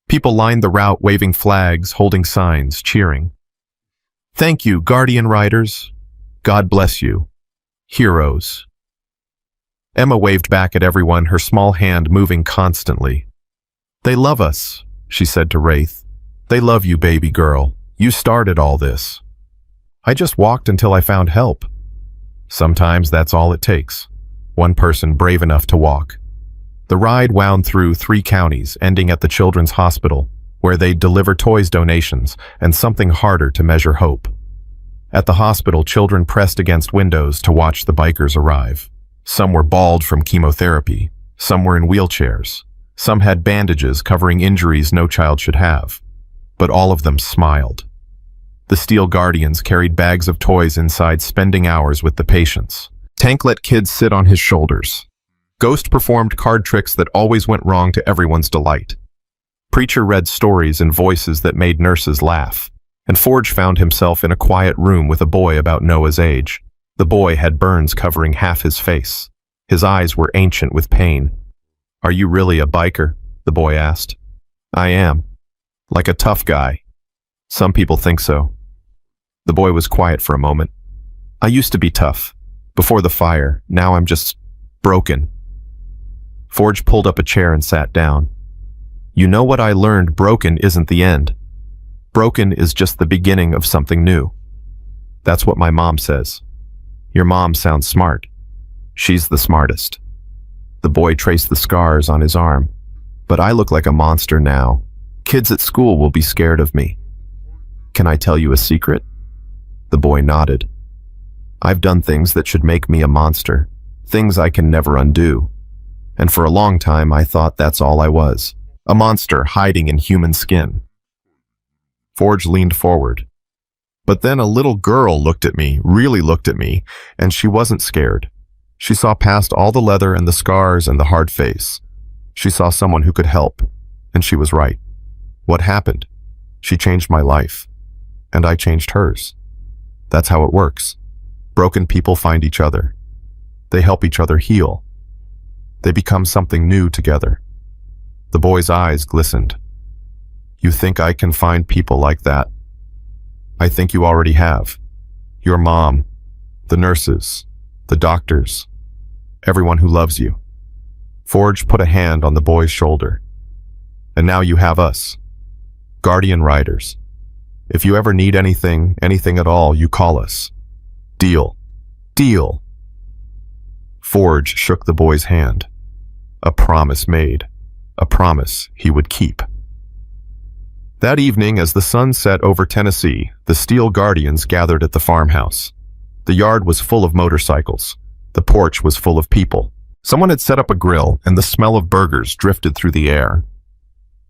Speaker 1: People lined the route waving flags, holding signs, cheering. Thank you, Guardian Riders. God bless you. Heroes. Emma waved back at everyone, her small hand moving constantly. They love us, she said to Wraith. They love you, baby girl. You started all this. I just walked until I found help. Sometimes that's all it takes. One person brave enough to walk. The ride wound through 3 counties, ending at the Children's Hospital, where they'd deliver toys donations and something harder to measure hope. At the hospital, children pressed against windows to watch the bikers arrive. Some were bald from chemotherapy. Some were in wheelchairs. Some had bandages covering injuries no child should have. But all of them smiled. The Steel Guardians carried bags of toys inside, spending hours with the patients. Tank let kids sit on his shoulders. Ghost performed card tricks that always went wrong to everyone's delight. Preacher read stories in voices that made nurses laugh. And Forge found himself in a quiet room with a boy about Noah's age. The boy had burns covering half his face. His eyes were ancient with pain. Are you really a biker? The boy asked. I am. Like a tough guy. Some people think so. The boy was quiet for a moment. I used to be tough. Before the fire. Now I'm just broken. Forge pulled up a chair and sat down. You know what I learned? Broken isn't the end. Broken is just the beginning of something new. That's what my mom says. Your mom sounds smart. She's the smartest. The boy traced the scars on his arm. But I look like a monster now. Kids at school will be scared of me. Can I tell you a secret? The boy nodded. I've done things that should make me a monster, things I can never undo. And for a long time I thought that's all I was, a monster hiding in human skin. Forge leaned forward. But then a little girl looked at me, really looked at me, and she wasn't scared. She saw past all the leather and the scars and the hard face. She saw someone who could help, and she was right. What happened? She changed my life, and I changed hers. That's how it works. Broken people find each other. They help each other heal. They become something new together. The boy's eyes glistened. You think I can find people like that? I think you already have. Your mom, the nurses, the doctors, everyone who loves you. Forge put a hand on the boy's shoulder. And now you have us, Guardian Riders. If you ever need anything at all, you call us. Deal. Deal. Forge shook the boy's hand. A promise made. A promise he would keep. That evening, as the sun set over Tennessee, the Steel Guardians gathered at the farmhouse. The yard was full of motorcycles. The porch was full of people. Someone had set up a grill, and the smell of burgers drifted through the air.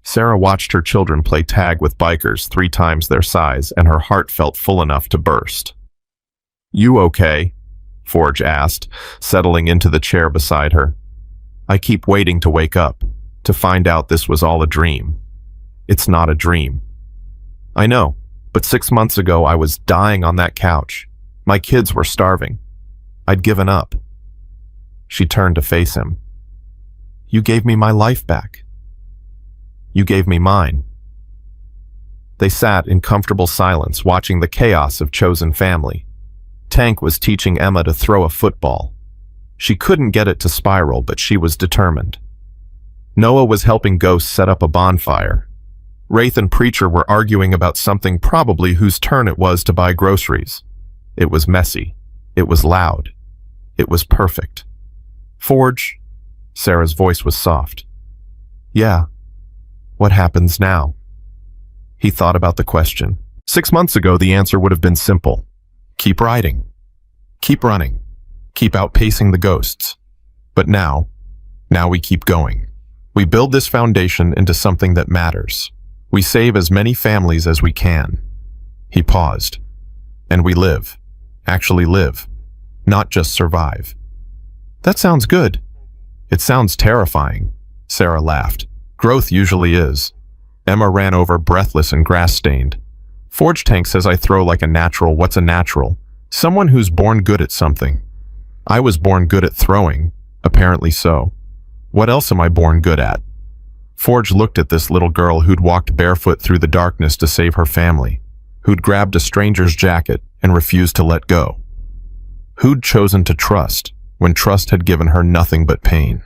Speaker 1: Sarah watched her children play tag with bikers 3 times their size, and her heart felt full enough to burst. You okay? Forge asked, settling into the chair beside her. I keep waiting to wake up, to find out this was all a dream. It's not a dream. I know, but 6 months ago I was dying on that couch. My kids were starving. I'd given up. She turned to face him. You gave me my life back. You gave me mine. They sat in comfortable silence, watching the chaos of chosen family. Tank was teaching Emma to throw a football. She couldn't get it to spiral, but she was determined. Noah was helping Ghost set up a bonfire. Wraith and Preacher were arguing about something, probably whose turn it was to buy groceries. It was messy. It was loud. It was perfect. Forge? Sarah's voice was soft. Yeah. What happens now? He thought about the question. 6 months ago, the answer would have been simple. Keep riding. Keep running. Keep outpacing the ghosts. But now we keep going. We build this foundation into something that matters. We save as many families as we can. He paused. And we live. Actually live. Not just survive. That sounds good. It sounds terrifying. Sarah laughed. Growth usually is. Emma ran over, breathless and grass-stained. Forge Tank says I throw like a natural. What's a natural? Someone who's born good at something. I was born good at throwing. Apparently so. What else am I born good at? Forge looked at this little girl who'd walked barefoot through the darkness to save her family, who'd grabbed a stranger's jacket and refused to let go, who'd chosen to trust when trust had given her nothing but pain.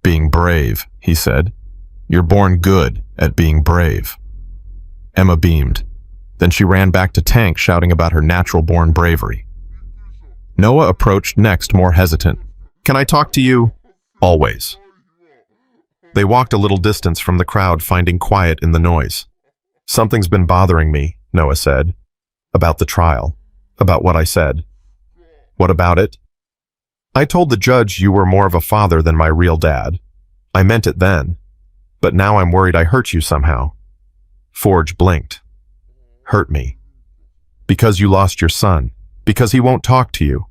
Speaker 1: Being brave, he said. You're born good at being brave. Emma beamed. Then she ran back to Tank, shouting about her natural-born bravery. Noah approached next, more hesitant. Can I talk to you? Always. They walked a little distance from the crowd, finding quiet in the noise. Something's been bothering me, Noah said. About the trial. About what I said. What about it? I told the judge you were more of a father than my real dad. I meant it then. But now I'm worried I hurt you somehow. Forge blinked. Hurt me. Because you lost your son. Because he won't talk to you.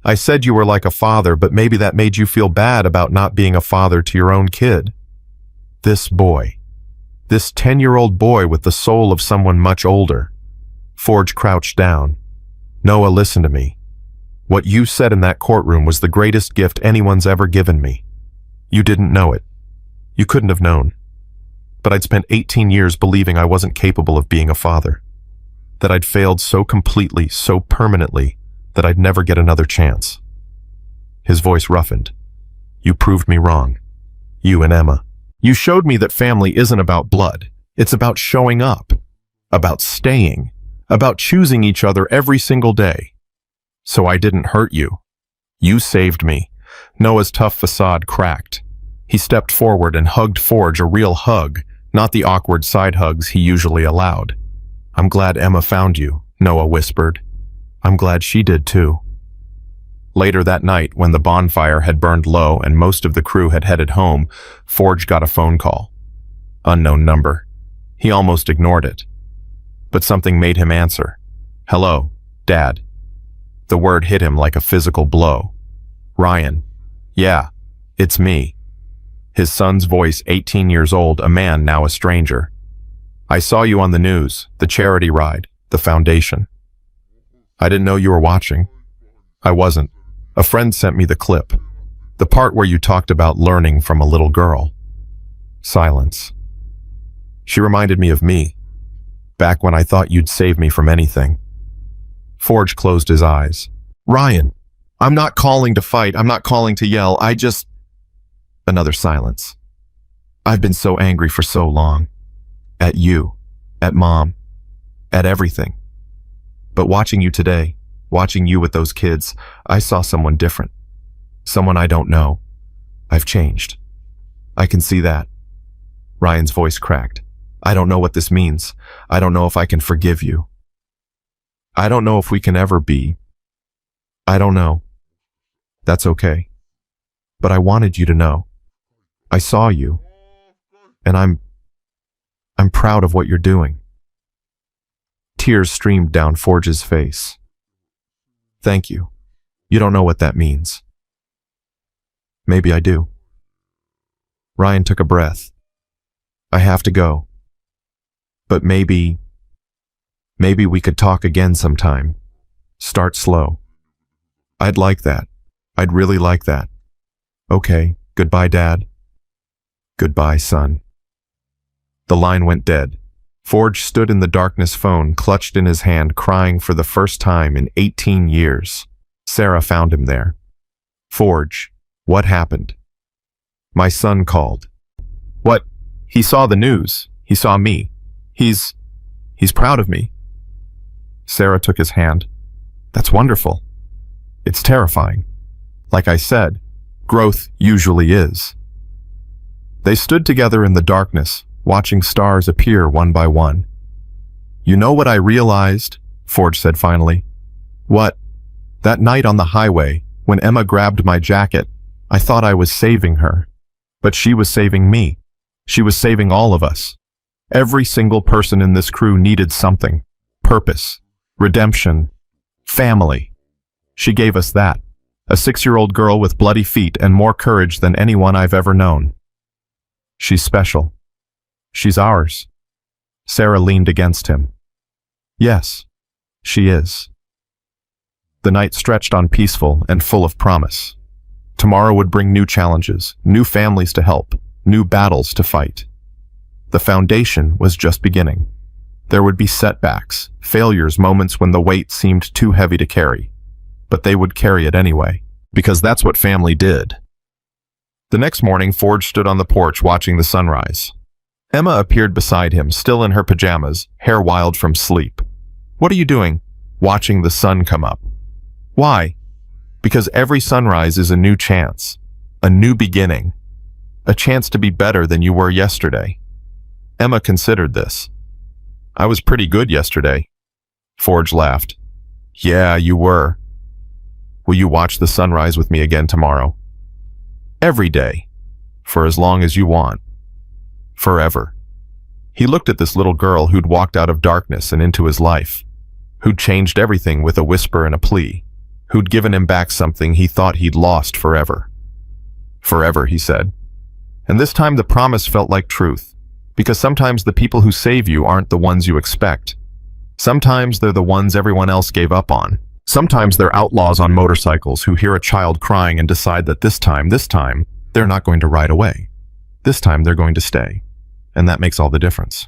Speaker 1: I said you were like a father, but maybe that made you feel bad about not being a father to your own kid. This boy. This 10-year-old boy with the soul of someone much older. Forge crouched down. Noah, listen to me. What you said in that courtroom was the greatest gift anyone's ever given me. You didn't know it. You couldn't have known. But I'd spent 18 years believing I wasn't capable of being a father. That I'd failed so completely, so permanently, that I'd never get another chance. His voice roughened. You proved me wrong. You and Emma. You showed me that family isn't about blood. It's about showing up. About staying. About choosing each other every single day. So I didn't hurt you. You saved me. Noah's tough facade cracked. He stepped forward and hugged Forge, a real hug, not the awkward side hugs he usually allowed. I'm glad Emma found you, Noah whispered. I'm glad she did too. Later that night, when the bonfire had burned low and most of the crew had headed home, Forge got a phone call. Unknown number. He almost ignored it. But something made him answer. Hello, Dad. The word hit him like a physical blow. Ryan. Yeah, it's me. His son's voice, 18 years old, a man now a stranger. I saw you on the news, the charity ride, the foundation. I didn't know you were watching. I wasn't. A friend sent me the clip. The part where you talked about learning from a little girl. Silence. She reminded me of me, back when I thought you'd save me from anything. Forge closed his eyes. Ryan, I'm not calling to fight. I'm not calling to yell. Another silence. I've been so angry for so long. At you, at Mom, at everything. But watching you today, watching you with those kids, I saw someone different. Someone I don't know. I've changed. I can see that. Ryan's voice cracked. I don't know what this means. I don't know if I can forgive you. I don't know if we can ever be. I don't know. That's okay. But I wanted you to know. I saw you. And I'm proud of what you're doing. Tears streamed down Forge's face. Thank you. You don't know what that means. Maybe I do. Ryan took a breath. I have to go. But maybe we could talk again sometime. Start slow. I'd like that. I'd really like that. Okay, goodbye, Dad. Goodbye, son. The line went dead. Forge stood in the darkness, phone clutched in his hand, crying for the first time in 18 years. Sarah found him there. Forge, what happened? My son called. What? He saw the news. He saw me. He's proud of me. Sarah took his hand. That's wonderful. It's terrifying. Like I said, growth usually is. They stood together in the darkness, watching stars appear one by one. You know what I realized? Forge said finally. What? That night on the highway, when Emma grabbed my jacket, I thought I was saving her. But she was saving me. She was saving all of us. Every single person in this crew needed something. Purpose, redemption, family. She gave us that. A 6-year-old girl with bloody feet and more courage than anyone I've ever known. She's special. She's ours. Sarah leaned against him. Yes, she is. The night stretched on, peaceful and full of promise. Tomorrow would bring new challenges, new families to help, new battles to fight. The foundation was just beginning. There would be setbacks, failures, moments when the weight seemed too heavy to carry. But they would carry it anyway, because that's what family did. The next morning, Forge stood on the porch watching the sunrise. Emma appeared beside him, still in her pajamas, hair wild from sleep. What are you doing? Watching the sun come up. Why? Because every sunrise is a new chance, a new beginning, a chance to be better than you were yesterday. Emma considered this. I was pretty good yesterday. Forge laughed. Yeah, you were. Will you watch the sunrise with me again tomorrow? Every day. For as long as you want. Forever. He looked at this little girl who'd walked out of darkness and into his life, who'd changed everything with a whisper and a plea, who'd given him back something he thought he'd lost forever. Forever, he said. And this time the promise felt like truth, because sometimes the people who save you aren't the ones you expect. Sometimes they're the ones everyone else gave up on. Sometimes they're outlaws on motorcycles who hear a child crying and decide that this time, they're not going to ride away. This time they're going to stay. And that makes all the difference.